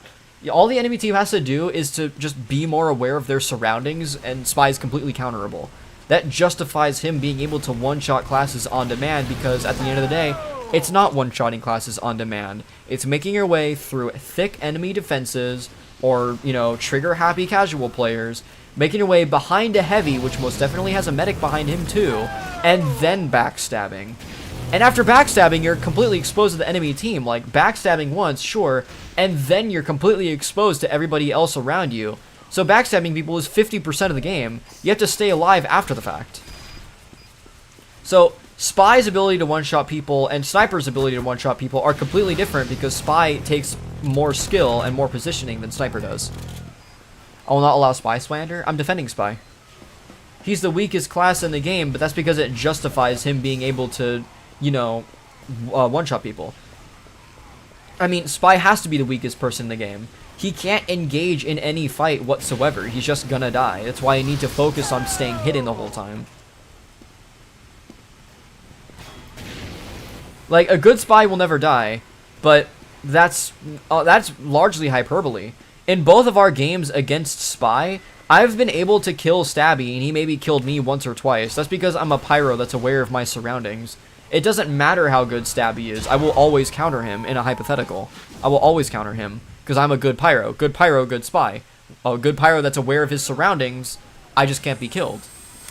All the enemy team has to do is to just be more aware of their surroundings, and Spy is completely counterable. That justifies him being able to one-shot classes on demand, because at the end of the day, it's not one-shotting classes on demand. It's making your way through thick enemy defenses, or, you know, trigger-happy casual players, making your way behind a heavy, which most definitely has a medic behind him too, and then backstabbing. And after backstabbing, you're completely exposed to the enemy team. Like, backstabbing once, sure, and then you're completely exposed to everybody else around you. So backstabbing people is 50% of the game. You have to stay alive after the fact. So, Spy's ability to one-shot people and Sniper's ability to one-shot people are completely different because Spy takes more skill and more positioning than Sniper does. I will not allow Spy slander. I'm defending Spy. He's the weakest class in the game, but that's because it justifies him being able to, you know, one-shot people. I mean, Spy has to be the weakest person in the game. He can't engage in any fight whatsoever. He's just gonna die. That's why you need to focus on staying hidden the whole time. Like, a good Spy will never die, but that's largely hyperbole. In both of our games against Spy, I've been able to kill Stabby, and he maybe killed me once or twice. That's because I'm a pyro that's aware of my surroundings. It doesn't matter how good Stabby is. I will always counter him in a hypothetical. I will always counter him, because I'm a good pyro. Good pyro, good Spy. A good pyro that's aware of his surroundings, I just can't be killed.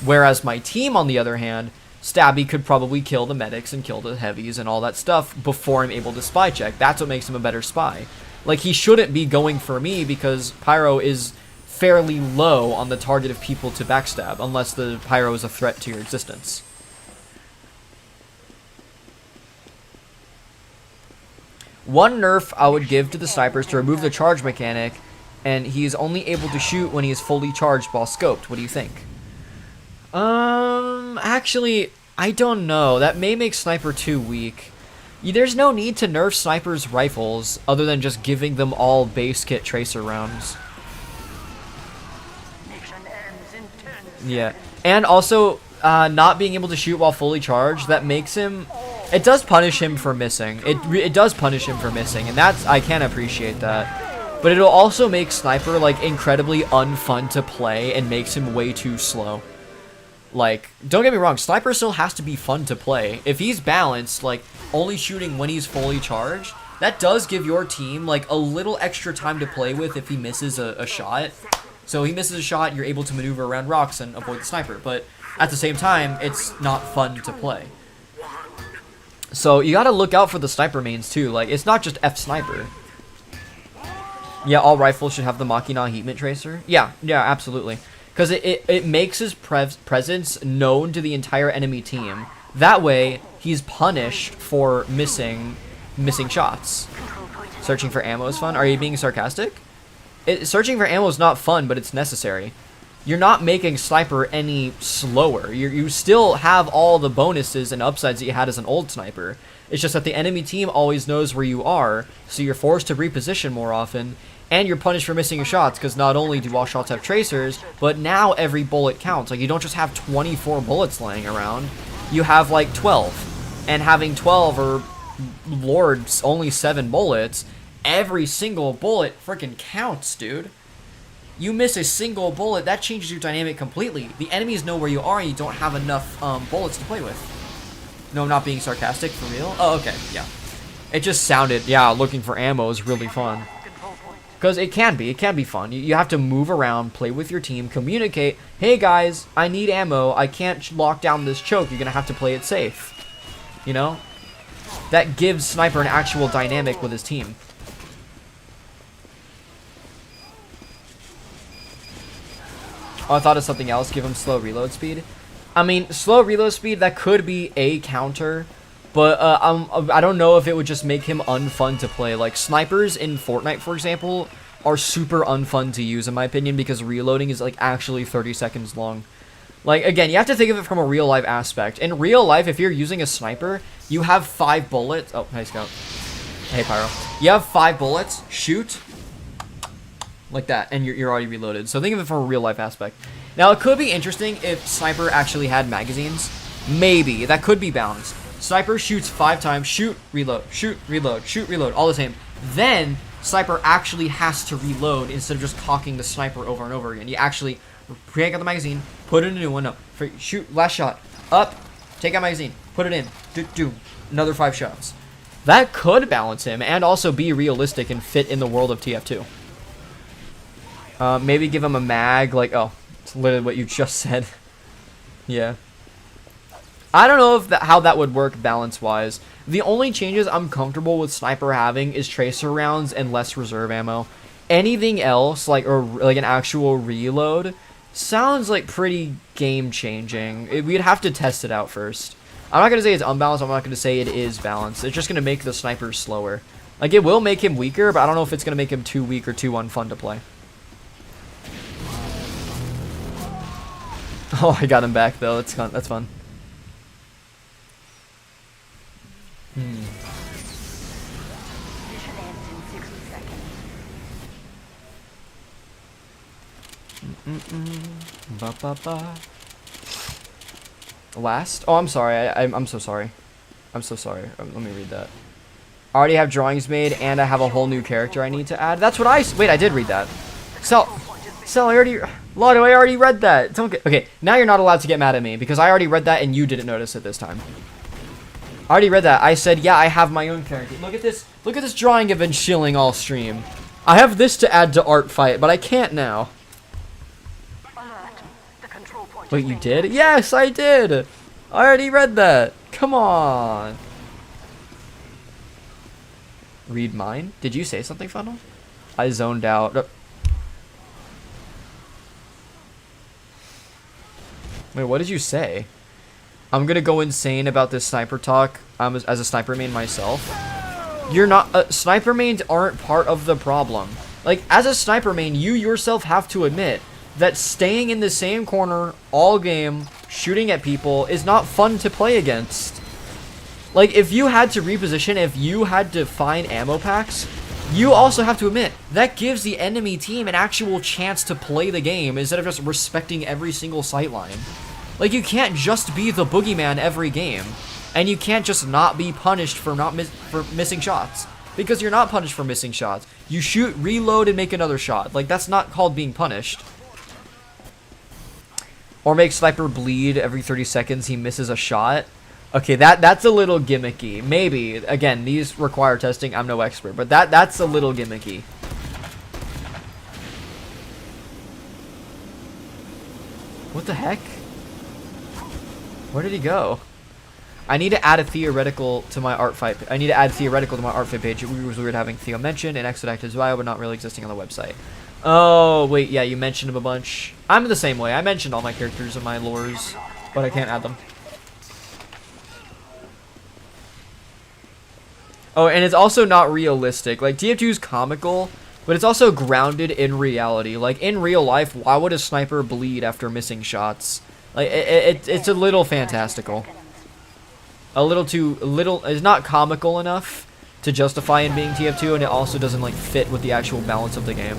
Whereas my team, on the other hand, Stabby could probably kill the medics and kill the heavies and all that stuff before I'm able to spy check. That's what makes him a better spy. Like, he shouldn't be going for me because Pyro is fairly low on the target of people to backstab, unless the Pyro is a threat to your existence. One nerf I would give to the snipers to remove the charge mechanic, and he's only able to shoot when he is fully charged while scoped. What do you think? Actually, I don't know. That may make Sniper too weak. There's no need to nerf Sniper's rifles, other than just giving them all base kit tracer rounds. Yeah. And also, not being able to shoot while fully charged, that makes him... It does punish him for missing. It does punish him for missing, and that's... I can appreciate that. But it'll also make Sniper, like, incredibly unfun to play and makes him way too slow. Like, don't get me wrong, Sniper still has to be fun to play. If he's balanced, like, only shooting when he's fully charged, that does give your team, like, a little extra time to play with if he misses a shot. So he misses a shot, you're able to maneuver around rocks and avoid the Sniper. But at the same time, it's not fun to play. So you gotta look out for the Sniper mains too. Like, it's not just F-Sniper. Yeah, all rifles should have the Machina Heatment Tracer. Yeah, absolutely. Because it makes his presence known to the entire enemy team. That way, he's punished for missing shots. Searching for ammo is fun. Are you being sarcastic? Searching for ammo is not fun, but it's necessary. You're not making Sniper any slower. You still have all the bonuses and upsides that you had as an old Sniper. It's just that the enemy team always knows where you are, so you're forced to reposition more often, and you're punished for missing your shots, because not only do all shots have tracers, but now every bullet counts. Like, you don't just have 24 bullets laying around, you have like 12. And having 12, or Lord's only 7 bullets, every single bullet freaking counts, dude. You miss a single bullet, that changes your dynamic completely. The enemies know where you are, and you don't have enough bullets to play with. No, I'm not being sarcastic, for real. Oh, okay, yeah. It just sounded, yeah, looking for ammo is really fun. Because it can be fun. You have to move around, play with your team, communicate, hey guys, I need ammo, I can't lock down this choke, you're gonna have to play it safe. You know? That gives Sniper an actual dynamic with his team. Oh, I thought of something else, give him slow reload speed. I mean, slow reload speed, that could be a counter, but I don't know if it would just make him unfun to play. Like, snipers in Fortnite, for example, are super unfun to use in my opinion because reloading is like actually 30 seconds long. Like, again, you have to think of it from a real life aspect. In real life, if you're using a sniper, you have 5 bullets. Oh, hey, Scout. Hey, Pyro. You have 5 bullets, shoot, like that, and you're already reloaded. So think of it from a real life aspect. Now, it could be interesting if Sniper actually had magazines. Maybe. That could be balanced. Sniper shoots 5 times, shoot, reload, shoot, reload, all the same. Then, Sniper actually has to reload instead of just cocking the Sniper over and over again. You actually take out the magazine, put in a new one, no, shoot, last shot, up, take out magazine, put it in, do, another 5 shots. That could balance him and also be realistic and fit in the world of TF2. Maybe give him a mag, like, oh, it's literally what you just said. Yeah. I don't know if how that would work balance-wise. The only changes I'm comfortable with Sniper having is tracer rounds and less reserve ammo. Anything else, like an actual reload, sounds like pretty game-changing. We'd have to test it out first. I'm not going to say it's unbalanced, I'm not going to say it is balanced. It's just going to make the Sniper slower. Like, it will make him weaker, but I don't know if it's going to make him too weak or too unfun to play. Oh, I got him back, though. That's fun. Mission ends in 60 seconds. Last? Oh, I'm sorry. I'm so sorry. I'm so sorry. Let me read that. I already have drawings made, and I have a whole new character I need to add. That's what wait, I did read that. So, Lotto, I already read that. Okay, now you're not allowed to get mad at me, because I already read that, and you didn't notice it this time. I already read that. I said, yeah, I have my own character. Look at this. Look at this drawing I've been chilling all stream. I have this to add to art fight, but I can't now. Wait, you did? Yes, I did. I already read that. Come on. Read mine? Did you say something, Funnel? I zoned out. Wait, what did you say? I'm gonna go insane about this sniper talk as a sniper main myself. You're not... sniper mains aren't part of the problem. Like, as a sniper main, you yourself have to admit that staying in the same corner all game, shooting at people, is not fun to play against. Like, if you had to reposition, if you had to find ammo packs, you also have to admit, that gives the enemy team an actual chance to play the game instead of just respecting every single sightline. Like, you can't just be the boogeyman every game, and you can't just not be punished for missing shots. Because you're not punished for missing shots. You shoot, reload, and make another shot. Like, that's not called being punished. Or make Sniper bleed every 30 seconds he misses a shot. Okay, that's a little gimmicky. Maybe. Again, these require testing. I'm no expert. But that's a little gimmicky. What the heck? Where did he go? I need to add a theoretical to my art fight. I need to add theoretical to my art fight page. It was weird having Theo mentioned and Exodactive as well, but not really existing on the website. Oh, wait, yeah, you mentioned him a bunch. I'm the same way. I mentioned all my characters and my lores, but I can't add them. Oh, and it's also not realistic. Like, TF2 is comical, but it's also grounded in reality. Like, in real life, why would a sniper bleed after missing shots? Like, it's a little fantastical. It's not comical enough to justify in being TF2, and it also doesn't, like, fit with the actual balance of the game.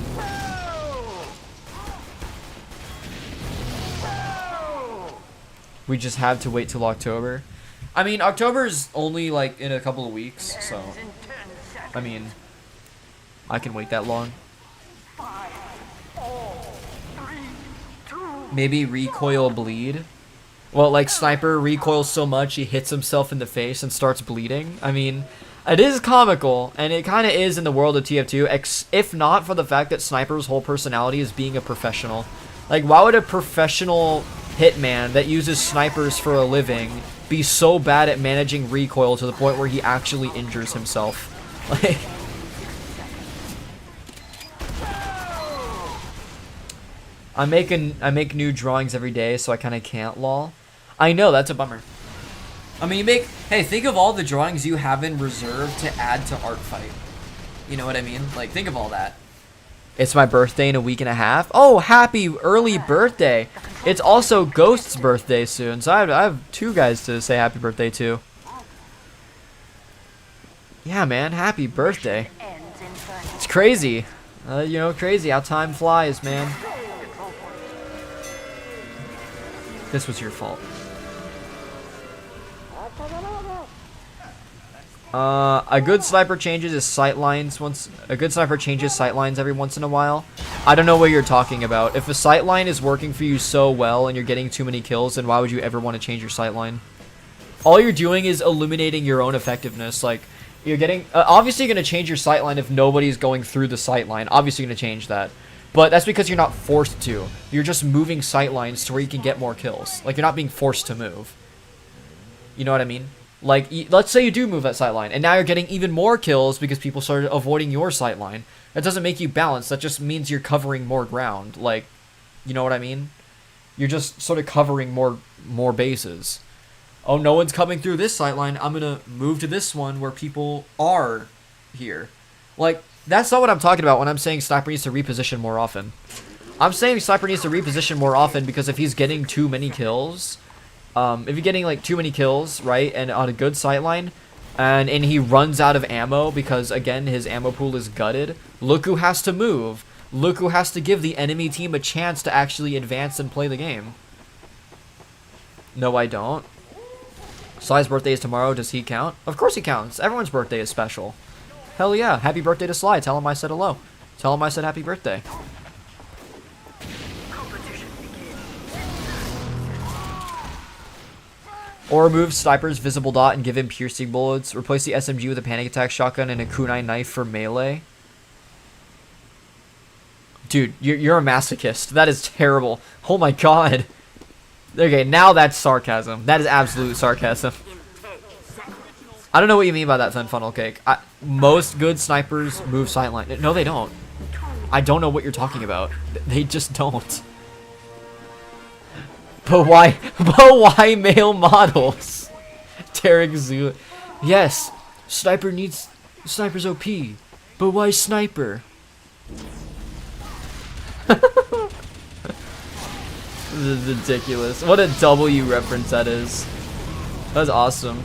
We just have to wait till October. I mean, October's only, like, in a couple of weeks, so... I mean, I can wait that long. Maybe recoil bleed? Well, like, Sniper recoils so much he hits himself in the face and starts bleeding. I mean, it is comical, and it kind of is in the world of TF2, if not for the fact that Sniper's whole personality is being a professional. Like, why would a professional hitman that uses snipers for a living be so bad at managing recoil to the point where he actually injures himself? Like... I make new drawings every day, so I kind of can't, lol. I know, that's a bummer. I mean, hey, think of all the drawings you have in reserve to add to art fight. You know what I mean? Like, think of all that. It's my birthday in a week and a half. Oh, happy early birthday. It's also Ghost's birthday soon, so I have 2 guys to say happy birthday to. Yeah, man, happy birthday. It's crazy. You know, crazy how time flies, man. This was your fault. A good sniper changes his sight lines once. A good sniper changes sight lines every once in a while. I don't know what you're talking about. If a sight line is working for you so well and you're getting too many kills, then why would you ever want to change your sight line? All you're doing is eliminating your own effectiveness. Like, you're getting obviously you're gonna change your sight line if nobody's going through the sight line. Obviously, you're gonna change that, but that's because you're not forced to. You're just moving sight lines to where you can get more kills. Like, you're not being forced to move. You know what I mean? Like, let's say you do move that sight line, and now you're getting even more kills because people started avoiding your sight line. That doesn't make you balanced. That just means you're covering more ground. Like, you know what I mean? You're just sort of covering more bases. Oh, no one's coming through this sight line. I'm gonna move to this one where people are here. Like, that's not what I'm talking about when I'm saying Sniper needs to reposition more often. I'm saying Sniper needs to reposition more often because if he's getting too many kills, if you're getting like too many kills, right, and on a good sight line, and he runs out of ammo because, again, his ammo pool is gutted, look who has to move. Look who has to give the enemy team a chance to actually advance and play the game. No, I don't. Sly's birthday is tomorrow. Does he count? Of course he counts. Everyone's birthday is special. Hell yeah. Happy birthday to Sly. Tell him I said hello. Tell him I said happy birthday. Or remove Sniper's visible dot and give him piercing bullets. Replace the SMG with a panic attack shotgun and a kunai knife for melee. Dude, you're a masochist. That is terrible. Oh my god. Okay, now that's sarcasm. That is absolute sarcasm. I don't know what you mean by that, then, Funnel Cake. Most good snipers move sightline. No, they don't. I don't know what you're talking about. They just don't. But why? But why male models? Tarek Zoo. Yes, Sniper's OP. But why Sniper? This is ridiculous. What a W reference that is. That's awesome.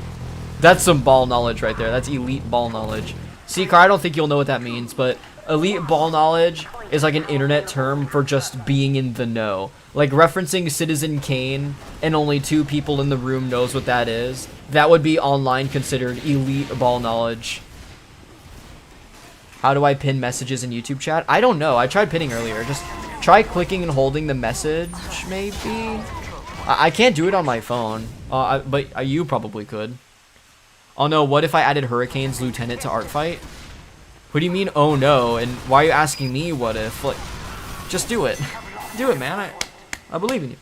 That's some ball knowledge right there. That's elite ball knowledge. See, Car, I don't think you'll know what that means, but elite ball knowledge is like an internet term for just being in the know. Like referencing Citizen Kane and only 2 people in the room knows what that is. That would be online considered elite ball knowledge. How do I pin messages in YouTube chat? I don't know. I tried pinning earlier. Just try clicking and holding the message, maybe? I can't do it on my phone, but you probably could. Oh no, what if I added Hurricane's Lieutenant to Artfight? What do you mean, oh no? And why are you asking me what if? Like, just do it. Do it, man. I believe in you.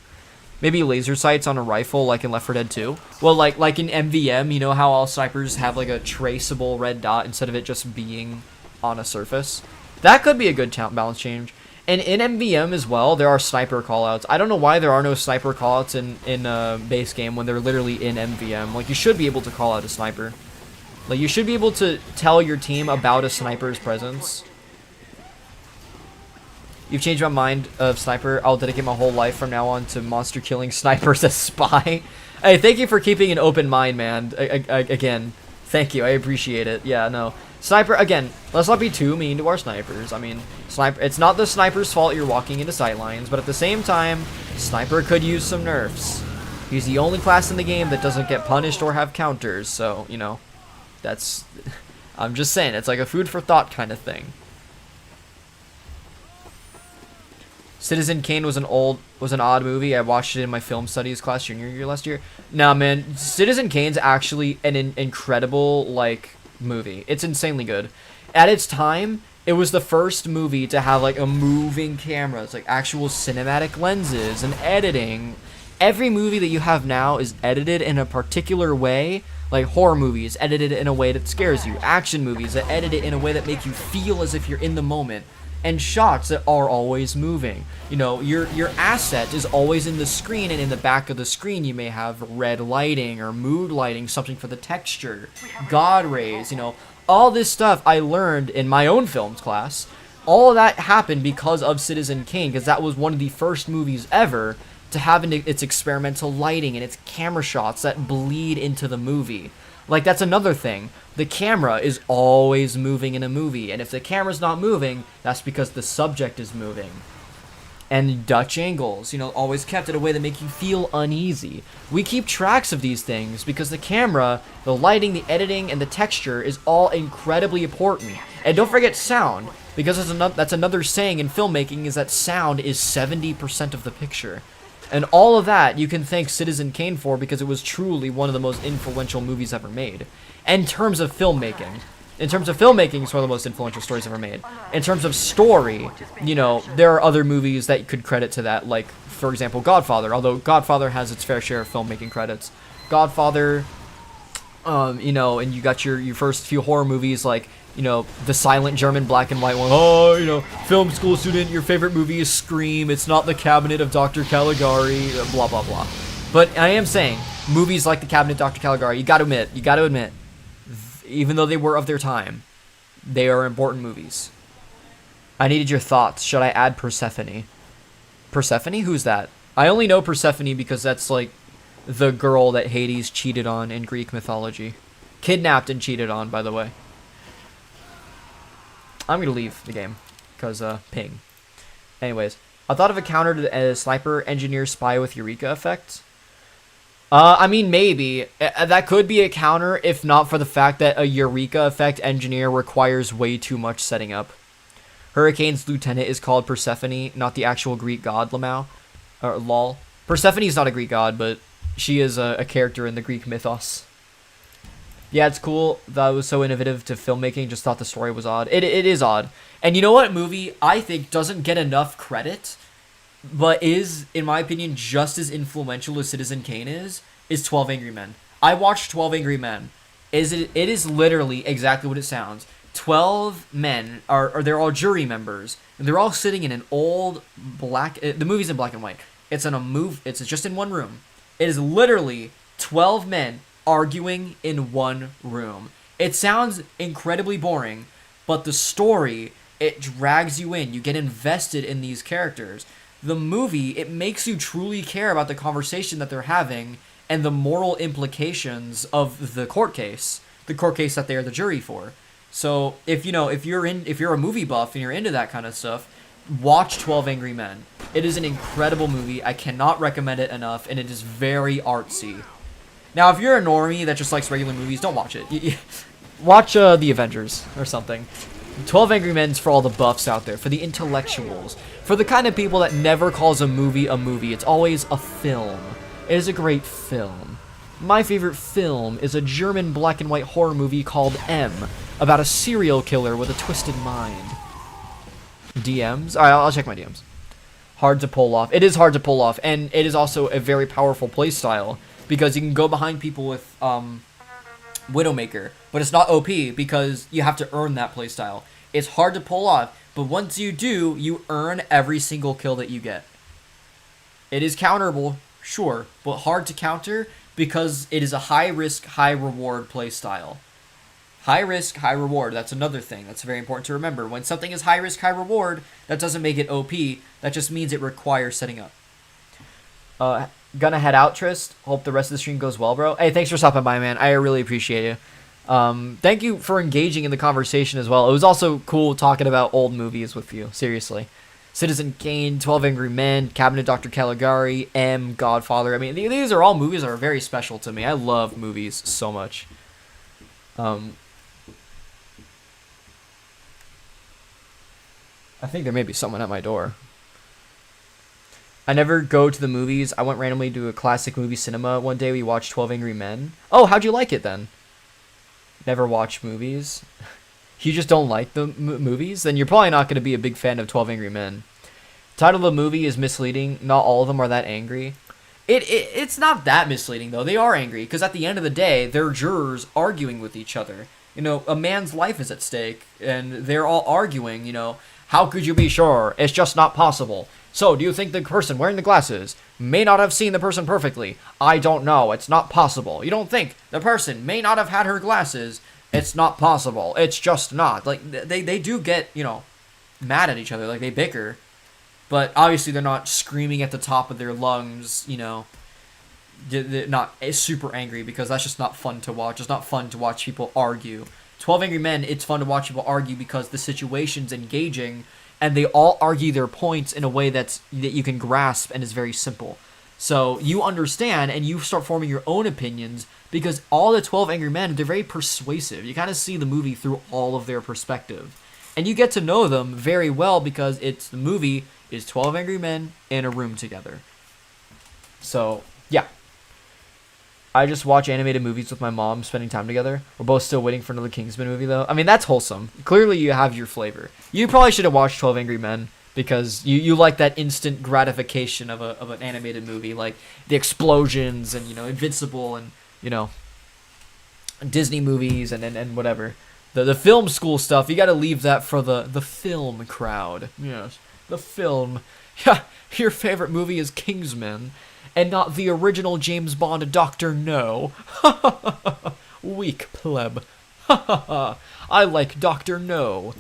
Maybe laser sights on a rifle like in Left 4 Dead 2? Well, like in MVM, you know how all snipers have like a traceable red dot instead of it just being on a surface? That could be a good balance change. And in MVM as well, there are sniper callouts. I don't know why there are no sniper callouts in base game when they're literally in MVM. Like, you should be able to call out a sniper. Like, you should be able to tell your team about a sniper's presence. You've changed my mind of sniper. I'll dedicate my whole life from now on to monster killing snipers as spy. Hey, thank you for keeping an open mind, man. Again, thank you. I appreciate it. Yeah, no. Sniper, again, let's not be too mean to our snipers. I mean, it's not the sniper's fault you're walking into sight lines, but at the same time, sniper could use some nerfs. He's the only class in the game that doesn't get punished or have counters, so, you know, that's... I'm just saying, it's like a food for thought kind of thing. Citizen Kane was an odd movie. I watched it in my film studies class junior year last year. Nah, man, Citizen Kane's actually an incredible, like, movie. It's insanely good. At its time, it was the first movie to have like a moving camera. It's like actual cinematic lenses and editing. Every movie that you have now is edited in a particular way. Like horror movies edited in a way that scares you. Action movies that edit it in a way that make you feel as if you're in the moment. And shots that are always moving. You know, your asset is always in the screen, and in the back of the screen you may have red lighting or mood lighting, something for the texture, God rays, you know, all this stuff I learned in my own films class. All of that happened because of Citizen Kane, because that was one of the first movies ever to have its experimental lighting and its camera shots that bleed into the movie. Like, that's another thing. The camera is always moving in a movie, and if the camera's not moving, that's because the subject is moving. And Dutch angles, always kept in a way that make you feel uneasy. We keep tracks of these things because the camera, the lighting, the editing, and the texture is all incredibly important. And don't forget sound, because that's another saying in filmmaking, is that sound is 70% of the picture. And all of that you can thank Citizen Kane for, because it was truly one of the most influential movies ever made. In terms of filmmaking, it's one of the most influential stories ever made. In terms of story, there are other movies that you could credit to that, like, for example, Godfather. Although Godfather has its fair share of filmmaking credits. Godfather, and you got your first few horror movies, like, the silent German black and white one. Oh, film school student, your favorite movie is Scream. It's not The Cabinet of Dr. Caligari, blah, blah, blah. But I am saying, movies like The Cabinet of Dr. Caligari, you gotta admit, even though they were of their time, they are important movies. I needed your thoughts. Should I add Persephone? Persephone? Who's that? I only know Persephone because that's, like, the girl that Hades cheated on in Greek mythology. Kidnapped and cheated on, by the way. I'm gonna leave the game, because, ping. Anyways, I thought of a counter to a sniper engineer spy with Eureka effect. I mean, maybe. That could be a counter, if not for the fact that a Eureka effect engineer requires way too much setting up. Hurricane's lieutenant is called Persephone, not the actual Greek god, lol. Persephone's not a Greek god, but she is a character in the Greek mythos. Yeah, it's cool. That was so innovative to filmmaking. Just thought the story was odd. It is odd. And you know what movie I think doesn't get enough credit, but is, in my opinion, just as influential as Citizen Kane is 12 Angry Men. I watched 12 Angry Men. It is literally exactly what it sounds. 12 men they're all jury members, and they're all sitting in an old the movie's in black and white. It's just in one room. It is literally 12 men arguing in one room. It sounds incredibly boring, but the story, it drags you in. You get invested in these characters. The movie, it makes you truly care about the conversation that they're having and the moral implications of the court case that they are the jury for. So if you're a movie buff and you're into that kind of stuff, watch 12 Angry Men. It is an incredible movie. I cannot recommend it enough, and it is very artsy. Now, if you're a normie that just likes regular movies, don't watch it. Watch The Avengers or something. 12 Angry Men's for all the buffs out there, for the intellectuals, for the kind of people that never calls a movie a movie. It's always a film. It is a great film. My favorite film is a German black and white horror movie called M, about a serial killer with a twisted mind. DMs? Alright, I'll check my DMs. Hard to pull off. It is hard to pull off, and it is also a very powerful playstyle, because you can go behind people with Widowmaker, but it's not OP because you have to earn that playstyle. It's hard to pull off, but once you do, you earn every single kill that you get. It is counterable, sure, but hard to counter because it is a high-risk, high-reward playstyle. High risk, high reward. That's another thing that's very important to remember. When something is high risk, high reward, that doesn't make it OP. That just means it requires setting up. Gonna head out, Trist. Hope the rest of the stream goes well, bro. Hey, thanks for stopping by, man. I really appreciate you. Thank you for engaging in the conversation as well. It was also cool talking about old movies with you. Seriously. Citizen Kane, 12 Angry Men, Cabinet of Dr. Caligari, M, Godfather. I mean, these are all movies that are very special to me. I love movies so much. I think there may be someone at my door. I never go to the movies. I went randomly to a classic movie cinema one day. We watched 12 Angry Men. Oh, how'd you like it then? Never watch movies. You just don't like the movies? Then you're probably not going to be a big fan of 12 Angry Men. Title of the movie is misleading. Not all of them are that angry. It's not that misleading, though. They are angry, because at the end of the day, they're jurors arguing with each other. You know, a man's life is at stake, and they're all arguing, you know, how could you be sure? It's just not possible. So, do you think the person wearing the glasses may not have seen the person perfectly? I don't know. It's not possible. You don't think the person may not have had her glasses? It's not possible. It's just not. Like, they do get, you know, mad at each other, like they bicker, but obviously they're not screaming at the top of their lungs, you know. They're not super angry, because that's just not fun to watch. It's not fun to watch people argue. 12 Angry Men, it's fun to watch people argue because the situation's engaging, and they all argue their points in a way that you can grasp and is very simple. So you understand, and you start forming your own opinions, because all the 12 Angry Men, they're very persuasive. You kind of see the movie through all of their perspective. And you get to know them very well, because the movie is 12 Angry Men in a room together. So, yeah. I just watch animated movies with my mom, spending time together. We're both still waiting for another Kingsman movie, though. I mean, that's wholesome. Clearly, you have your flavor. You probably should have watched 12 Angry Men, because you like that instant gratification of an animated movie, like the explosions and, you know, Invincible and, you know, Disney movies and whatever. The film school stuff, you got to leave that for the film crowd. Yes, the film. Yeah, your favorite movie is Kingsman, and not the original James Bond Dr. No. Weak pleb. I like Dr. No.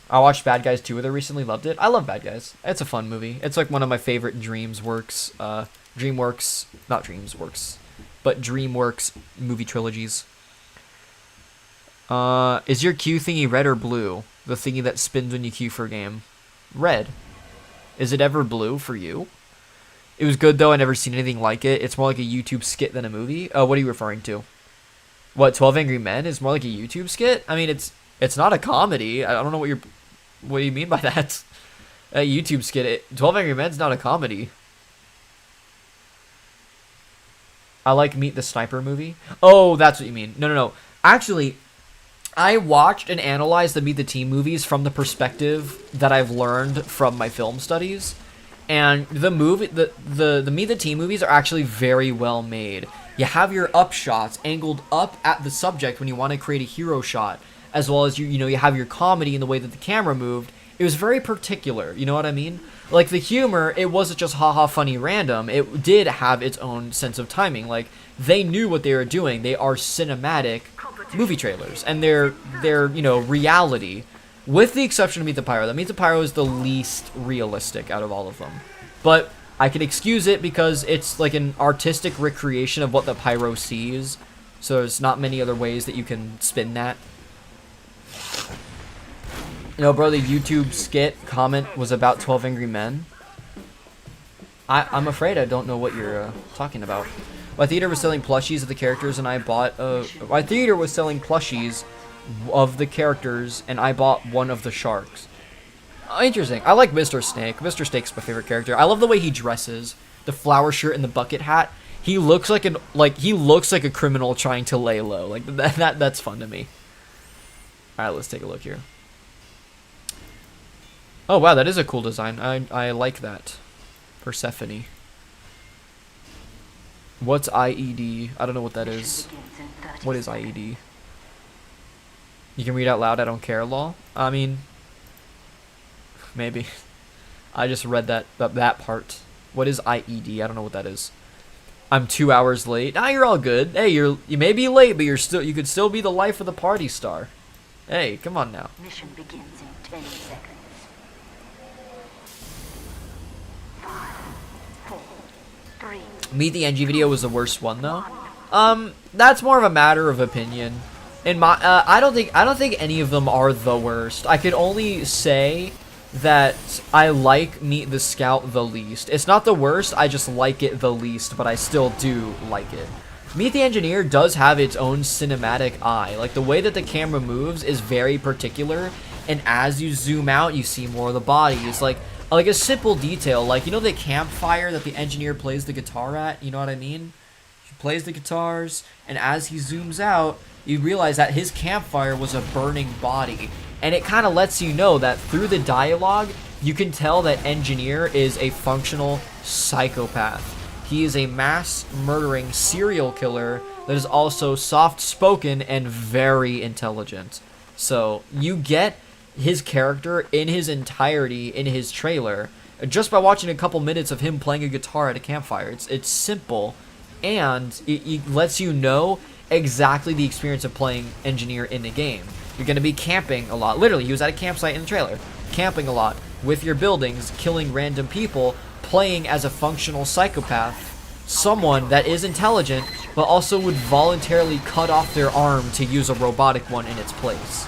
I watched Bad Guys 2 with her recently, loved it. I love Bad Guys. It's a fun movie. It's like one of my favorite DreamWorks movie trilogies. Is your Q thingy red or blue? The thingy that spins when you queue for a game. Red. Is it ever blue for you? It was good, though. I never seen anything like it. It's more like a YouTube skit than a movie. Oh, what are you referring to? What, 12 Angry Men is more like a YouTube skit? I mean, it's not a comedy. I don't know what do you mean by that? A YouTube skit. 12 Angry Men's not a comedy. I like Meet the Sniper movie. Oh, that's what you mean. No. Actually, I watched and analyzed the Meet the Team movies from the perspective that I've learned from my film studies. And the Meet the Team movies are actually very well made. You have your up shots angled up at the subject when you want to create a hero shot, as well as you have your comedy in the way that the camera moved. It was very particular, you know what I mean? Like the humor, it wasn't just haha funny random. It did have its own sense of timing. Like they knew what they were doing. They are cinematic movie trailers, and they're reality, with the exception of Meet the Pyro. That Meet the Pyro is the least realistic out of all of them, but I can excuse it because it's like an artistic recreation of what the Pyro sees, so there's not many other ways that you can spin that. Bro, the YouTube skit comment was about 12 Angry Men. I'm afraid I don't know what you're talking about. My theater was selling plushies of the characters, and I bought my theater was selling plushies of the characters, and I bought one of the sharks. Interesting. I like Mr. Snake. Mr. Snake's my favorite character. I love the way he dresses. The flower shirt and the bucket hat. He looks like a criminal trying to lay low. Like that's fun to me. All right, let's take a look here. Oh wow, that is a cool design. I like that. Persephone. What's IED? I don't know what that is. What is IED? You can read out loud, I don't care, lol. I mean, maybe. I just read that part. What is IED? I don't know what that is. I'm 2 hours late. Nah, you're all good. Hey, you may be late, but you could still be the life of the party star. Hey, come on now. Mission begins in 10 seconds. 5, 4, 3. Meet the NG video was the worst one though. That's more of a matter of opinion. I don't think any of them are the worst. I could only say that I like Meet the Scout the least. It's not the worst, I just like it the least, but I still do like it. Meet the Engineer does have its own cinematic eye. Like the way that the camera moves is very particular, and as you zoom out, you see more of the bodies. Like a simple detail, like the campfire that the engineer plays the guitar at. You know what I mean? He plays the guitars, and as he zooms out, you realize that his campfire was a burning body. And it kind of lets you know that through the dialogue, you can tell that Engineer is a functional psychopath. He is a mass murdering serial killer that is also soft-spoken and very intelligent. So you get his character in his entirety in his trailer just by watching a couple minutes of him playing a guitar at a campfire. It's simple, and it lets you know exactly the experience of playing engineer in the game. You're going to be camping a lot. Literally, he was at a campsite in the trailer. Camping a lot with your buildings, killing random people, playing as a functional psychopath. Someone that is intelligent, but also would voluntarily cut off their arm to use a robotic one in its place.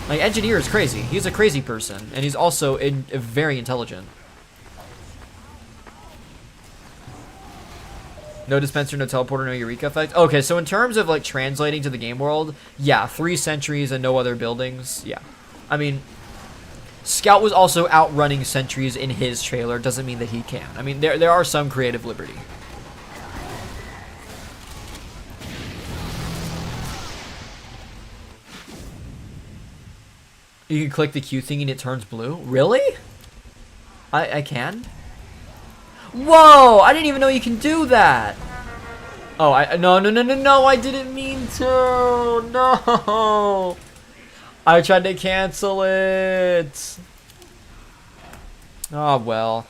Like, engineer is crazy. He's a crazy person, and he's also very intelligent. No dispenser, no teleporter, no Eureka effect. Okay, so in terms of like translating to the game world, yeah, 3 sentries and no other buildings. Yeah, I mean, Scout was also outrunning sentries in his trailer. Doesn't mean that he can. I mean, there are some creative liberty. You can click the Q thing and it turns blue. Really? I can? Whoa! I didn't even know you can do that. Oh, no! I didn't mean to. No. I tried to cancel it. Oh well.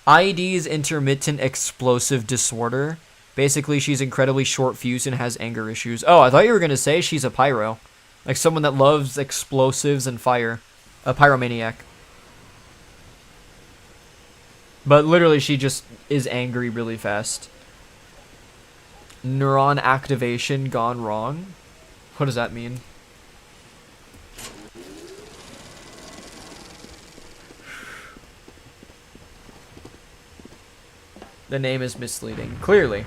IED's intermittent explosive disorder. Basically, she's incredibly short-fused and has anger issues. Oh, I thought you were gonna say she's a pyro, like someone that loves explosives and fire, a pyromaniac. But literally, she just is angry really fast. Neuron activation gone wrong. What does that mean? The name is misleading. Clearly.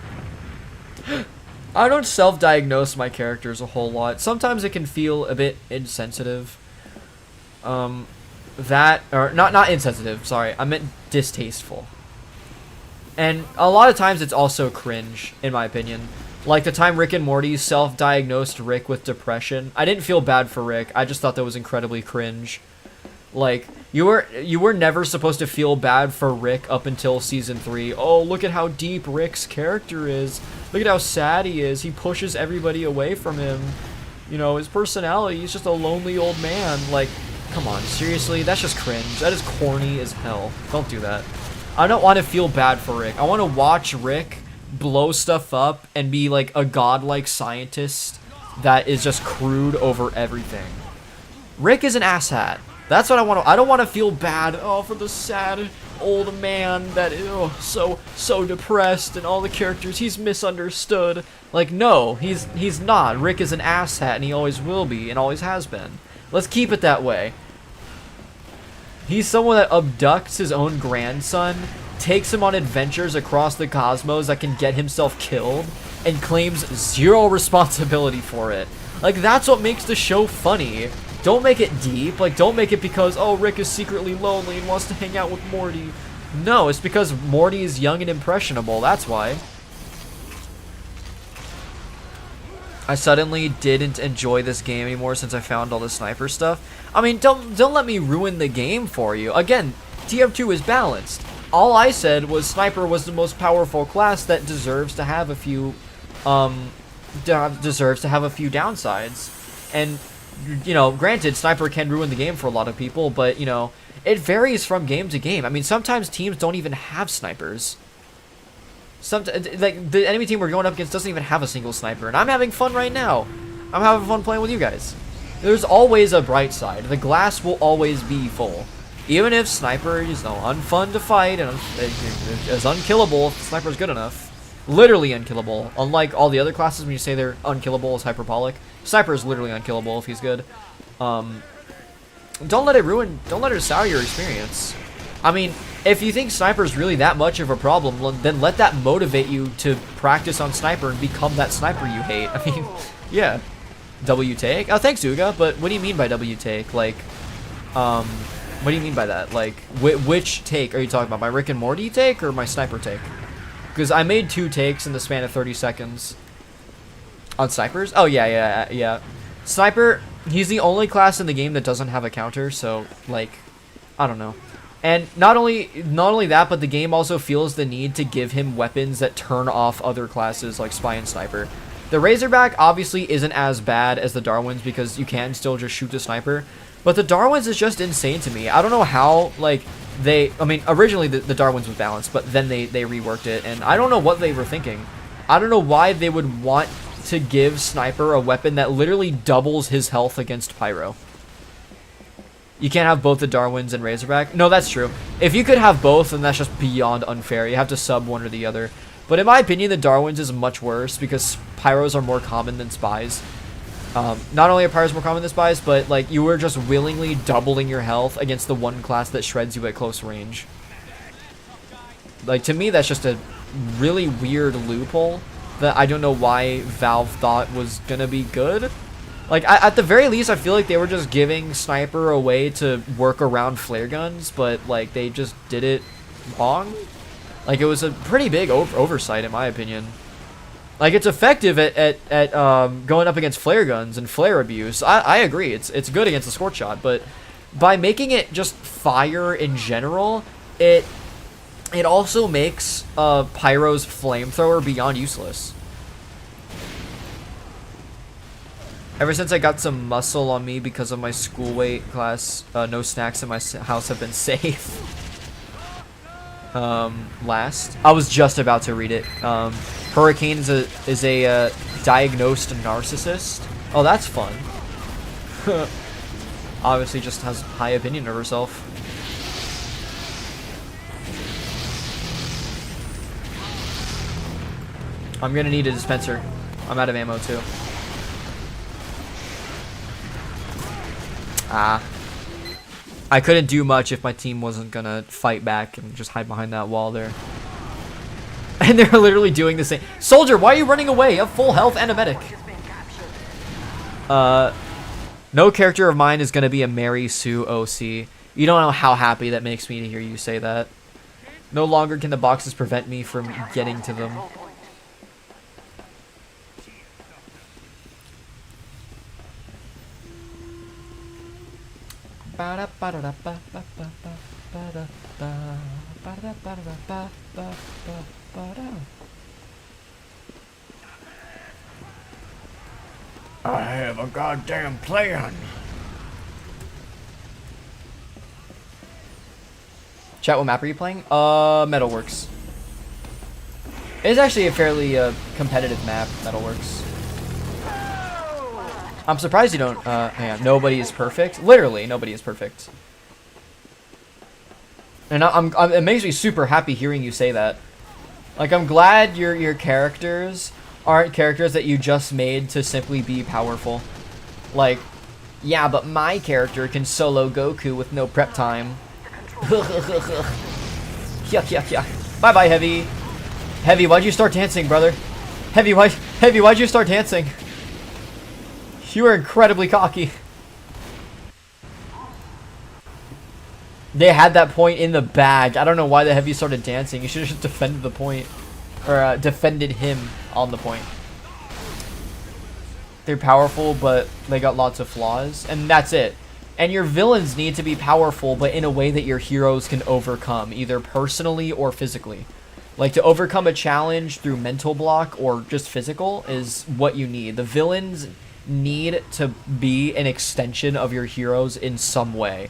I don't self-diagnose my characters a whole lot. Sometimes it can feel a bit insensitive. Not insensitive, sorry. I meant distasteful. And a lot of times it's also cringe, in my opinion. Like the time Rick and Morty self-diagnosed Rick with depression. I didn't feel bad for Rick. I just thought that was incredibly cringe. Like, you were never supposed to feel bad for Rick up until season 3. Oh, look at how deep Rick's character is. Look at how sad he is. He pushes everybody away from him. You know, his personality, he's just a lonely old man. Like, come on, seriously? That's just cringe. That is corny as hell. Don't do that. I don't want to feel bad for Rick. I want to watch Rick blow stuff up and be like a godlike scientist that is just crude over everything. Rick is an asshat. That's what I want to. I don't want to feel bad, for the sad old man that is so depressed and all the characters, he's misunderstood. Like, no, he's not. Rick is an asshat and he always will be and always has been. Let's keep it that way. He's someone that abducts his own grandson, takes him on adventures across the cosmos that can get himself killed, and claims zero responsibility for it. Like, that's what makes the show funny. Don't make it deep. Like, don't make it because, oh, Rick is secretly lonely and wants to hang out with Morty. No, it's because Morty is young and impressionable. That's why. I suddenly didn't enjoy this game anymore since I found all the sniper stuff. I mean, don't let me ruin the game for you. Again, TF2 is balanced. All I said was sniper was the most powerful class that deserves to have a few downsides. And you know, granted, sniper can ruin the game for a lot of people, but you know, it varies from game to game. I mean, sometimes teams don't even have snipers. Like, the enemy team we're going up against doesn't even have a single sniper, and I'm having fun right now. I'm having fun playing with you guys. There's always a bright side. The glass will always be full. Even if sniper is unfun to fight and is unkillable, if the sniper is good enough. Literally unkillable. Unlike all the other classes, when you say they're unkillable, it's hyperbolic. Sniper is literally unkillable if he's good. Don't let it sour your experience. I mean, if you think sniper is really that much of a problem, then let that motivate you to practice on sniper and become that sniper you hate. I mean, yeah. W take? Oh, thanks, Uga, but what do you mean by W take? Like, what do you mean by that? Like, which take are you talking about? My Rick and Morty take or my sniper take? Because I made 2 takes in the span of 30 seconds. On snipers? Oh, yeah. Sniper, he's the only class in the game that doesn't have a counter, so, like, I don't know. And not only that, but the game also feels the need to give him weapons that turn off other classes like Spy and Sniper. The Razorback obviously isn't as bad as the Darwins because you can still just shoot the sniper. But the Darwins is just insane to me. I don't know how, like, I mean, originally the Darwins was balanced, but then they reworked it, and I don't know what they were thinking. I don't know why they would want to give Sniper a weapon that literally doubles his health against Pyro. You can't have both the Darwins and Razorback. No, that's true. If you could have both, then that's just beyond unfair. You have to sub one or the other. But in my opinion, the Darwins is much worse because Pyros are more common than Spies. Not only are Pyros more common than Spies, but like you were just willingly doubling your health against the one class that shreds you at close range. Like, to me, that's just a really weird loophole that I don't know why Valve thought was gonna be good. Like, at the very least, I feel like they were just giving Sniper a way to work around flare guns, but, like, they just did it wrong. Like, it was a pretty big oversight, in my opinion. Like, it's effective at going up against flare guns and flare abuse. I agree, it's good against the Scorch Shot, but by making it just fire in general, it also makes Pyro's flamethrower beyond useless. Ever since I got some muscle on me because of my school weight class, no snacks in my house have been safe. Last. I was just about to read it. Hurricane is a diagnosed narcissist. Oh, that's fun. Obviously just has high opinion of herself. I'm gonna need a dispenser. I'm out of ammo too. I couldn't do much if my team wasn't gonna fight back and just hide behind that wall there. And they're literally doing the same. Soldier, why are you running away? You have full health and a medic. No character of mine is gonna be a Mary Sue OC. You don't know how happy that makes me to hear you say that. No longer can the boxes prevent me from getting to them. I have a goddamn plan. Chat, what map are you playing? Metalworks. It's actually a fairly competitive map, Metalworks. I'm surprised you don't, hang on, nobody is perfect. Literally, nobody is perfect. And it makes me super happy hearing you say that. Like, I'm glad your characters aren't characters that you just made to simply be powerful. Like, yeah, but my character can solo Goku with no prep time. Yuck, yuck, yuck. Bye-bye, Heavy. Heavy, why'd you start dancing, brother? Heavy, why'd you start dancing? You were incredibly cocky. They had that point in the bag. I don't know why the Heavy started dancing. You should have just defended the point. Or defended him on the point. They're powerful, but they got lots of flaws. And that's it. And your villains need to be powerful, but in a way that your heroes can overcome. Either personally or physically. Like, to overcome a challenge through mental block or just physical is what you need. The villains need to be an extension of your heroes in some way.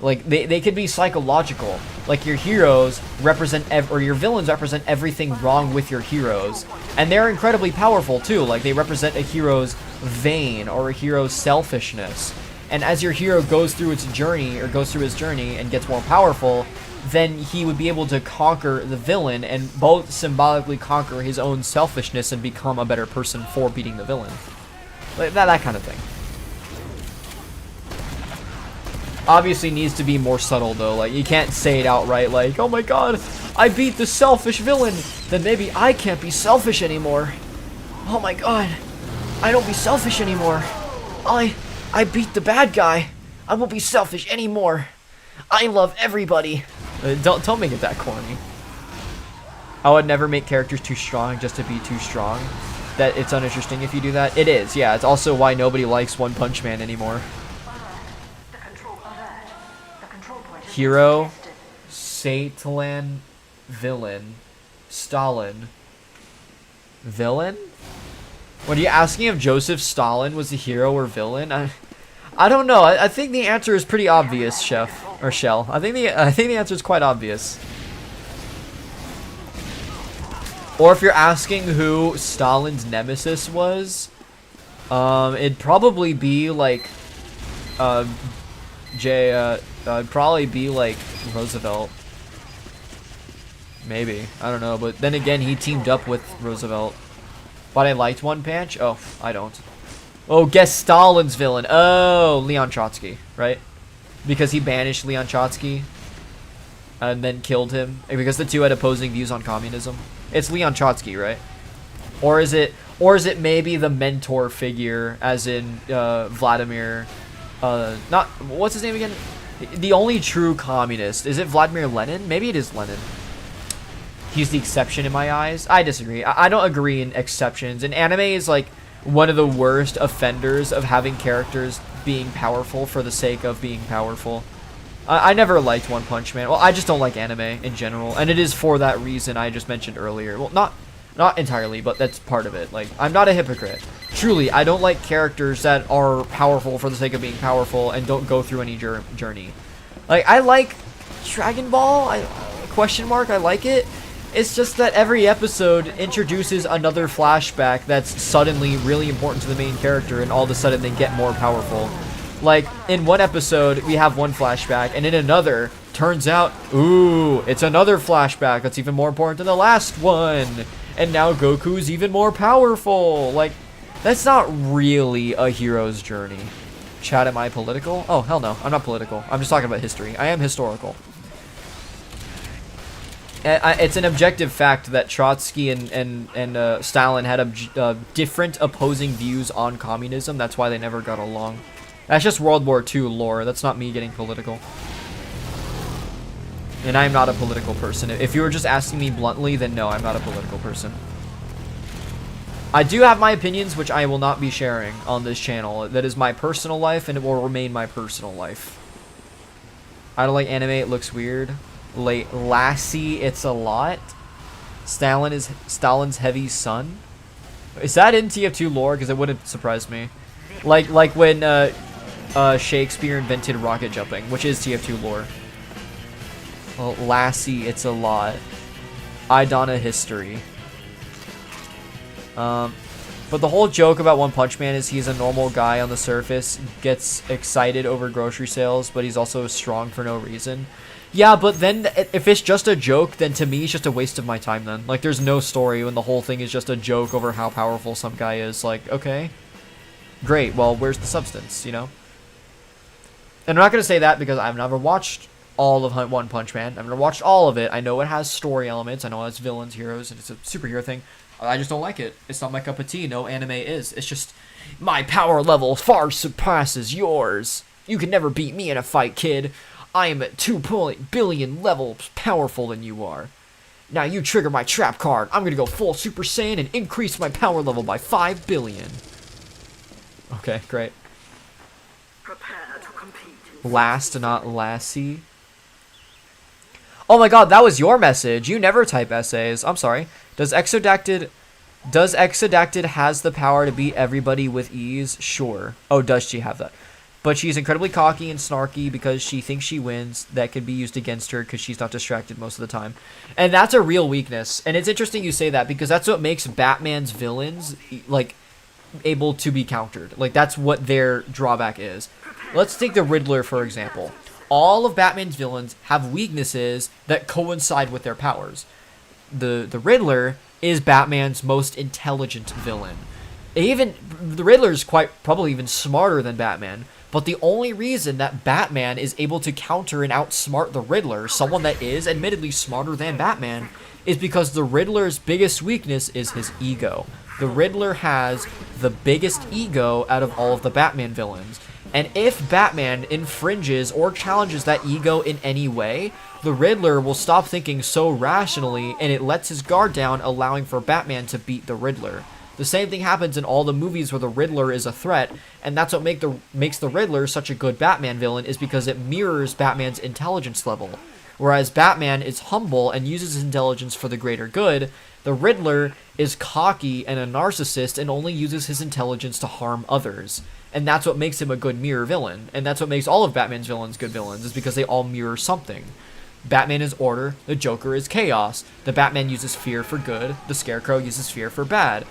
Like, they could be psychological. Like, your heroes represent or your villains represent everything wrong with your heroes, and they're incredibly powerful too. Like, they represent a hero's vain or a hero's selfishness, and as your hero goes through his journey and gets more powerful, then he would be able to conquer the villain and both symbolically conquer his own selfishness and become a better person for beating the villain. Like that kind of thing. Obviously needs to be more subtle though. Like, you can't say it outright like, oh my god, I beat the selfish villain, then maybe I can't be selfish anymore. Oh my god, I don't be selfish anymore. I beat the bad guy. I won't be selfish anymore. I love everybody. Don't make it that corny. I would never make characters too strong just to be too strong. That it's uninteresting if you do that. It is, yeah. It's also why nobody likes One Punch Man anymore. Hero, Satan, villain, Stalin. Villain? What are you asking if Joseph Stalin was the hero or villain? I don't know. I think the answer is pretty obvious, Chef or Shell. I think the answer is quite obvious. Or if you're asking who Stalin's nemesis was, it'd probably be like, it'd probably be like Roosevelt. Maybe. I don't know. But then again, he teamed up with Roosevelt. But I liked One Punch? Oh, I don't. Oh, guess Stalin's villain. Oh, Leon Trotsky, right? Because he banished Leon Trotsky and then killed him because the two had opposing views on communism. It's Leon Trotsky, right? Or is it maybe the mentor figure, as in Vladimir? Not what's his name again? The only true communist. Is it Vladimir Lenin? Maybe it is Lenin. He's the exception in my eyes. I disagree. I don't agree in exceptions. And anime is like one of the worst offenders of having characters being powerful for the sake of being powerful. I never liked One Punch Man. Well, I just don't like anime in general, and it is for that reason I just mentioned earlier. Well, not entirely, but that's part of it. Like, I'm not a hypocrite. Truly, I don't like characters that are powerful for the sake of being powerful and don't go through any journey. Like, I like Dragon Ball. Question mark. I like it. It's just that every episode introduces another flashback that's suddenly really important to the main character, and all of a sudden they get more powerful. Like, in one episode, we have one flashback, and in another, turns out, ooh, it's another flashback that's even more important than the last one. And now Goku's even more powerful. Like, that's not really a hero's journey. Chat, am I political? Oh, hell no, I'm not political. I'm just talking about history. I am historical. It's an objective fact that Trotsky and Stalin had different opposing views on communism. That's why they never got along. That's just World War II lore. That's not me getting political. And I'm not a political person. If you were just asking me bluntly, then no, I'm not a political person. I do have my opinions, which I will not be sharing on this channel. That is my personal life, and it will remain my personal life. I don't like anime. It looks weird. Lassie, it's a lot. Stalin is Stalin's heavy son. Is that in TF2 lore? Because it wouldn't surprise me. Like when Shakespeare invented rocket jumping, which is TF2 lore. Well, Lassie, it's a lot. Idonna history. But the whole joke about One Punch Man is he's a normal guy on the surface, gets excited over grocery sales, but he's also strong for no reason. Yeah, but then if it's just a joke, then to me it's just a waste of my time then. Like, there's no story when the whole thing is just a joke over how powerful some guy is. Like, okay, great, well, where's the substance, you know? And I'm not going to say that because I've never watched all of One Punch Man. I've never watched all of it. I know it has story elements. I know it has villains, heroes, and it's a superhero thing. I just don't like it. It's not my cup of tea. No anime is. It's just, my power level far surpasses yours. You can never beat me in a fight, kid. I am at 2 billion levels powerful than you are. Now you trigger my trap card. I'm gonna go full Super Saiyan and increase my power level by 5 billion. Okay, great. Prepare to compete. Last, not Lassie. Oh my god, that was your message. You never type essays. I'm sorry. Does Exodactid has the power to beat everybody with ease? Sure. Oh, does she have that? But she's incredibly cocky and snarky because she thinks she wins. That could be used against her because she's not distracted most of the time. And that's a real weakness. And it's interesting you say that because that's what makes Batman's villains, like, able to be countered. Like, that's what their drawback is. Let's take the Riddler, for example. All of Batman's villains have weaknesses that coincide with their powers. The Riddler is Batman's most intelligent villain. The Riddler is probably even smarter than Batman. But the only reason that Batman is able to counter and outsmart the Riddler, someone that is admittedly smarter than Batman, is because the Riddler's biggest weakness is his ego. The Riddler has the biggest ego out of all of the Batman villains. And if Batman infringes or challenges that ego in any way, the Riddler will stop thinking so rationally and it lets his guard down, allowing for Batman to beat the Riddler. The same thing happens in all the movies where the Riddler is a threat, and that's what makes the Riddler such a good Batman villain, is because it mirrors Batman's intelligence level. Whereas Batman is humble and uses his intelligence for the greater good, the Riddler is cocky and a narcissist and only uses his intelligence to harm others. And that's what makes him a good mirror villain. And that's what makes all of Batman's villains good villains, is because they all mirror something. Batman is order, the Joker is chaos. The Batman uses fear for good, the Scarecrow uses fear for bad.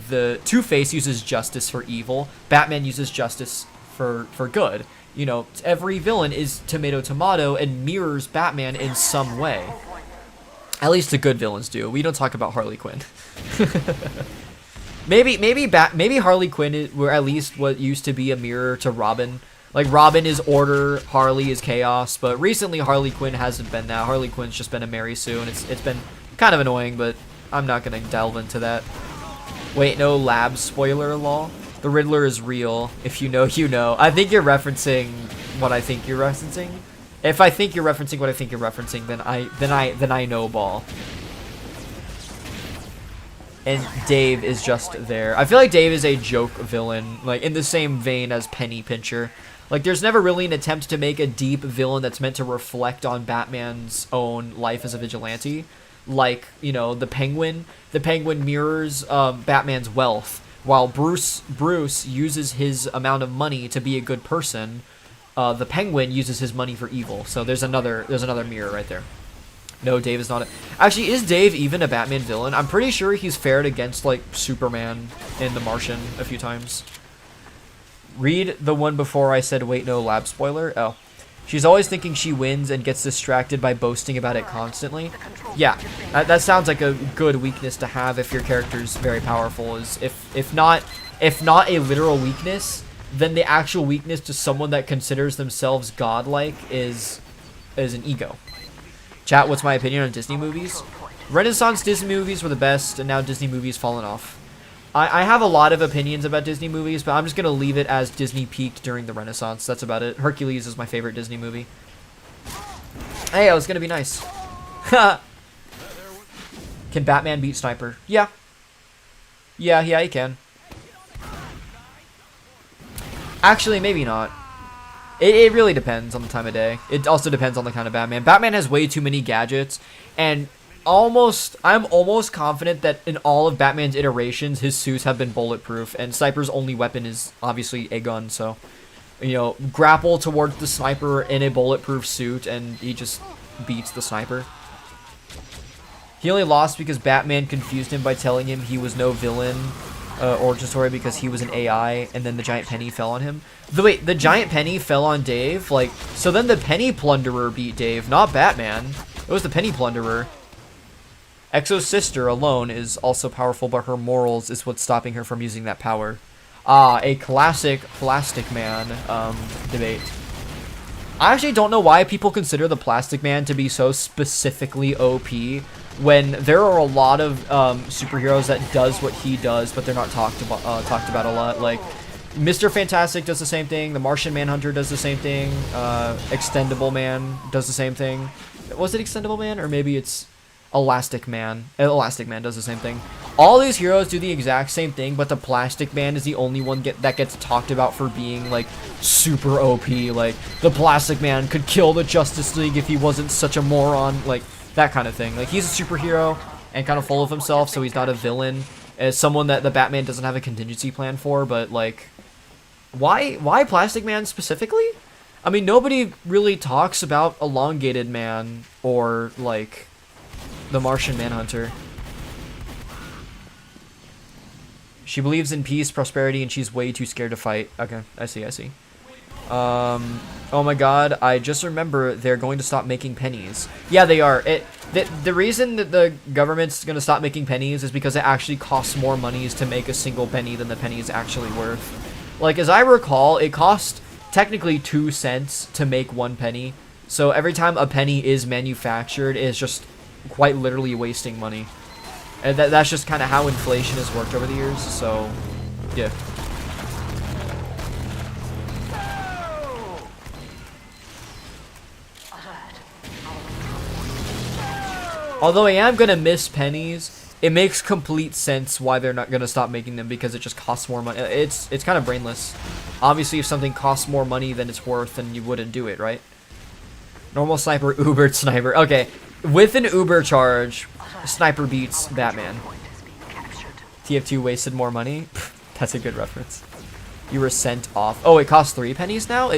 The Two-Face uses justice for evil, Batman uses justice for good. You know, every villain is tomato and mirrors Batman in some way. At least the good villains do. We don't talk about Harley Quinn. maybe Harley Quinn were at least what used to be a mirror to Robin. Like, Robin is order, Harley is chaos, but recently Harley Quinn hasn't been that. Harley Quinn's just been a Mary Sue, and it's been kind of annoying, but I'm not gonna delve into that. Wait, no lab spoiler law? The Riddler is real. If you know, you know. I think you're referencing what I think you're referencing. If I think you're referencing what I think you're referencing, then I know ball. And Dave is just there. I feel like Dave is a joke villain, like in the same vein as Penny Pincher. Like, there's never really an attempt to make a deep villain that's meant to reflect on Batman's own life as a vigilante. Like, you know, the Penguin. The Penguin mirrors Batman's wealth, while Bruce uses his amount of money to be a good person. The Penguin uses his money for evil. So there's another mirror right there. No, Dave is not a... Actually, is Dave even a Batman villain? I'm pretty sure he's fared against, like, Superman in The Martian a few times. Read the one before I said, wait, no lab spoiler. Oh. She's always thinking she wins and gets distracted by boasting about it constantly. Yeah, that sounds like a good weakness to have if your character's very powerful. Is if not a literal weakness, then the actual weakness to someone that considers themselves godlike is an ego. Chat, what's my opinion on Disney movies? Renaissance Disney movies were the best, and now Disney movies fallen off. I have a lot of opinions about Disney movies, but I'm just going to leave it as Disney peaked during the Renaissance. That's about it. Hercules is my favorite Disney movie. Hey, I was going to be nice. Can Batman beat Sniper? Yeah. Yeah, he can. Actually, maybe not. It really depends on the time of day. It also depends on the kind of Batman. Batman has way too many gadgets, and I'm almost confident that in all of Batman's iterations, his suits have been bulletproof, and Sniper's only weapon is obviously a gun, so, you know, grapple towards the Sniper in a bulletproof suit, and he just beats the Sniper. He only lost because Batman confused him by telling him he was no villain, origin story, because he was an AI, and then the giant penny fell on him. Wait, the giant penny fell on Dave? Like, so then the penny plunderer beat Dave, not Batman. It was the penny plunderer. Exo's sister alone is also powerful, but her morals is what's stopping her from using that power. Ah, a classic Plastic Man debate. I actually don't know why people consider the Plastic Man to be so specifically OP when there are a lot of superheroes that does what he does, but they're not talked about a lot. Like, Mr. Fantastic does the same thing. The Martian Manhunter does the same thing. Extendable Man does the same thing. Was it Extendable Man? Or maybe it's Elastic Man. Elastic Man does the same thing. All these heroes do the exact same thing, but the Plastic Man is the only one that gets talked about for being, like, super OP. Like, the Plastic Man could kill the Justice League if he wasn't such a moron. Like, that kind of thing. Like, he's a superhero and kind of full of himself, so he's not a villain. As someone that the Batman doesn't have a contingency plan for, but, like, why Plastic Man specifically? I mean, nobody really talks about Elongated Man or, like, the Martian Manhunter. She believes in peace, prosperity, and she's way too scared to fight. Okay, I see. Oh my god, I just remember they're going to stop making pennies. Yeah, they are. The reason that the government's going to stop making pennies is because it actually costs more monies to make a single penny than the penny is actually worth. Like, as I recall, it cost technically 2 cents to make 1 penny. So every time a penny is manufactured, it's just quite literally wasting money. And that's just kind of how inflation has worked over the years, so, yeah. Although I am going to miss pennies, it makes complete sense why they're not going to stop making them, because it just costs more money. It's kind of brainless. Obviously, if something costs more money than it's worth, then you wouldn't do it, right? Normal Sniper, Ubered Sniper. Okay, with an Uber charge, Sniper beats Batman. TF2 wasted more money? That's a good reference. You were sent off. Oh, it costs 3 pennies now?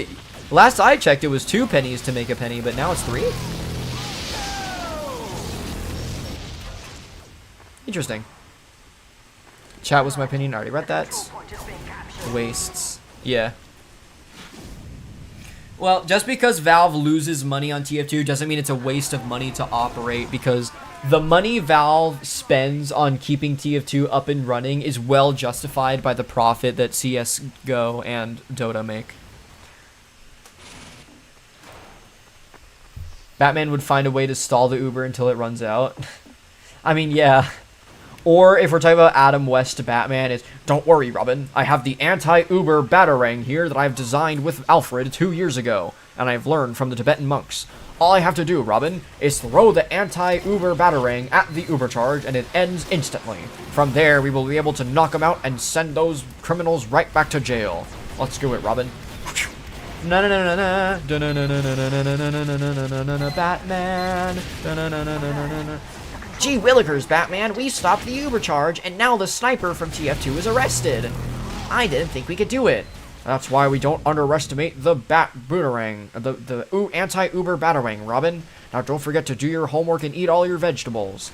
Last I checked, it was 2 pennies to make a penny, but now it's 3? Interesting. Chat was my opinion. I already read that. Wastes. Yeah. Well, just because Valve loses money on TF2 doesn't mean it's a waste of money to operate, because the money Valve spends on keeping TF2 up and running is well justified by the profit that CSGO and Dota make. Batman would find a way to stall the Uber until it runs out. I mean, yeah. Or if we're talking about Adam West Batman, is don't worry, Robin. I have the anti-Uber batarang here that I've designed with Alfred 2 years ago, and I've learned from the Tibetan monks. All I have to do, Robin, is throw the anti-Uber batarang at the Uber charge, and it ends instantly. From there, we will be able to knock them out and send those criminals right back to jail. Let's do it, Robin. Batman. Gee willikers, Batman, we stopped the Uber charge, and now the sniper from TF2 is arrested. I didn't think we could do it. That's why we don't underestimate the boomerang, the anti-Uber batarang, Robin. Now don't forget to do your homework and eat all your vegetables.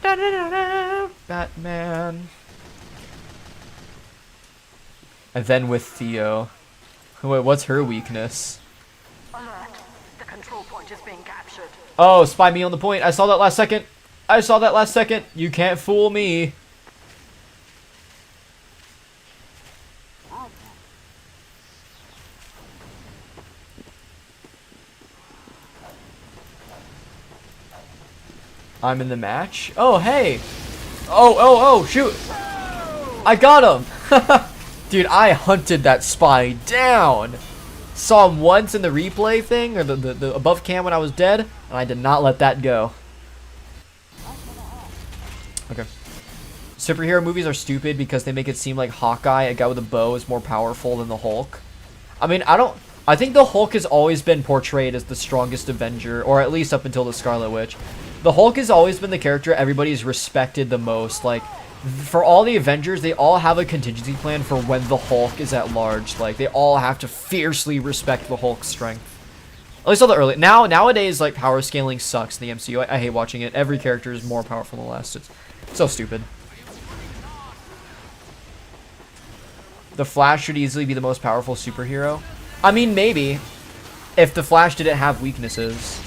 Batman. And then with Theo. Wait, what's her weakness? Alert. The control point is being captured. Oh, spy me on the point. I saw that last second. I saw that last second. You can't fool me. I'm in the match. Oh, hey. Oh, shoot. I got him. Dude, I hunted that spy down. Saw him once in the replay thing, or the above cam when I was dead, and I did not let that go. Okay. Superhero movies are stupid because they make it seem like Hawkeye, a guy with a bow, is more powerful than the Hulk. I mean, I think the Hulk has always been portrayed as the strongest Avenger, or at least up until the Scarlet Witch. The Hulk has always been the character everybody's respected the most. Like, for all the Avengers, they all have a contingency plan for when the Hulk is at large. Like, they all have to fiercely respect the Hulk's strength. At least all the early. Nowadays, like, power scaling sucks in the MCU. I hate watching it. Every character is more powerful than the last. It's so stupid. The Flash should easily be the most powerful superhero. I mean, maybe. If the Flash didn't have weaknesses.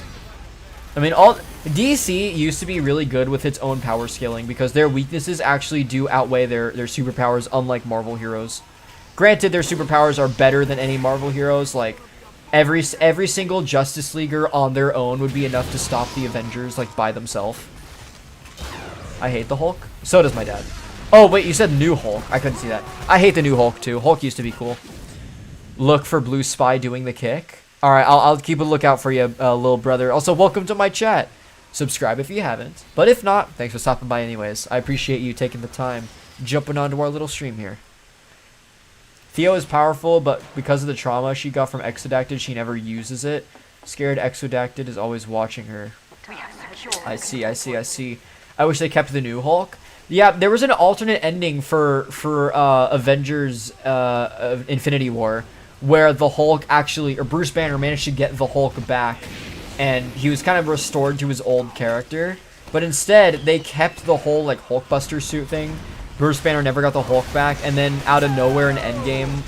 I mean, DC used to be really good with its own power scaling because their weaknesses actually do outweigh their superpowers, unlike Marvel heroes. Granted, their superpowers are better than any Marvel heroes. Like, every single Justice Leaguer on their own would be enough to stop the Avengers, like, by themselves. I hate the Hulk. So does my dad. Oh, wait, you said new Hulk. I couldn't see that. I hate the new Hulk, too. Hulk used to be cool. Look for Blue Spy doing the kick. Alright, I'll keep a lookout for you, little brother. Also, welcome to my chat. Subscribe if you haven't. But if not, thanks for stopping by anyways. I appreciate you taking the time, jumping onto our little stream here. Theo is powerful, but because of the trauma she got from Exodacted, she never uses it. Scared Exodacted is always watching her. I see. I wish they kept the new Hulk. Yeah, there was an alternate ending for Avengers Infinity War, where the Hulk actually, or Bruce Banner managed to get the Hulk back, and he was kind of restored to his old character. But instead, they kept the whole, like, Hulkbuster suit thing. Bruce Banner never got the Hulk back, and then out of nowhere in Endgame,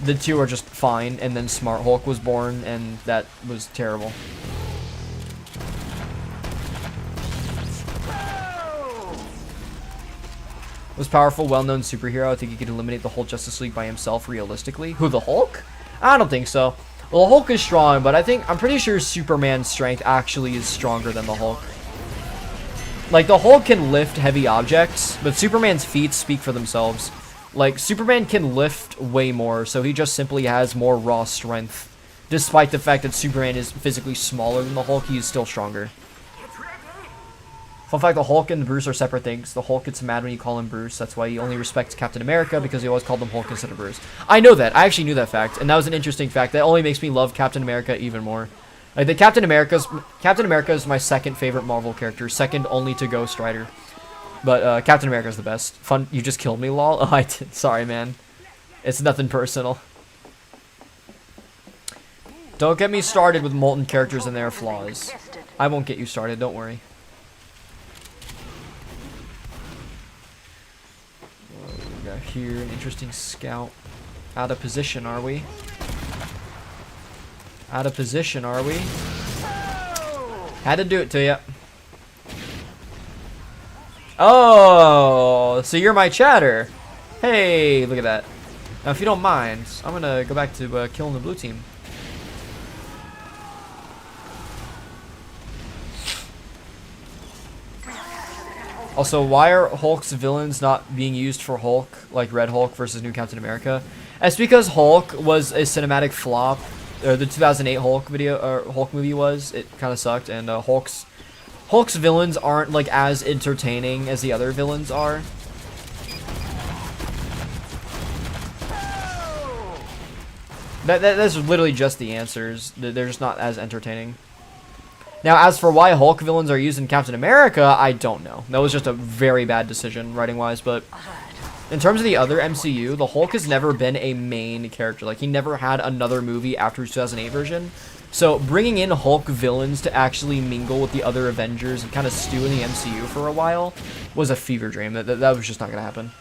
the two are just fine, and then Smart Hulk was born, and that was terrible. Was powerful, well-known superhero. I think he could eliminate the whole Justice League by himself realistically. Who, the Hulk? I don't think so. Well, the Hulk is strong, but I'm pretty sure Superman's strength actually is stronger than the Hulk. Like, the Hulk can lift heavy objects, but Superman's feats speak for themselves. Like, Superman can lift way more, so he just simply has more raw strength. Despite the fact that Superman is physically smaller than the Hulk, he is still stronger. Fun fact, the Hulk and Bruce are separate things. The Hulk gets mad when you call him Bruce. That's why he only respects Captain America, because he always called him Hulk instead of Bruce. I know that. I actually knew that fact, and that was an interesting fact. That only makes me love Captain America even more. Like, the Captain America is my second favorite Marvel character, second only to Ghost Rider. But Captain America is the best. Fun. You just killed me, lol. Oh, I did. Sorry, man. It's nothing personal. Don't get me started with molten characters and their flaws. I won't get you started. Don't worry. here. An interesting scout. Out of position, are we? Out of position, are we? Had to do it to you. Oh, so you're my chatter. Hey, look at that. Now, if you don't mind, I'm gonna go back to killing the blue team. Also, why are Hulk's villains not being used for Hulk, like Red Hulk versus New Captain America? It's because Hulk was a cinematic flop. Or the 2008 Hulk video, or Hulk movie was. It kind of sucked, and Hulk's villains aren't like as entertaining as the other villains are. That's literally just the answers. They're just not as entertaining. Now, as for why Hulk villains are used in Captain America, I don't know. That was just a very bad decision, writing-wise, but in terms of the other MCU, the Hulk has never been a main character. Like, he never had another movie after his 2008 version. So, bringing in Hulk villains to actually mingle with the other Avengers and kind of stew in the MCU for a while was a fever dream. That was just not going to happen.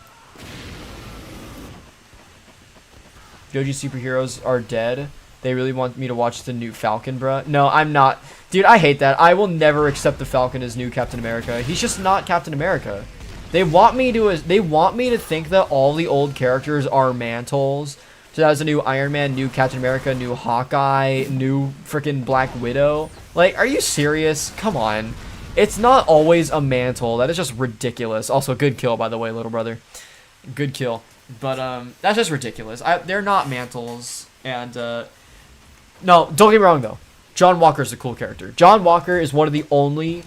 Doji superheroes are dead. They really want me to watch the new Falcon, bruh. No, I'm not. Dude, I hate that. I will never accept the Falcon as new Captain America. He's just not Captain America. They want me to think that all the old characters are mantles. So that was a new Iron Man, new Captain America, new Hawkeye, new freaking Black Widow. Like, are you serious? Come on. It's not always a mantle. That is just ridiculous. Also, good kill, by the way, little brother. Good kill. But, that's just ridiculous. They're not mantles. And, no, don't get me wrong, though. John Walker's a cool character. John Walker is one of the only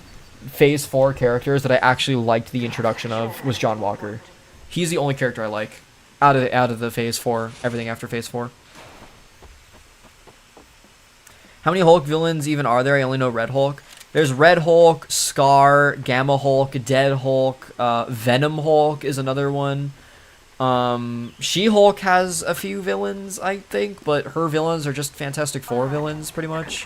Phase 4 characters that I actually liked the introduction of, was John Walker. He's the only character I like out of the Phase 4, everything after Phase 4. How many Hulk villains even are there? I only know Red Hulk. There's Red Hulk, Scar, Gamma Hulk, Dead Hulk, Venom Hulk is another one. She-Hulk has a few villains, I think, but her villains are just Fantastic Four villains, pretty much.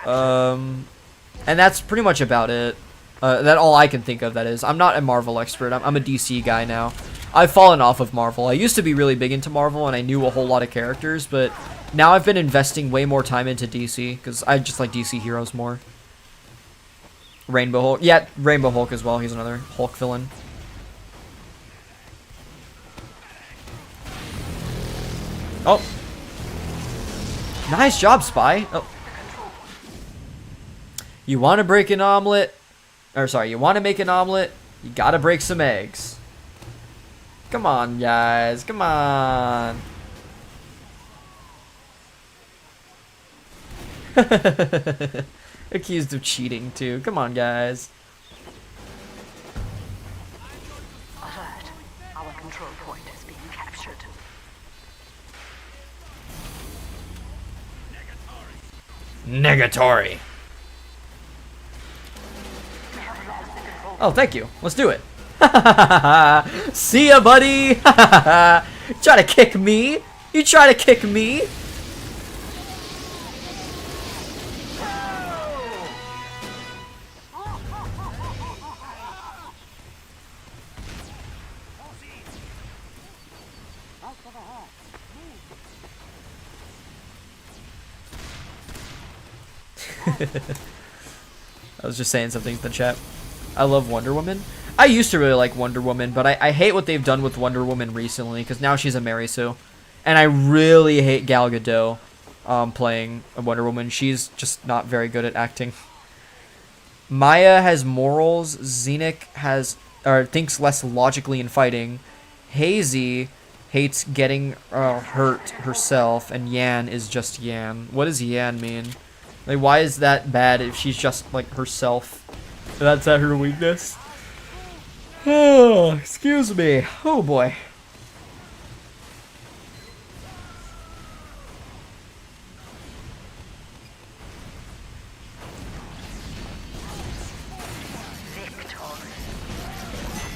And that's pretty much about it. That's all I can think of, that is. I'm not a Marvel expert. I'm a DC guy now. I've fallen off of Marvel. I used to be really big into Marvel, and I knew a whole lot of characters, but now I've been investing way more time into DC, because I just like DC heroes more. Rainbow Hulk. Yeah, Rainbow Hulk as well. He's another Hulk villain. Oh. Nice job, Spy. Oh. You want to break an omelet? Or, sorry, you want to make an omelet? You gotta break some eggs. Come on, guys. Come on. Accused of cheating, too. Come on, guys. Alert. Our control point is being captured. Negatory. Oh, thank you. Let's do it. See ya, buddy. Try to kick me? You try to kick me? I was just saying something in the chat. I love Wonder Woman. I used to really like Wonder Woman, but I hate what they've done with Wonder Woman recently, because now she's a Mary Sue. And I really hate Gal Gadot playing Wonder Woman. She's just not very good at acting. Maya has morals. Zenith thinks less logically in fighting. Hazy hates getting hurt herself, and Yan is just Yan. What does Yan mean? Like, why is that bad if she's just, like, herself? That's her weakness? Oh, excuse me. Oh, boy.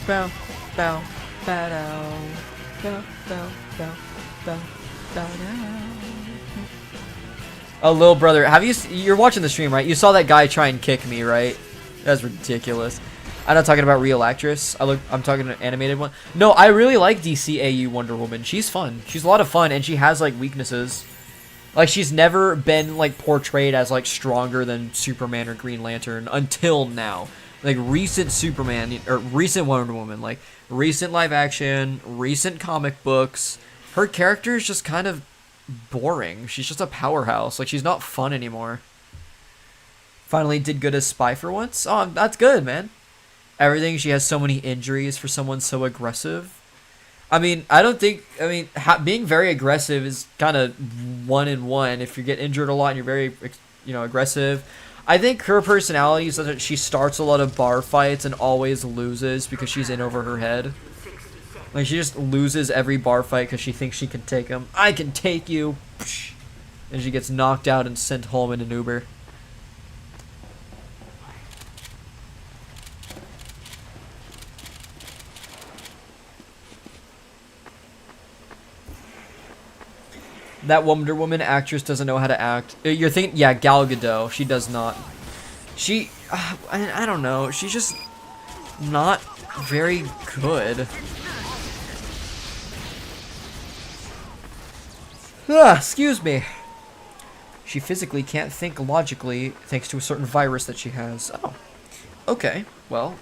Bow, bow, bow, bow, bow, bow, bow, bow, bow. Oh, little brother, you're watching the stream, right? You saw that guy try and kick me, right? That's ridiculous. I'm not talking about real actress. I'm talking an animated one. No, I really like DCAU Wonder Woman. She's fun. She's a lot of fun, and she has like weaknesses. Like she's never been like portrayed as like stronger than Superman or Green Lantern until now. Like recent Superman or recent Wonder Woman, like recent live action, recent comic books. Her character is just kind of boring. She's just a powerhouse. Like she's not fun anymore. Finally did good as Spy for once. Oh, that's good, man. Everything. She has so many injuries for someone so aggressive. I mean, I don't think. I mean, being very aggressive is kind of 1-in-1. If you get injured a lot and you're very, aggressive. I think her personality is that she starts a lot of bar fights and always loses because she's in over her head. Like she just loses every bar fight because she thinks she can take him. I can take you, and she gets knocked out and sent home in an Uber. That Wonder Woman actress doesn't know how to act. You're thinking, yeah, Gal Gadot. She does not. She, I don't know. She's just not very good. Excuse me. She physically can't think logically thanks to a certain virus that she has. Oh, okay. Well,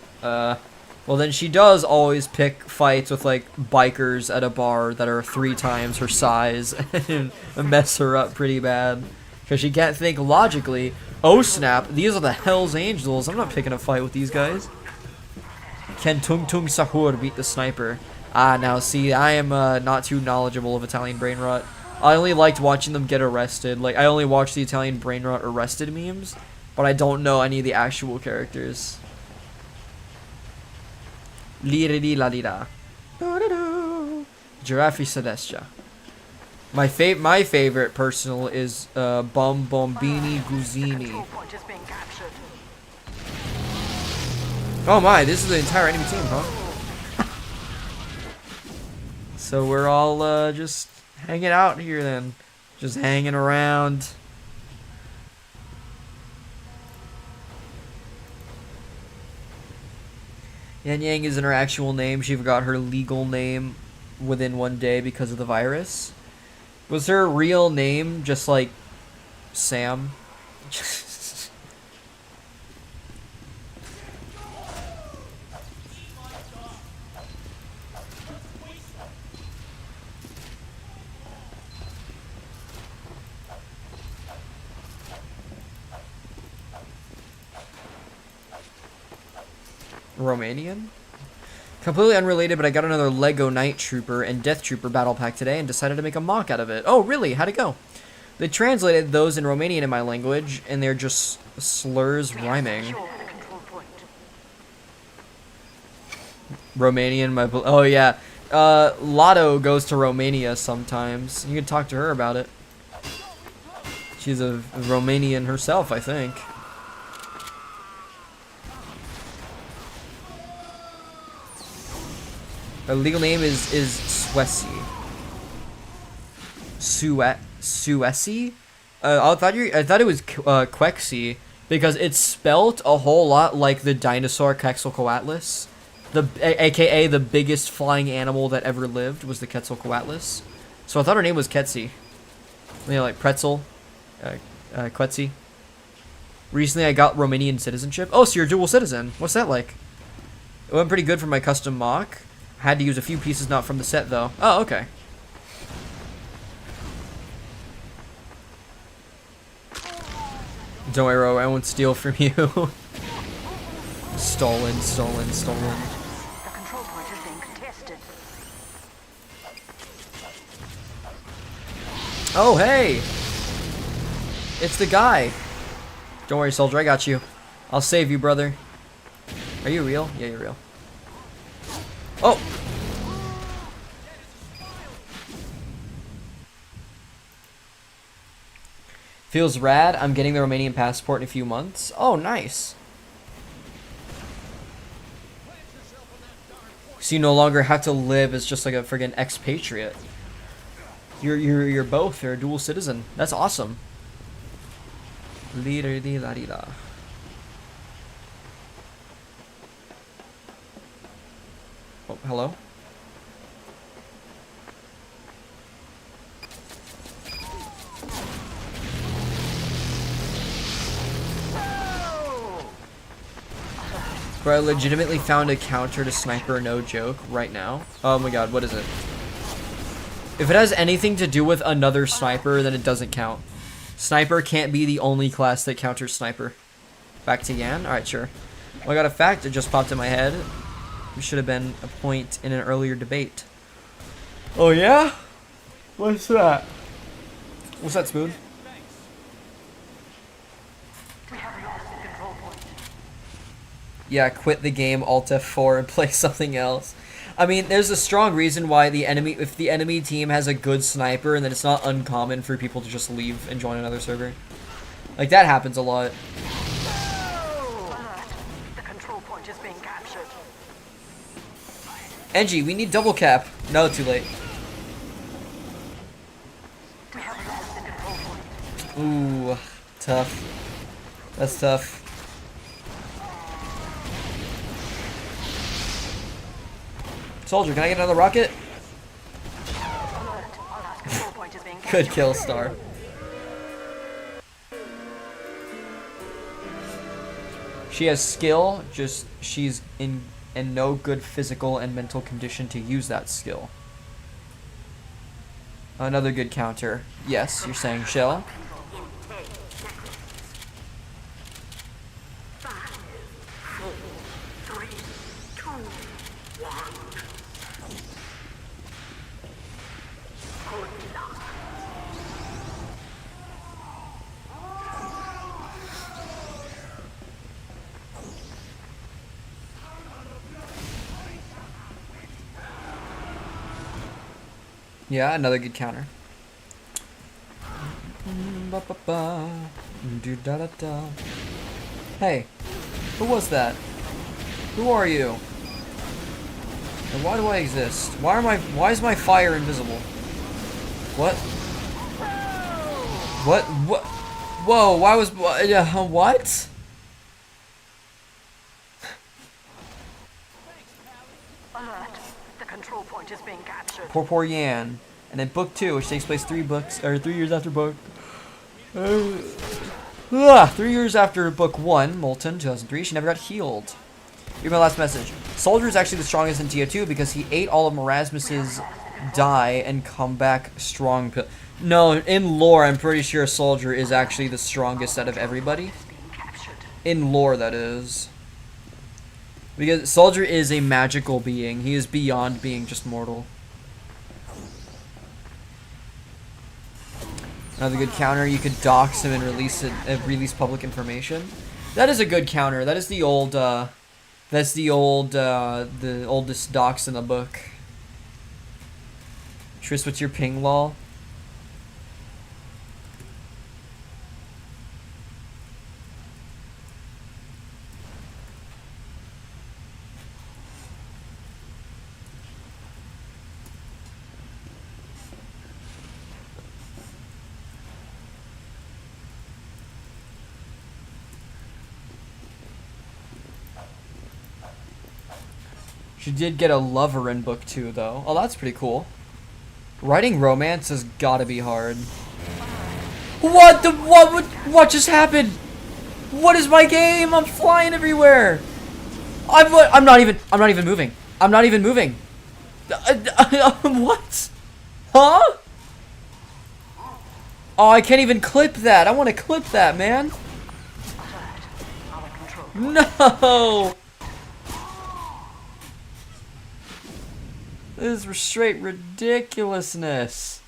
then she does always pick fights with, like, bikers at a bar that are 3 times her size and mess her up pretty bad. Because she can't think logically. Oh, snap. These are the Hells Angels. I'm not picking a fight with these guys. Can Tung Tung Sahur beat the sniper? Now, see, I am not too knowledgeable of Italian brain rot. I only liked watching them get arrested. Like, I only watched the Italian brain rot arrested memes, but I don't know any of the actual characters. Liridi-la-di-da. Giraffe Celestia. My favorite personal is Bombombini Guzini. Oh my, this is the entire enemy team, huh? So we're all just hanging out here then. Just hanging around. Yan Yang isn't her actual name. She forgot her legal name within 1 day because of the virus. Was her real name just like Sam? Romanian? Completely unrelated, but I got another Lego Night Trooper and Death Trooper battle pack today and decided to make a mock out of it. Oh, really? How'd it go? They translated those in Romanian in my language, and they're just slurs rhyming. Romanian, oh yeah. Lotto goes to Romania sometimes. You can talk to her about it. She's a Romanian herself, I think. Her legal name is Swesi. Suesi? I thought it was Quexi because it's spelt a whole lot like the dinosaur Quetzalcoatlus. AKA the biggest flying animal that ever lived was the Quetzalcoatlus. So I thought her name was Ketsi. You know, like pretzel. Quetzi. Recently I got Romanian citizenship. Oh, so you're a dual citizen. What's that like? It went pretty good for my custom mock. Had to use a few pieces not from the set though. Oh, okay. Don't worry, Ro, I won't steal from you. Stolen. The control point is being contested. Oh, hey! It's the guy. Don't worry, soldier, I got you. I'll save you, brother. Are you real? Yeah, you're real. Oh! Feels rad. I'm getting the Romanian passport in a few months. Oh, nice. So you no longer have to live as just like a friggin' expatriate. You're both. You're a dual citizen. That's awesome. Oh, hello? Bro, I legitimately found a counter to sniper, no joke, right now. Oh my god, what is it? If it has anything to do with another sniper, then it doesn't count. Sniper can't be the only class that counters sniper. Back to Yan? Alright, sure. Well, I got a fact that just popped in my head. It should have been a point in an earlier debate. Oh yeah? What's that? What's that, Smooth? Yeah, quit the game, Alt F4, and play something else. I mean, there's a strong reason why if the enemy team has a good sniper, and then it's not uncommon for people to just leave and join another server. Like, that happens a lot. The control point is being captured. Engie, we need double cap. No, too late. We have lost the control point. Ooh, tough. That's tough. Soldier, can I get another rocket? Alert. Our last control point is being Good captured. kill, Star. She has skill, just she's in no good physical and mental condition to use that skill. Another good counter. Yes, you're saying Shell. Yeah, another good counter. Hey, who was that? Who are you? And why do I exist? Why is my fire invisible? What? What? Whoa, why was what? Alert. The control point is being captured. Poor Yan. And then book 2, which takes place 3 years after book 3 years after book 1, Molten, 2003, she never got healed. Here's my last message. Soldier is actually the strongest in TF2 because he ate all of Marasmus's die and come back strong. No, in lore, I'm pretty sure Soldier is actually the strongest out of everybody. In lore, that is. Because Soldier is a magical being. He is beyond being just mortal. Another good counter, you could dox him and release public information. That is a good counter. That is the oldest dox in the book. Tris, what's your ping, lol? She did get a lover in book 2, though. Oh, that's pretty cool. Writing romance has gotta be hard. What just happened? What is my game? I'm flying everywhere. I'm not even moving. I'm not even moving. What? Huh? Oh, I can't even clip that. I want to clip that, man. No. This is straight ridiculousness.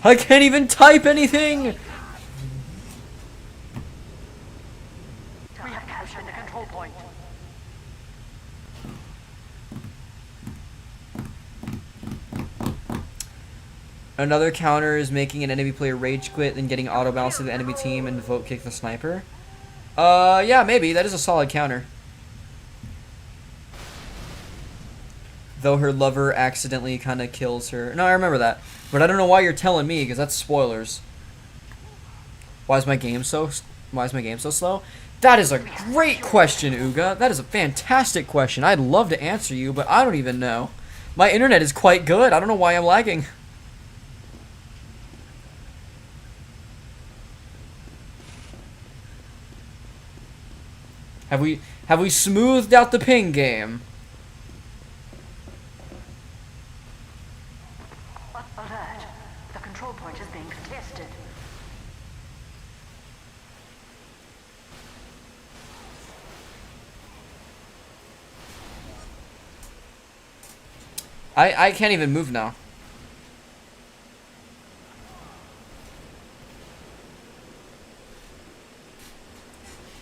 I can't even type anything! We have captured the control point. Another counter is making an enemy player rage quit, then getting auto bounce to the enemy team and vote kick the sniper. Yeah, maybe. That is a solid counter. though her lover accidentally kind of kills her. No, I remember that. But I don't know why you're telling me, because that's spoilers. Why is my game so slow? That is a great question, Uga. That is a fantastic question. I'd love to answer you, but I don't even know. My internet is quite good. I don't know why I'm lagging. Have we smoothed out the ping game? Alert. The control point is being contested. I can't even move now.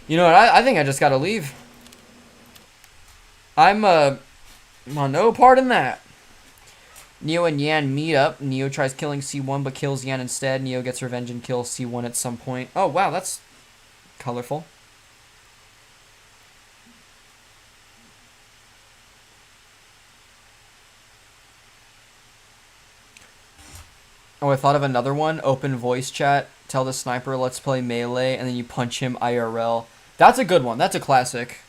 You know what? I think I just gotta leave. I'm on no part in that. Neo and Yan meet up. Neo tries killing C1 but kills Yan instead. Neo gets revenge and kills C1 at some point. Oh wow, that's colorful. Oh, I thought of another one. Open voice chat. Tell the sniper, let's play melee, and then you punch him IRL. That's a good one. That's a classic.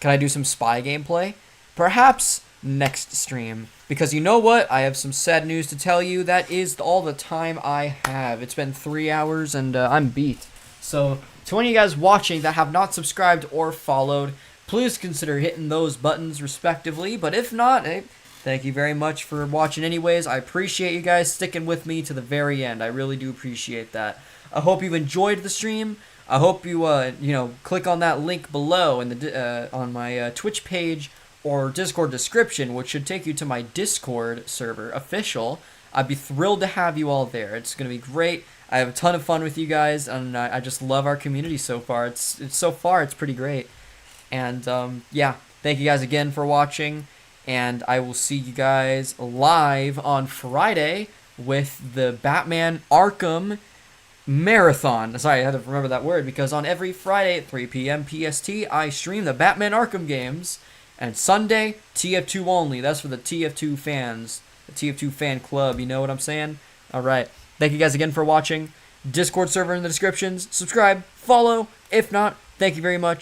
Can I do some spy gameplay? Perhaps next stream. Because you know what? I have some sad news to tell you. That is all the time I have. It's been 3 hours, and I'm beat. So, to any of you guys watching that have not subscribed or followed, please consider hitting those buttons respectively. But if not, hey, thank you very much for watching anyways. I appreciate you guys sticking with me to the very end. I really do appreciate that. I hope you've enjoyed the stream. I hope you, click on that link below in the on my Twitch page or Discord description, which should take you to my Discord server, official. I'd be thrilled to have you all there. It's going to be great. I have a ton of fun with you guys, and I just love our community so far. It's pretty great. And, yeah, thank you guys again for watching. And I will see you guys live on Friday with the Batman Arkham Marathon. Sorry, I had to remember that word, because on every Friday at 3 p.m. PST, I stream the Batman Arkham games. And Sunday, TF2 only. That's for the TF2 fans. The TF2 fan club, you know what I'm saying? Alright, thank you guys again for watching. Discord server in the descriptions. Subscribe, follow. If not, thank you very much.